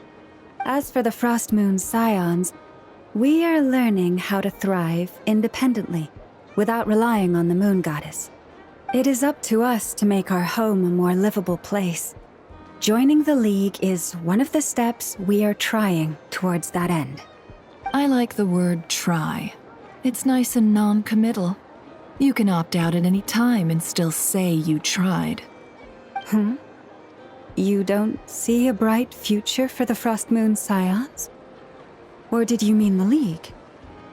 As for the Frost Moon Scions, we are learning how to thrive independently, without relying on the moon goddess. It is up to us to make our home a more livable place. Joining the League is one of the steps we are trying towards that end. I like the word try. It's nice and non-committal. You can opt out at any time and still say you tried. You don't see a bright future for the Frost Moon Scions? Or did you mean the League?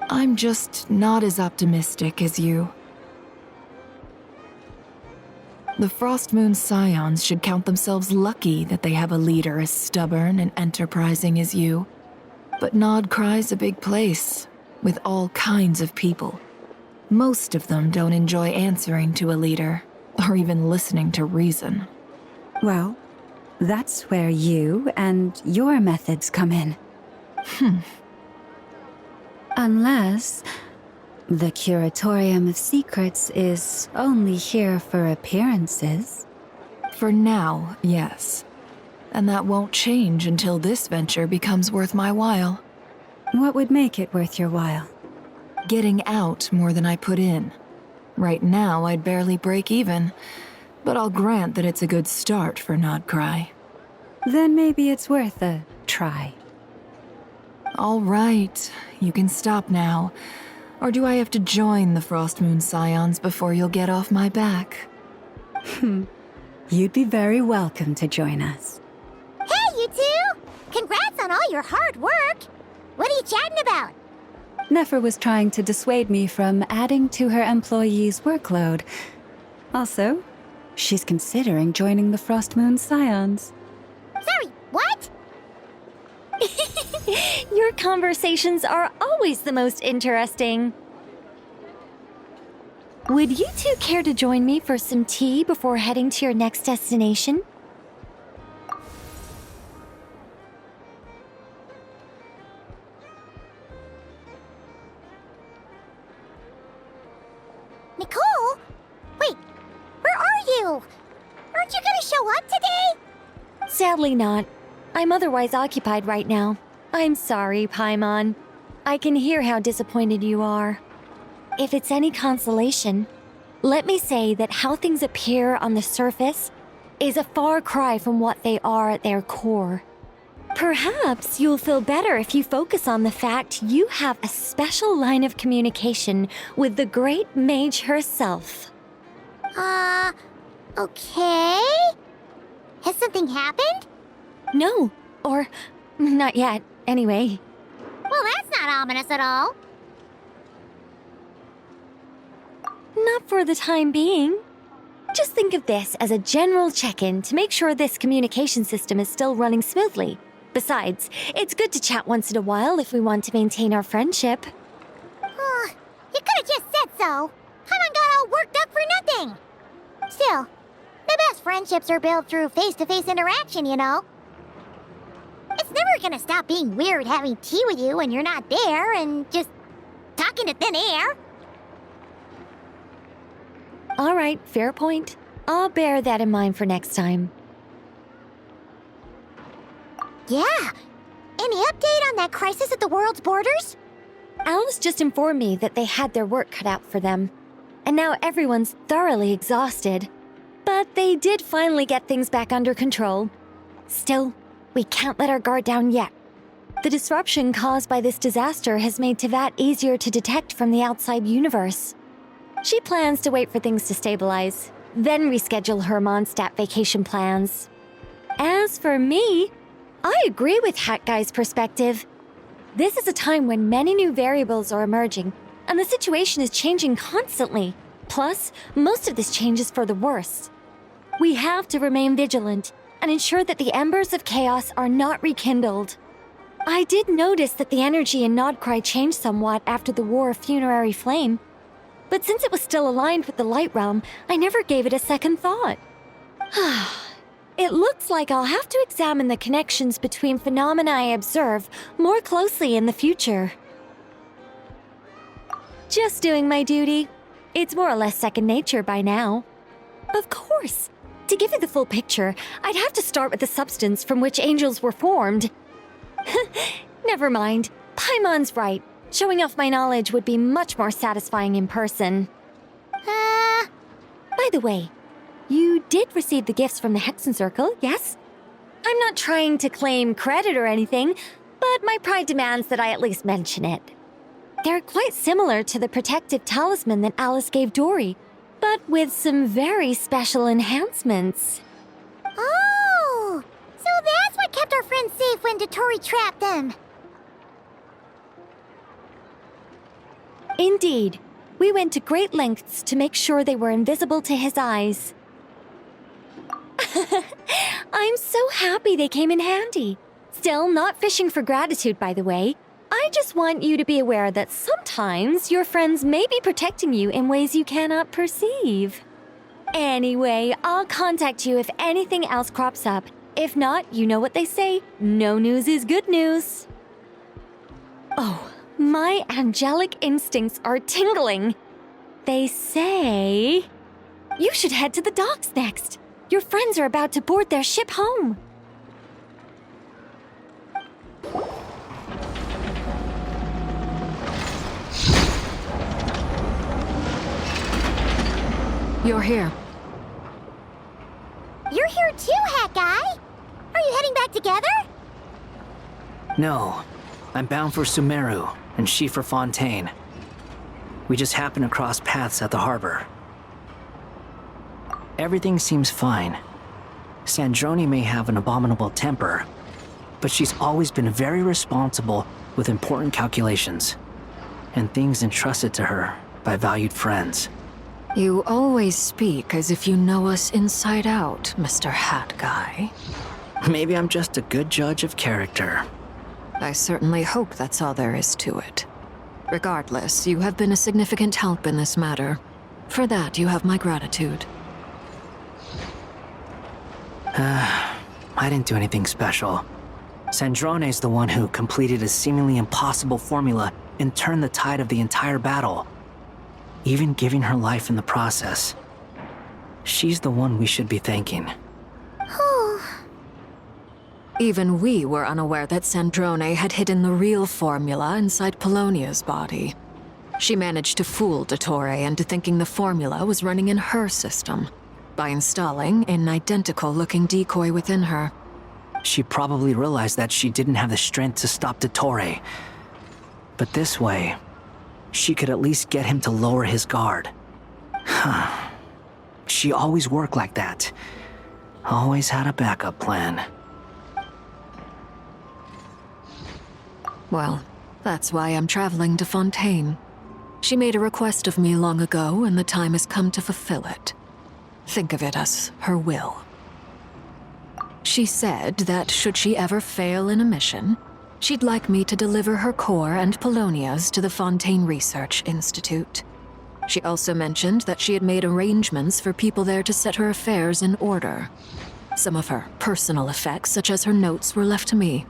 I'm just not as optimistic as you. The Frost Moon Scions should count themselves lucky that they have a leader as stubborn and enterprising as you. But Nodcry's a big place, with all kinds of people. Most of them don't enjoy answering to a leader, or even listening to reason. Well, that's where you and your methods come in. Unless the Curatorium of Secrets is only here for appearances. For now, yes. And that won't change until this venture becomes worth my while. What would make it worth your while? Getting out more than I put in. Right now, I'd barely break even, but I'll grant that it's a good start for Nodcry. Then maybe it's worth a try. All right, you can stop now. Or do I have to join the Frost Moon Scions before you'll get off my back? You'd be very welcome to join us. Hey, you two! Congrats on all your hard work! What are you chatting about? Nefer was trying to dissuade me from adding to her employees' workload. Also, she's considering joining the Frost Moon Scions. Sorry, what? Your conversations are always the most interesting. Would you two care to join me for some tea before heading to your next destination? Nicole? Wait, where are you? Aren't you gonna show up today? Sadly not. I'm otherwise occupied right now. I'm sorry, Paimon. I can hear how disappointed you are. If it's any consolation, let me say that how things appear on the surface is a far cry from what they are at their core. Perhaps you'll feel better if you focus on the fact you have a special line of communication with the great mage herself. Okay? Has something happened? No, or not yet, anyway. Well, that's not ominous at all. Not for the time being. Just think of this as a general check-in to make sure this communication system is still running smoothly. Besides, it's good to chat once in a while if we want to maintain our friendship. You could have just said so. Paimon got all worked up for nothing. Still, the best friendships are built through face-to-face interaction, you know. It's never gonna stop being weird having tea with you when you're not there and just talking to thin air. All right, fair point. I'll bear that in mind for next time. Yeah. Any update on that crisis at the world's borders? Alice just informed me that they had their work cut out for them. And now everyone's thoroughly exhausted. But they did finally get things back under control. Still, we can't let our guard down yet. The disruption caused by this disaster has made Teyvat easier to detect from the outside universe. She plans to wait for things to stabilize, then reschedule her Mondstadt vacation plans. As for me, I agree with Hat Guy's perspective. This is a time when many new variables are emerging, and the situation is changing constantly. Plus, most of this change is for the worse. We have to remain vigilant and ensure that the embers of chaos are not rekindled. I did notice that the energy in Nodcry changed somewhat after the War of Funerary Flame, but since it was still aligned with the Light Realm, I never gave it a second thought. It looks like I'll have to examine the connections between phenomena I observe more closely in the future. Just doing my duty. It's more or less second nature by now. Of course. To give you the full picture, I'd have to start with the substance from which angels were formed. Never mind. Paimon's right. Showing off my knowledge would be much more satisfying in person. By the way, you did receive the gifts from the Hexen Circle, yes? I'm not trying to claim credit or anything, but my pride demands that I at least mention it. They're quite similar to the protective talisman that Alice gave Dory, but with some very special enhancements. Oh! So that's what kept our friends safe when Dotori trapped them. Indeed. We went to great lengths to make sure they were invisible to his eyes. I'm so happy they came in handy. Still, not fishing for gratitude, by the way. I just want you to be aware that sometimes your friends may be protecting you in ways you cannot perceive. Anyway, I'll contact you if anything else crops up. If not, you know what they say, no news is good news. Oh, my angelic instincts are tingling. They say you should head to the docks next. Your friends are about to board their ship home. You're here. You're here too, Hat Guy. Are you heading back together? No, I'm bound for Sumeru, and she for Fontaine. We just happened to cross paths at the harbor. Everything seems fine. Sandrone may have an abominable temper, but she's always been very responsible with important calculations and things entrusted to her by valued friends. You always speak as if you know us inside out, Mr. Hat Guy. Maybe I'm just a good judge of character. I certainly hope that's all there is to it. Regardless, you have been a significant help in this matter. For that, you have my gratitude. I didn't do anything special. Sandrone's the one who completed a seemingly impossible formula and turned the tide of the entire battle, even giving her life in the process. She's the one we should be thanking. Even we were unaware that Sandrone had hidden the real formula inside Polonia's body. She managed to fool Dottore into thinking the formula was running in her system by installing an identical-looking decoy within her. She probably realized that she didn't have the strength to stop Dottore. But this way, she could at least get him to lower his guard. She always worked like that. Always had a backup plan. Well, that's why I'm traveling to Fontaine. She made a request of me long ago, and the time has come to fulfill it. Think of it as her will. She said that should she ever fail in a mission, she'd like me to deliver her core and Polonia's to the Fontaine Research Institute. She also mentioned that she had made arrangements for people there to set her affairs in order. Some of her personal effects, such as her notes, were left to me.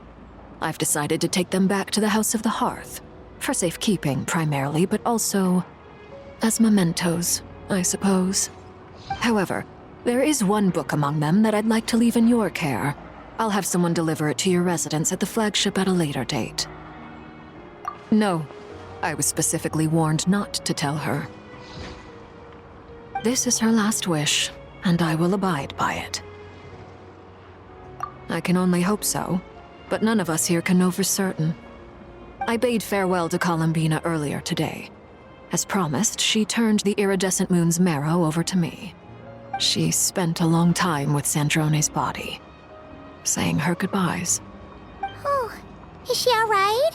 I've decided to take them back to the House of the Hearth, for safekeeping primarily, but also as mementos, I suppose. However, there is one book among them that I'd like to leave in your care. I'll have someone deliver it to your residence at the flagship at a later date. No, I was specifically warned not to tell her. This is her last wish, and I will abide by it. I can only hope so, but none of us here can know for certain. I bade farewell to Columbina earlier today. As promised, she turned the iridescent moon's marrow over to me. She spent a long time with Sandrone's body, saying her goodbyes. Oh, is she alright?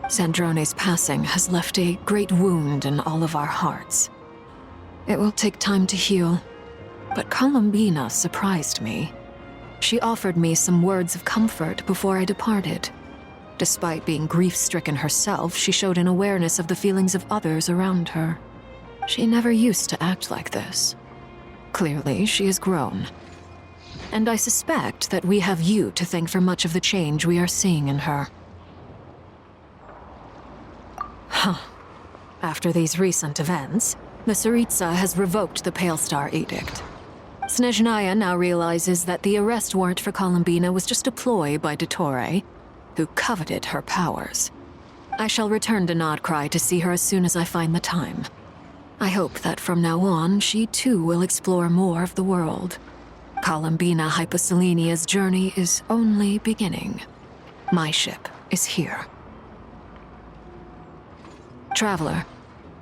Sandrone's passing has left a great wound in all of our hearts. It will take time to heal, But Columbina surprised me. She offered me some words of comfort before I departed. Despite being grief-stricken herself, she showed an awareness of the feelings of others around her. She never used to act like this. Clearly, she has grown. And I suspect that we have you to thank for much of the change we are seeing in her. Huh. After these recent events, the Tsaritsa has revoked the Pale Star Edict. Snezhnaya now realizes that the arrest warrant for Columbina was just a ploy by Dottore, who coveted her powers. I shall return to Nodcry to see her as soon as I find the time. I hope that from now on, she too will explore more of the world. Columbina Hyposelenia's journey is only beginning. My ship is here. Traveler,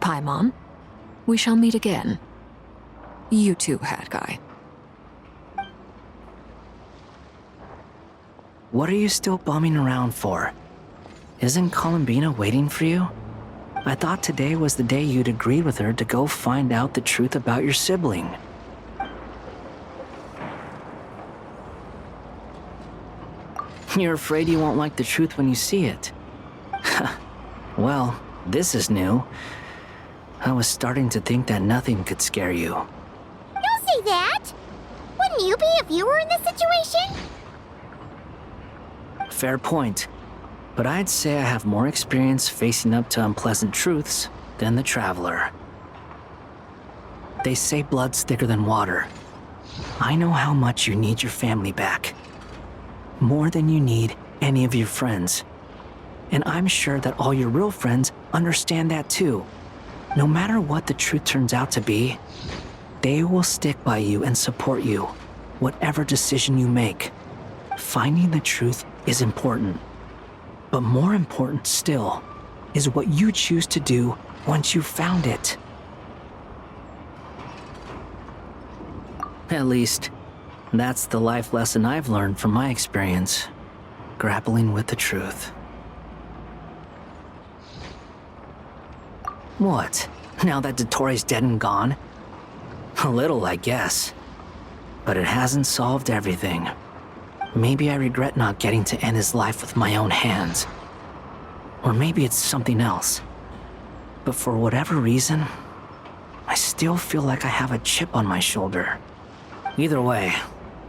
Paimon, we shall meet again. You too, Hat Guy. What are you still bumming around for? Isn't Columbina waiting for you? I thought today was the day you'd agreed with her to go find out the truth about your sibling. You're afraid you won't like the truth when you see it. Well, this is new. I was starting to think that nothing could scare you. Don't say that! Wouldn't you be if you were in this situation? Fair point. But I'd say I have more experience facing up to unpleasant truths than the Traveler. They say blood's thicker than water. I know how much you need your family back. More than you need any of your friends. And I'm sure that all your real friends understand that too. No matter what the truth turns out to be, they will stick by you and support you, whatever decision you make. Finding the truth is important. But more important still is what you choose to do once you've found it. At least, that's the life lesson I've learned from my experience, grappling with the truth. What? Now that Dottore's dead and gone? A little, I guess. But it hasn't solved everything. Maybe I regret not getting to end his life with my own hands. Or maybe it's something else. But for whatever reason, I still feel like I have a chip on my shoulder. Either way,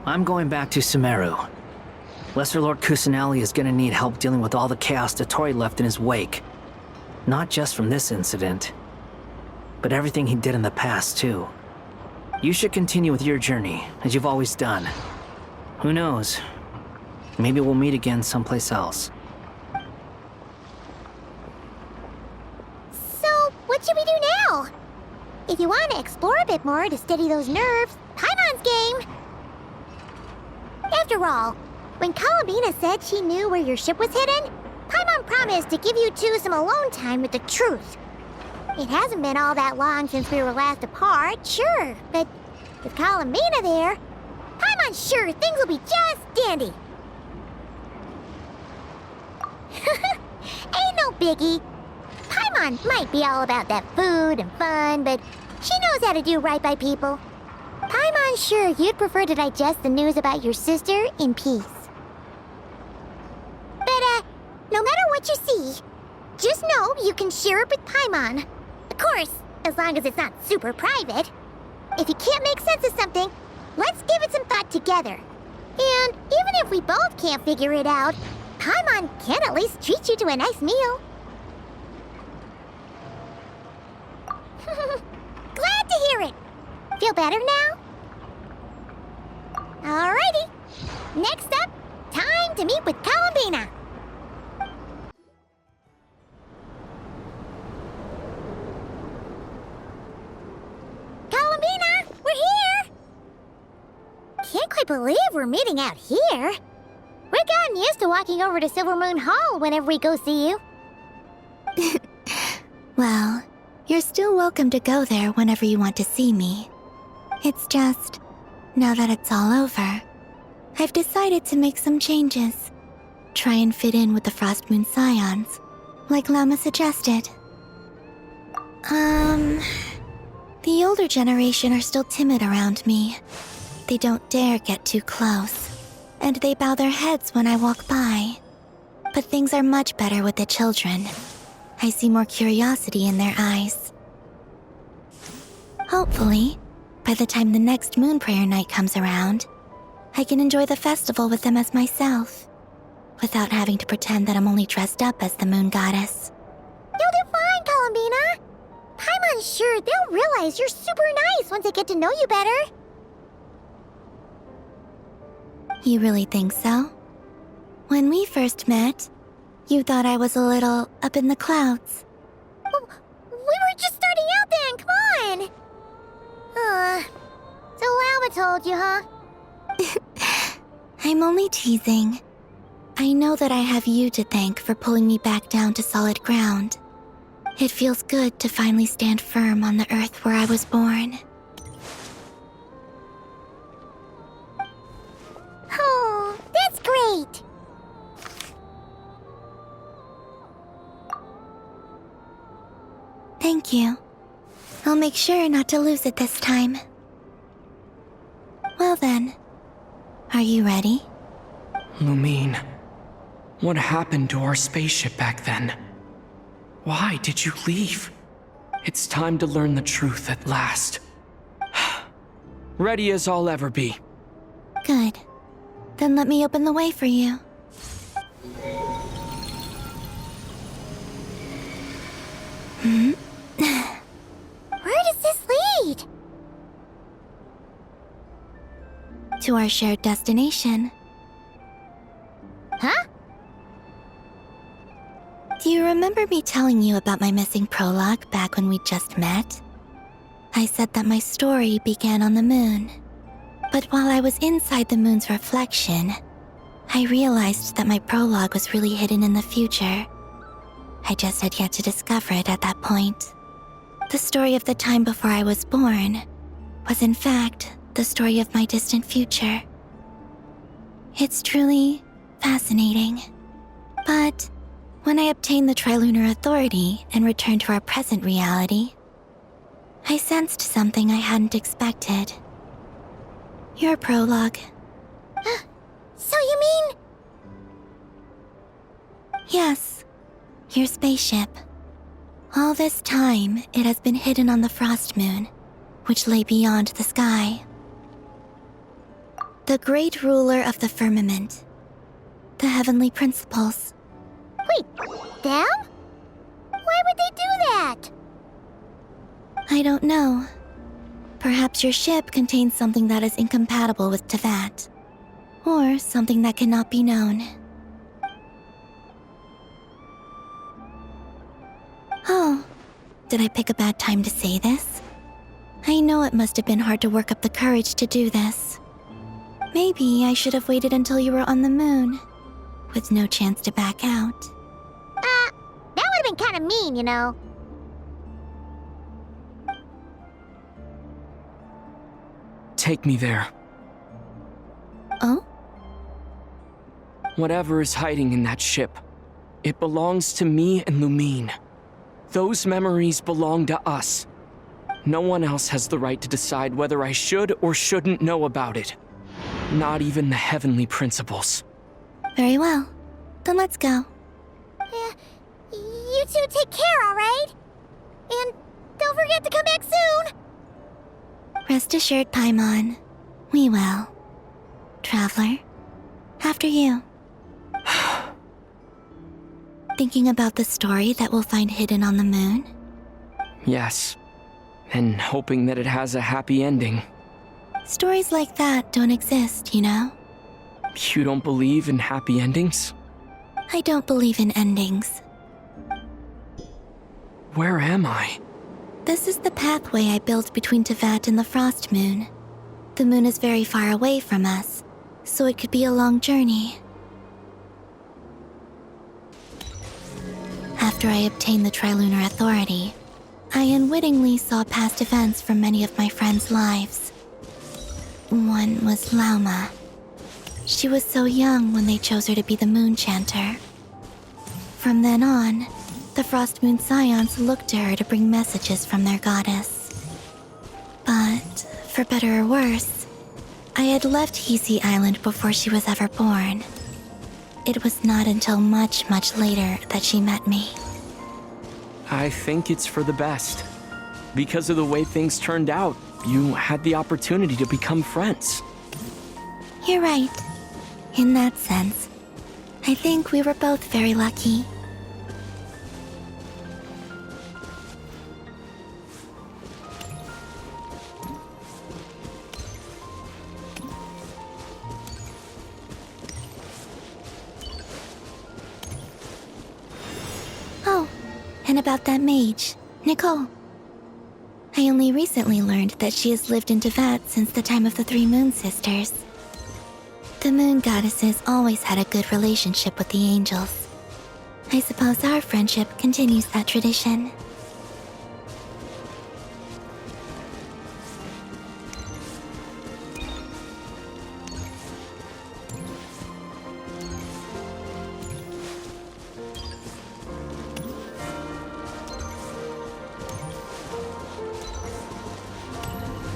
I'm going back to Sumeru. Lesser Lord Kusanali is gonna need help dealing with all the chaos Dottore left in his wake. Not just from this incident, but everything he did in the past, too. You should continue with your journey, as you've always done. Who knows? Maybe we'll meet again someplace else. So, what should we do now? If you want to explore a bit more to steady those nerves, Paimon's game! After all, when Columbina said she knew where your ship was hidden, Paimon promised to give you two some alone time with the truth. It hasn't been all that long since we were last apart, sure, but with Columbina there, Paimon's sure things will be just dandy. Ain't no biggie. Paimon might be all about that food and fun, but she knows how to do right by people. Paimon's sure you'd prefer to digest the news about your sister in peace. But, no matter what you see, just know you can share it with Paimon. Of course, as long as it's not super private. If you can't make sense of something, let's give it some thought together. And even if we both can't figure it out, Paimon can at least treat you to a nice meal. Glad to hear it. Feel better now? Alrighty. Next up, time to meet with Columbina. Columbina, we're here! Can't quite believe we're meeting out here. We've gotten used to walking over to Silver Moon Hall whenever we go see you. Well, you're still welcome to go there whenever you want to see me. It's just, now that it's all over, I've decided to make some changes. Try and fit in with the Frost Moon Scions, like Lama suggested. The older generation are still timid around me. They don't dare get too close, and they bow their heads when I walk by. But things are much better with the children. I see more curiosity in their eyes. Hopefully, by the time the next moon prayer night comes around, I can enjoy the festival with them as myself, without having to pretend that I'm only dressed up as the moon goddess. You'll do fine, Columbina. Paimon's sure they'll realize you're super nice once they get to know you better. You really think so? When we first met, you thought I was a little up in the clouds. Well, we were just starting out then, come on! So Alma told you, huh? I'm only teasing. I know that I have you to thank for pulling me back down to solid ground. It feels good to finally stand firm on the earth where I was born. Oh, that's great! Thank you. I'll make sure not to lose it this time. Well then, are you ready? Lumine, what happened to our spaceship back then? Why did you leave? It's time to learn the truth at last. Ready as I'll ever be. Good. Then let me open the way for you. Where does this lead? To our shared destination. Huh? Do you remember me telling you about my missing prologue back when we just met? I said that my story began on the moon. But while I was inside the moon's reflection, I realized that my prologue was really hidden in the future. I just had yet to discover it at that point. The story of the time before I was born was in fact the story of my distant future. It's truly fascinating. But when I obtained the Trilunar Authority and returned to our present reality, I sensed something I hadn't expected. Your prologue. So you mean... Yes, your spaceship. All this time, it has been hidden on the frost moon, which lay beyond the sky. The great ruler of the firmament. The heavenly principles. Wait, them? Why would they do that? I don't know. Perhaps your ship contains something that is incompatible with Teyvat. Or something that cannot be known. Oh, did I pick a bad time to say this? I know it must have been hard to work up the courage to do this. Maybe I should have waited until you were on the moon, with no chance to back out. That would have been kind of mean, you know. Take me there. Oh? Whatever is hiding in that ship, it belongs to me and Lumine. Those memories belong to us. No one else has the right to decide whether I should or shouldn't know about it. Not even the heavenly principles. Very well. Then let's go. Yeah, you two take care, alright? And don't forget to come back soon! Rest assured, Paimon. We will. Traveler, after you. Thinking about the story that we'll find hidden on the moon? Yes. And hoping that it has a happy ending. Stories like that don't exist, you know? You don't believe in happy endings? I don't believe in endings. Where am I? This is the pathway I built between Teyvat and the Frost Moon. The moon is very far away from us, so it could be a long journey. After I obtained the Trilunar Authority, I unwittingly saw past events from many of my friends' lives. One was Lauma. She was so young when they chose her to be the Moon Chanter. From then on, the Frost Moon Scions looked to her to bring messages from their goddess. For better or worse, I had left Hisi Island before she was ever born. It was not until much, much later that she met me. I think it's for the best. Because of the way things turned out, you had the opportunity to become friends. You're right. In that sense, I think we were both very lucky. Oh, and about that mage, Nicole. I only recently learned that she has lived in Teyvat since the time of the Three Moon Sisters. The moon goddesses always had a good relationship with the angels. I suppose our friendship continues that tradition.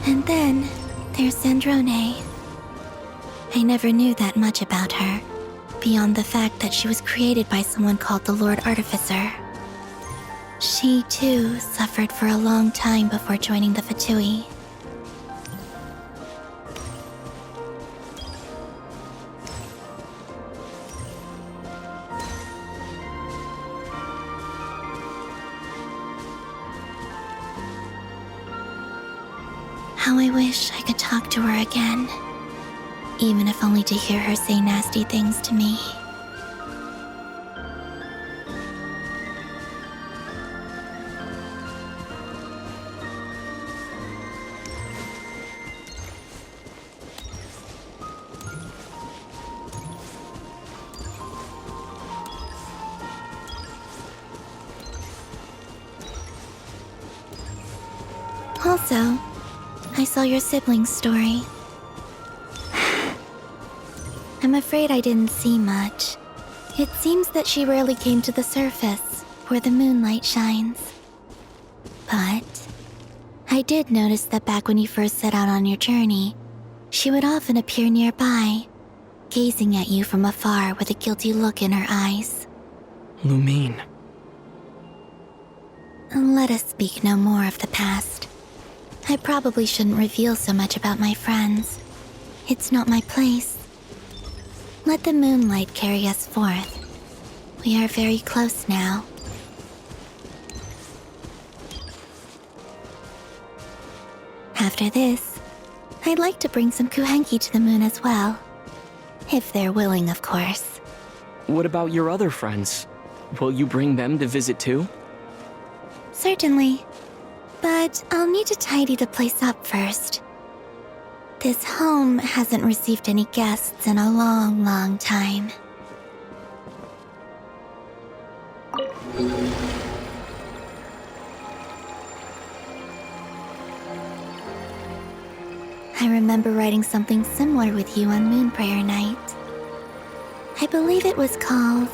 And then, there's Sandrone. I never knew that much about her, beyond the fact that she was created by someone called the Lord Artificer. She, too, suffered for a long time before joining the Fatui. How I wish I could talk to her again. Even if only to hear her say nasty things to me. Also, I saw your sibling's story. I'm afraid I didn't see much. It seems that she rarely came to the surface, where the moonlight shines. But I did notice that back when you first set out on your journey, she would often appear nearby, gazing at you from afar with a guilty look in her eyes. Lumine. Let us speak no more of the past. I probably shouldn't reveal so much about my friends. It's not my place. Let the moonlight carry us forth. We are very close now. After this, I'd like to bring some Kuhenki to the moon as well. If they're willing, of course. What about your other friends? Will you bring them to visit too? Certainly. But I'll need to tidy the place up first. This home hasn't received any guests in a long, long time. I remember writing something similar with you on Moon Prayer Night. I believe it was called...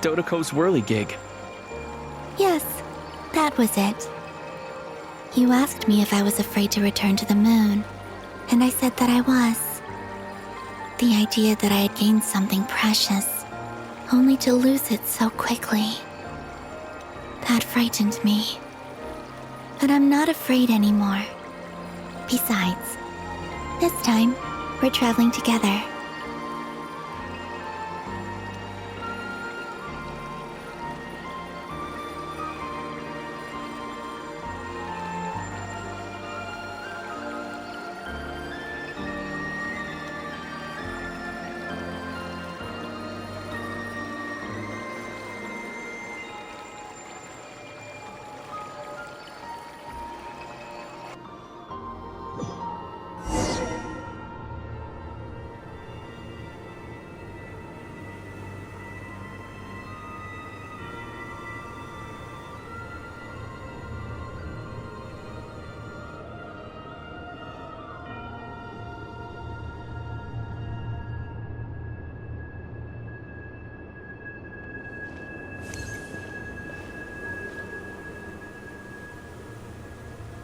Dodoko's Whirligig. Yes, that was it. You asked me if I was afraid to return to the moon, and I said that I was. The idea that I had gained something precious, only to lose it so quickly. That frightened me. But I'm not afraid anymore. Besides, this time, we're traveling together.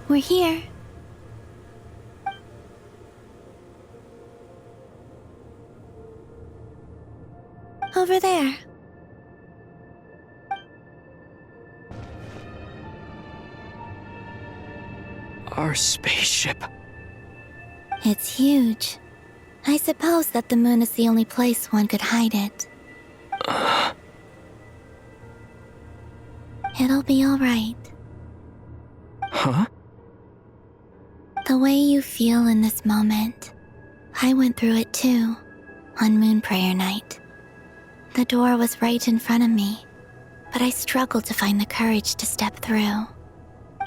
We're here. Over there. Our spaceship. It's huge. I suppose that the moon is the only place one could hide it. It'll be alright. Huh? The way you feel in this moment, I went through it too, on Moon Prayer Night. The door was right in front of me, but I struggled to find the courage to step through.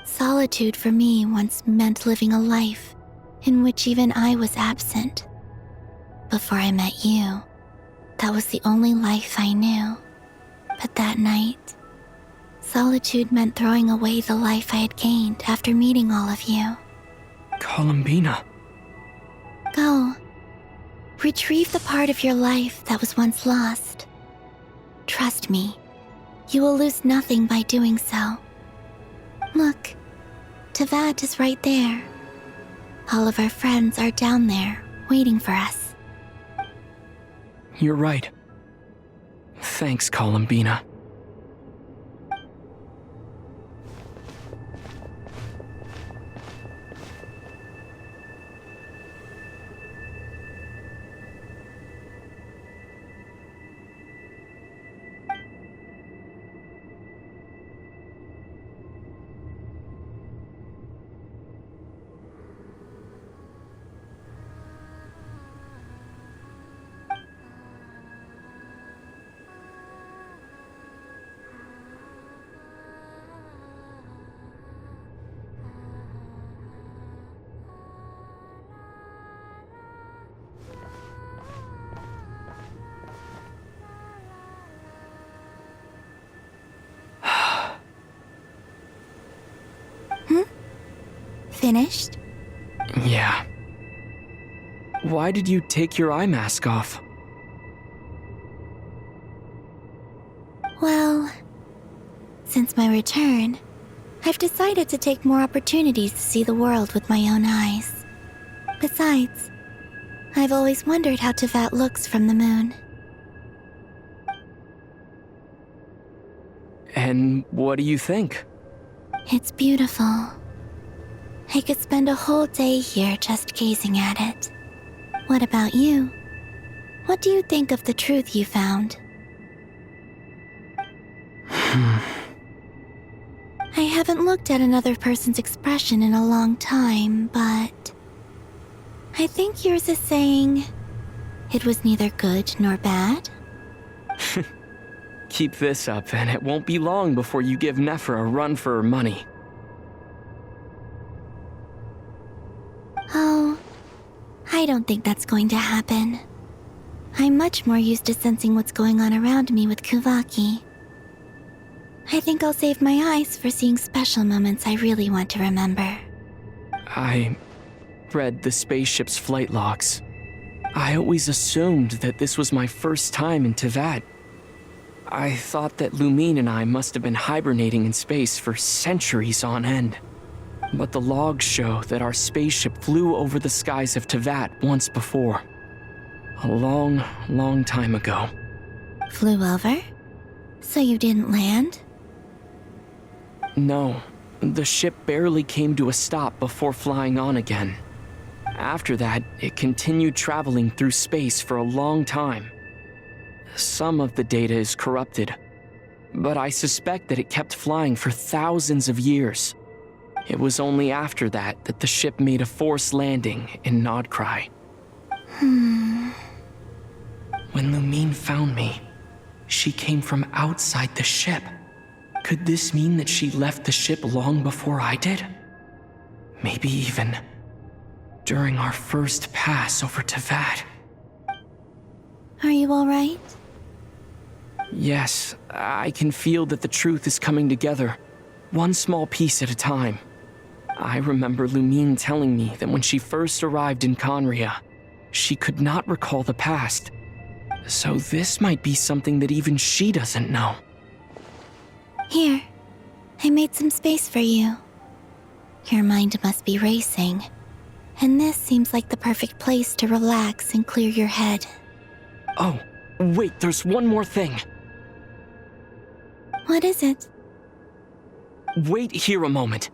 Solitude for me once meant living a life in which even I was absent. Before I met you, that was the only life I knew. But that night, solitude meant throwing away the life I had gained after meeting all of you. Columbina. Go. Retrieve the part of your life that was once lost. Trust me, you will lose nothing by doing so. Look, Teyvat is right there. All of our friends are down there, waiting for us. You're right. Thanks, Columbina. Finished? Yeah. Why did you take your eye mask off? Well, since my return, I've decided to take more opportunities to see the world with my own eyes. Besides, I've always wondered how Teyvat looks from the moon. And what do you think? It's beautiful. I could spend a whole day here just gazing at it. What about you? What do you think of the truth you found? I haven't looked at another person's expression in a long time, but I think yours is saying it was neither good nor bad. Keep this up, and it won't be long before you give Nefer a run for her money. Oh, I don't think that's going to happen. I'm much more used to sensing what's going on around me with Kuvaki. I think I'll save my eyes for seeing special moments I really want to remember. I read the spaceship's flight logs. I always assumed that this was my first time in Teyvat. I thought that Lumine and I must have been hibernating in space for centuries on end. But the logs show that our spaceship flew over the skies of Teyvat once before. A long, long time ago. Flew over? So you didn't land? No, the ship barely came to a stop before flying on again. After that, it continued traveling through space for a long time. Some of the data is corrupted, but I suspect that it kept flying for thousands of years. It was only after that that the ship made a forced landing in Nodcry. When Lumine found me, she came from outside the ship. Could this mean that she left the ship long before I did? Maybe even during our first pass over Teyvat. Are you alright? Yes, I can feel that the truth is coming together, one small piece at a time. I remember Lumine telling me that when she first arrived in Conria, she could not recall the past. So this might be something that even she doesn't know. Here, I made some space for you. Your mind must be racing, and this seems like the perfect place to relax and clear your head. Oh, Wait, there's one more thing. What is it? Wait here a moment.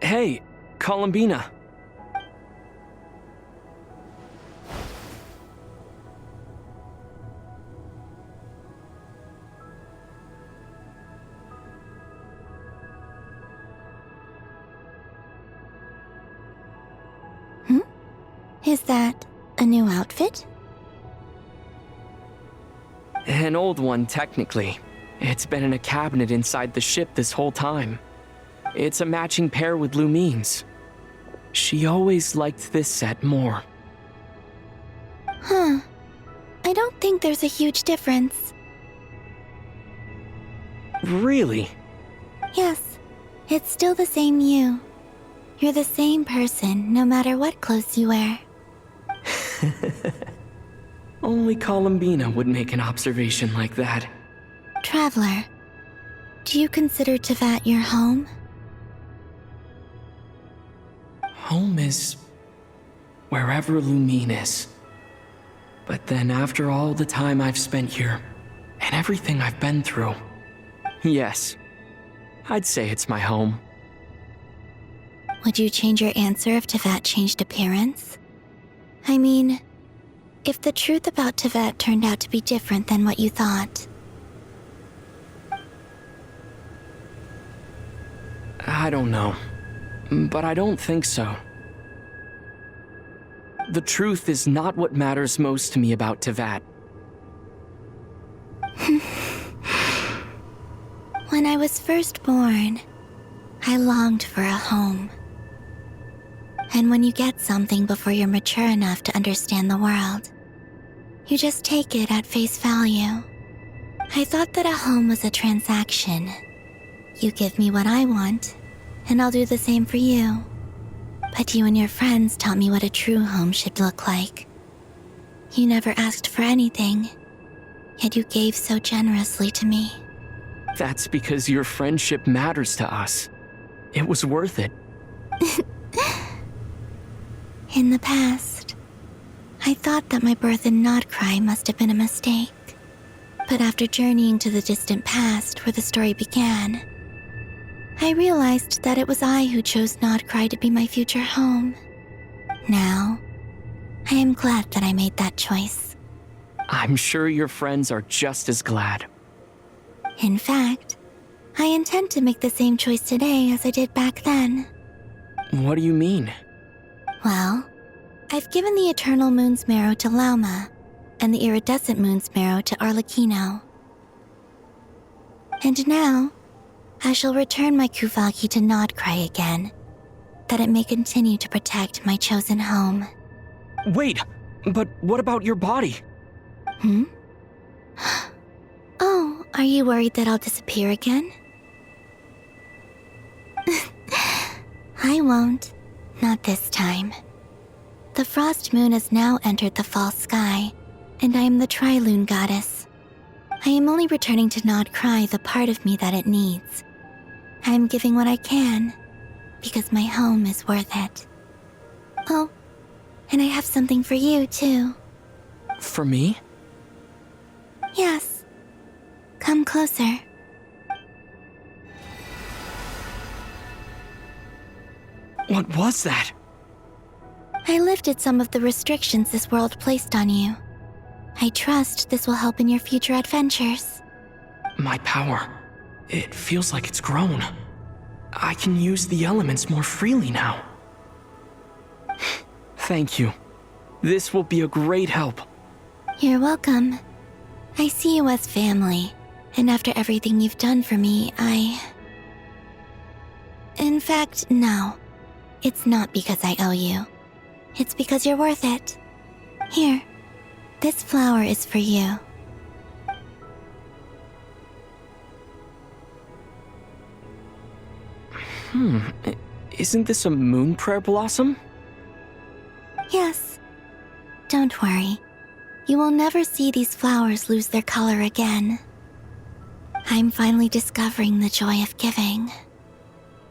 Hey, Columbina. Is that a new outfit? An old one, technically. It's been in a cabinet inside the ship this whole time. It's a matching pair with Lumine's. She always liked this set more. Huh. I don't think there's a huge difference. Really? Yes. It's still the same you. You're the same person, no matter what clothes you wear. Only Columbina would make an observation like that. Traveler, do you consider Tevat your home? Home is wherever Lumine is. But then after all the time I've spent here, and everything I've been through, yes, I'd say it's my home. Would you change your answer if Tevat changed appearance? I mean, if the truth about Tevat turned out to be different than what you thought. I don't know, but I don't think so. The truth is not what matters most to me about Tevat. When I was first born, I longed for a home. And when you get something before you're mature enough to understand the world, you just take it at face value. I thought that a home was a transaction. You give me what I want, and I'll do the same for you. But you and your friends taught me what a true home should look like. You never asked for anything, yet you gave so generously to me. That's because your friendship matters to us. It was worth it. In the past, I thought that my birth in Nodcry must have been a mistake. But after journeying to the distant past where the story began, I realized that it was I who chose Nodcry to be my future home. Now, I am glad that I made that choice. I'm sure your friends are just as glad. In fact, I intend to make the same choice today as I did back then. What do you mean? Well, I've given the Eternal Moon's Marrow to Lauma, and the Iridescent Moon's Marrow to Arlecchino. And now, I shall return my Kuvagi to Nodcry again, that it may continue to protect my chosen home. Wait, but what about your body? Oh, are you worried that I'll disappear again? I won't. Not this time. The Frost Moon has now entered the fall sky, and I am the Tri-Lune Goddess. I am only returning to Nodcry the part of me that it needs. I am giving what I can, because my home is worth it. Oh, and I have something for you, too. For me? Yes. Come closer. What was that? I lifted some of the restrictions this world placed on you. I trust this will help in your future adventures. My power. It feels like it's grown. I can use the elements more freely now. Thank you. This will be a great help. You're welcome. I see you as family, and after everything you've done for me, In fact, no. It's not because I owe you. It's because you're worth it. Here, this flower is for you. Isn't this a moon prayer blossom? Yes. Don't worry. you will never see these flowers lose their color again. I'm finally discovering the joy of giving.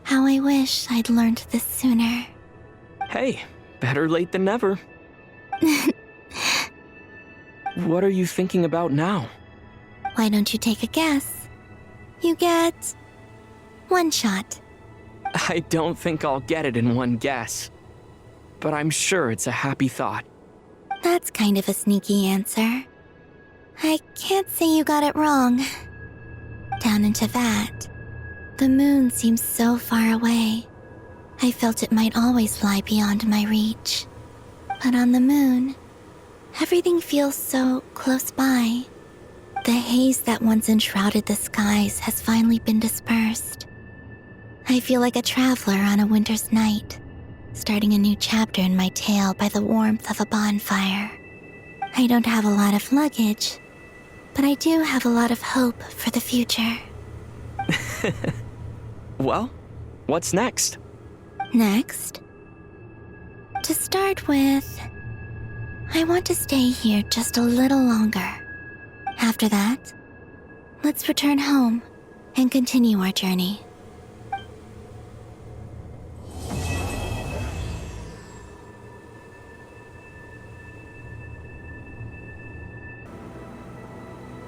How I wish I'd learned this sooner. Hey, better late than never. What are you thinking about now? Why don't you take a guess? You get 1 shot. I don't think I'll get it in one guess. But I'm sure it's a happy thought. That's kind of a sneaky answer. I can't say you got it wrong. Down into that, the moon seems so far away. I felt it might always lie beyond my reach. But on the moon, everything feels so close by. The haze that once enshrouded the skies has finally been dispersed. I feel like a traveler on a winter's night, starting a new chapter in my tale by the warmth of a bonfire. I don't have a lot of luggage, but I do have a lot of hope for the future. Well, what's next? Next? To start with, I want to stay here just a little longer. After that, let's return home and continue our journey.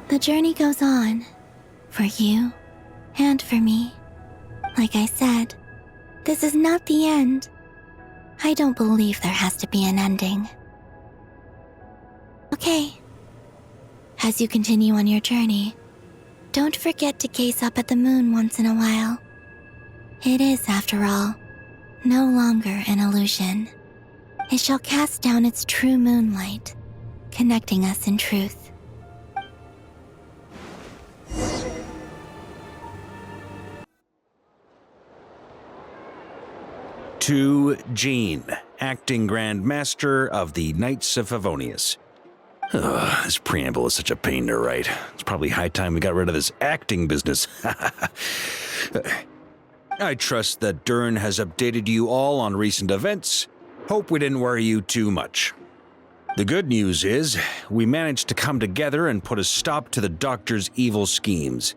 The journey goes on, for you and for me. Like I said, this is not the end. I don't believe there has to be an ending. Okay. As you continue on your journey, don't forget to gaze up at the moon once in a while. It is, after all, no longer an illusion. It shall cast down its true moonlight, connecting us in truth. To Jean, acting Grand Master of the Knights of Favonius. This preamble is such a pain to write. It's probably high time we got rid of this acting business. I trust that Dern has updated you all on recent events. Hope we didn't worry you too much. The good news is, we managed to come together and put a stop to the Doctor's evil schemes.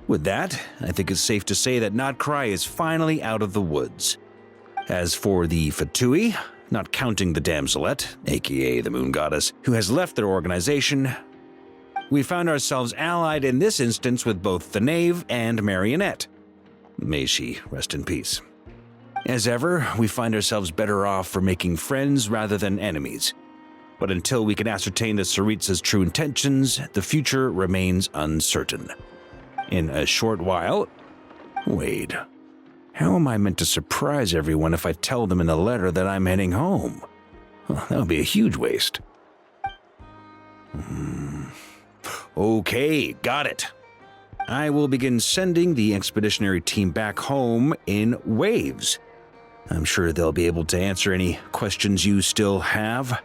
With that, I think it's safe to say that Notcry is finally out of the woods. As for the Fatui, not counting the Damselette, aka the Moon Goddess, who has left their organization, we found ourselves allied in this instance with both the Knave and Marionette. May she rest in peace. As ever, we find ourselves better off for making friends rather than enemies. But until we can ascertain the Tsaritsa's true intentions, the future remains uncertain. In a short while... Wait... How am I meant to surprise everyone if I tell them in a letter that I'm heading home? Well, that would be a huge waste. Okay, got it. I will begin sending the expeditionary team back home in waves. I'm sure they'll be able to answer any questions you still have.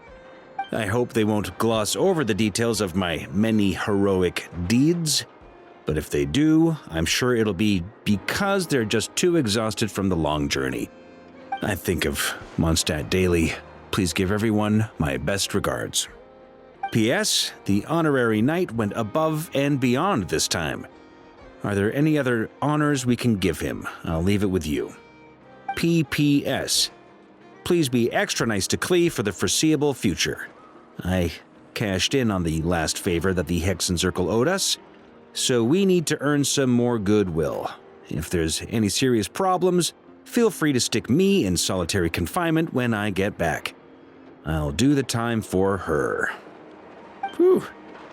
I hope they won't gloss over the details of my many heroic deeds. But if they do, I'm sure it'll be because they're just too exhausted from the long journey. I think of Mondstadt daily. Please give everyone my best regards. P.S. The honorary knight went above and beyond this time. Are there any other honors we can give him? I'll leave it with you. P.P.S. Please be extra nice to Klee for the foreseeable future. I cashed in on the last favor that the Hexen Circle owed us, so we need to earn some more goodwill. If there's any serious problems, feel free to stick me in solitary confinement when I get back. I'll do the time for her. Whew.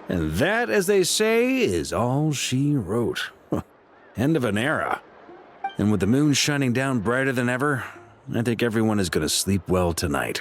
And that, as they say, is all she wrote. End of an era. And with the moon shining down brighter than ever, I think everyone is going to sleep well tonight.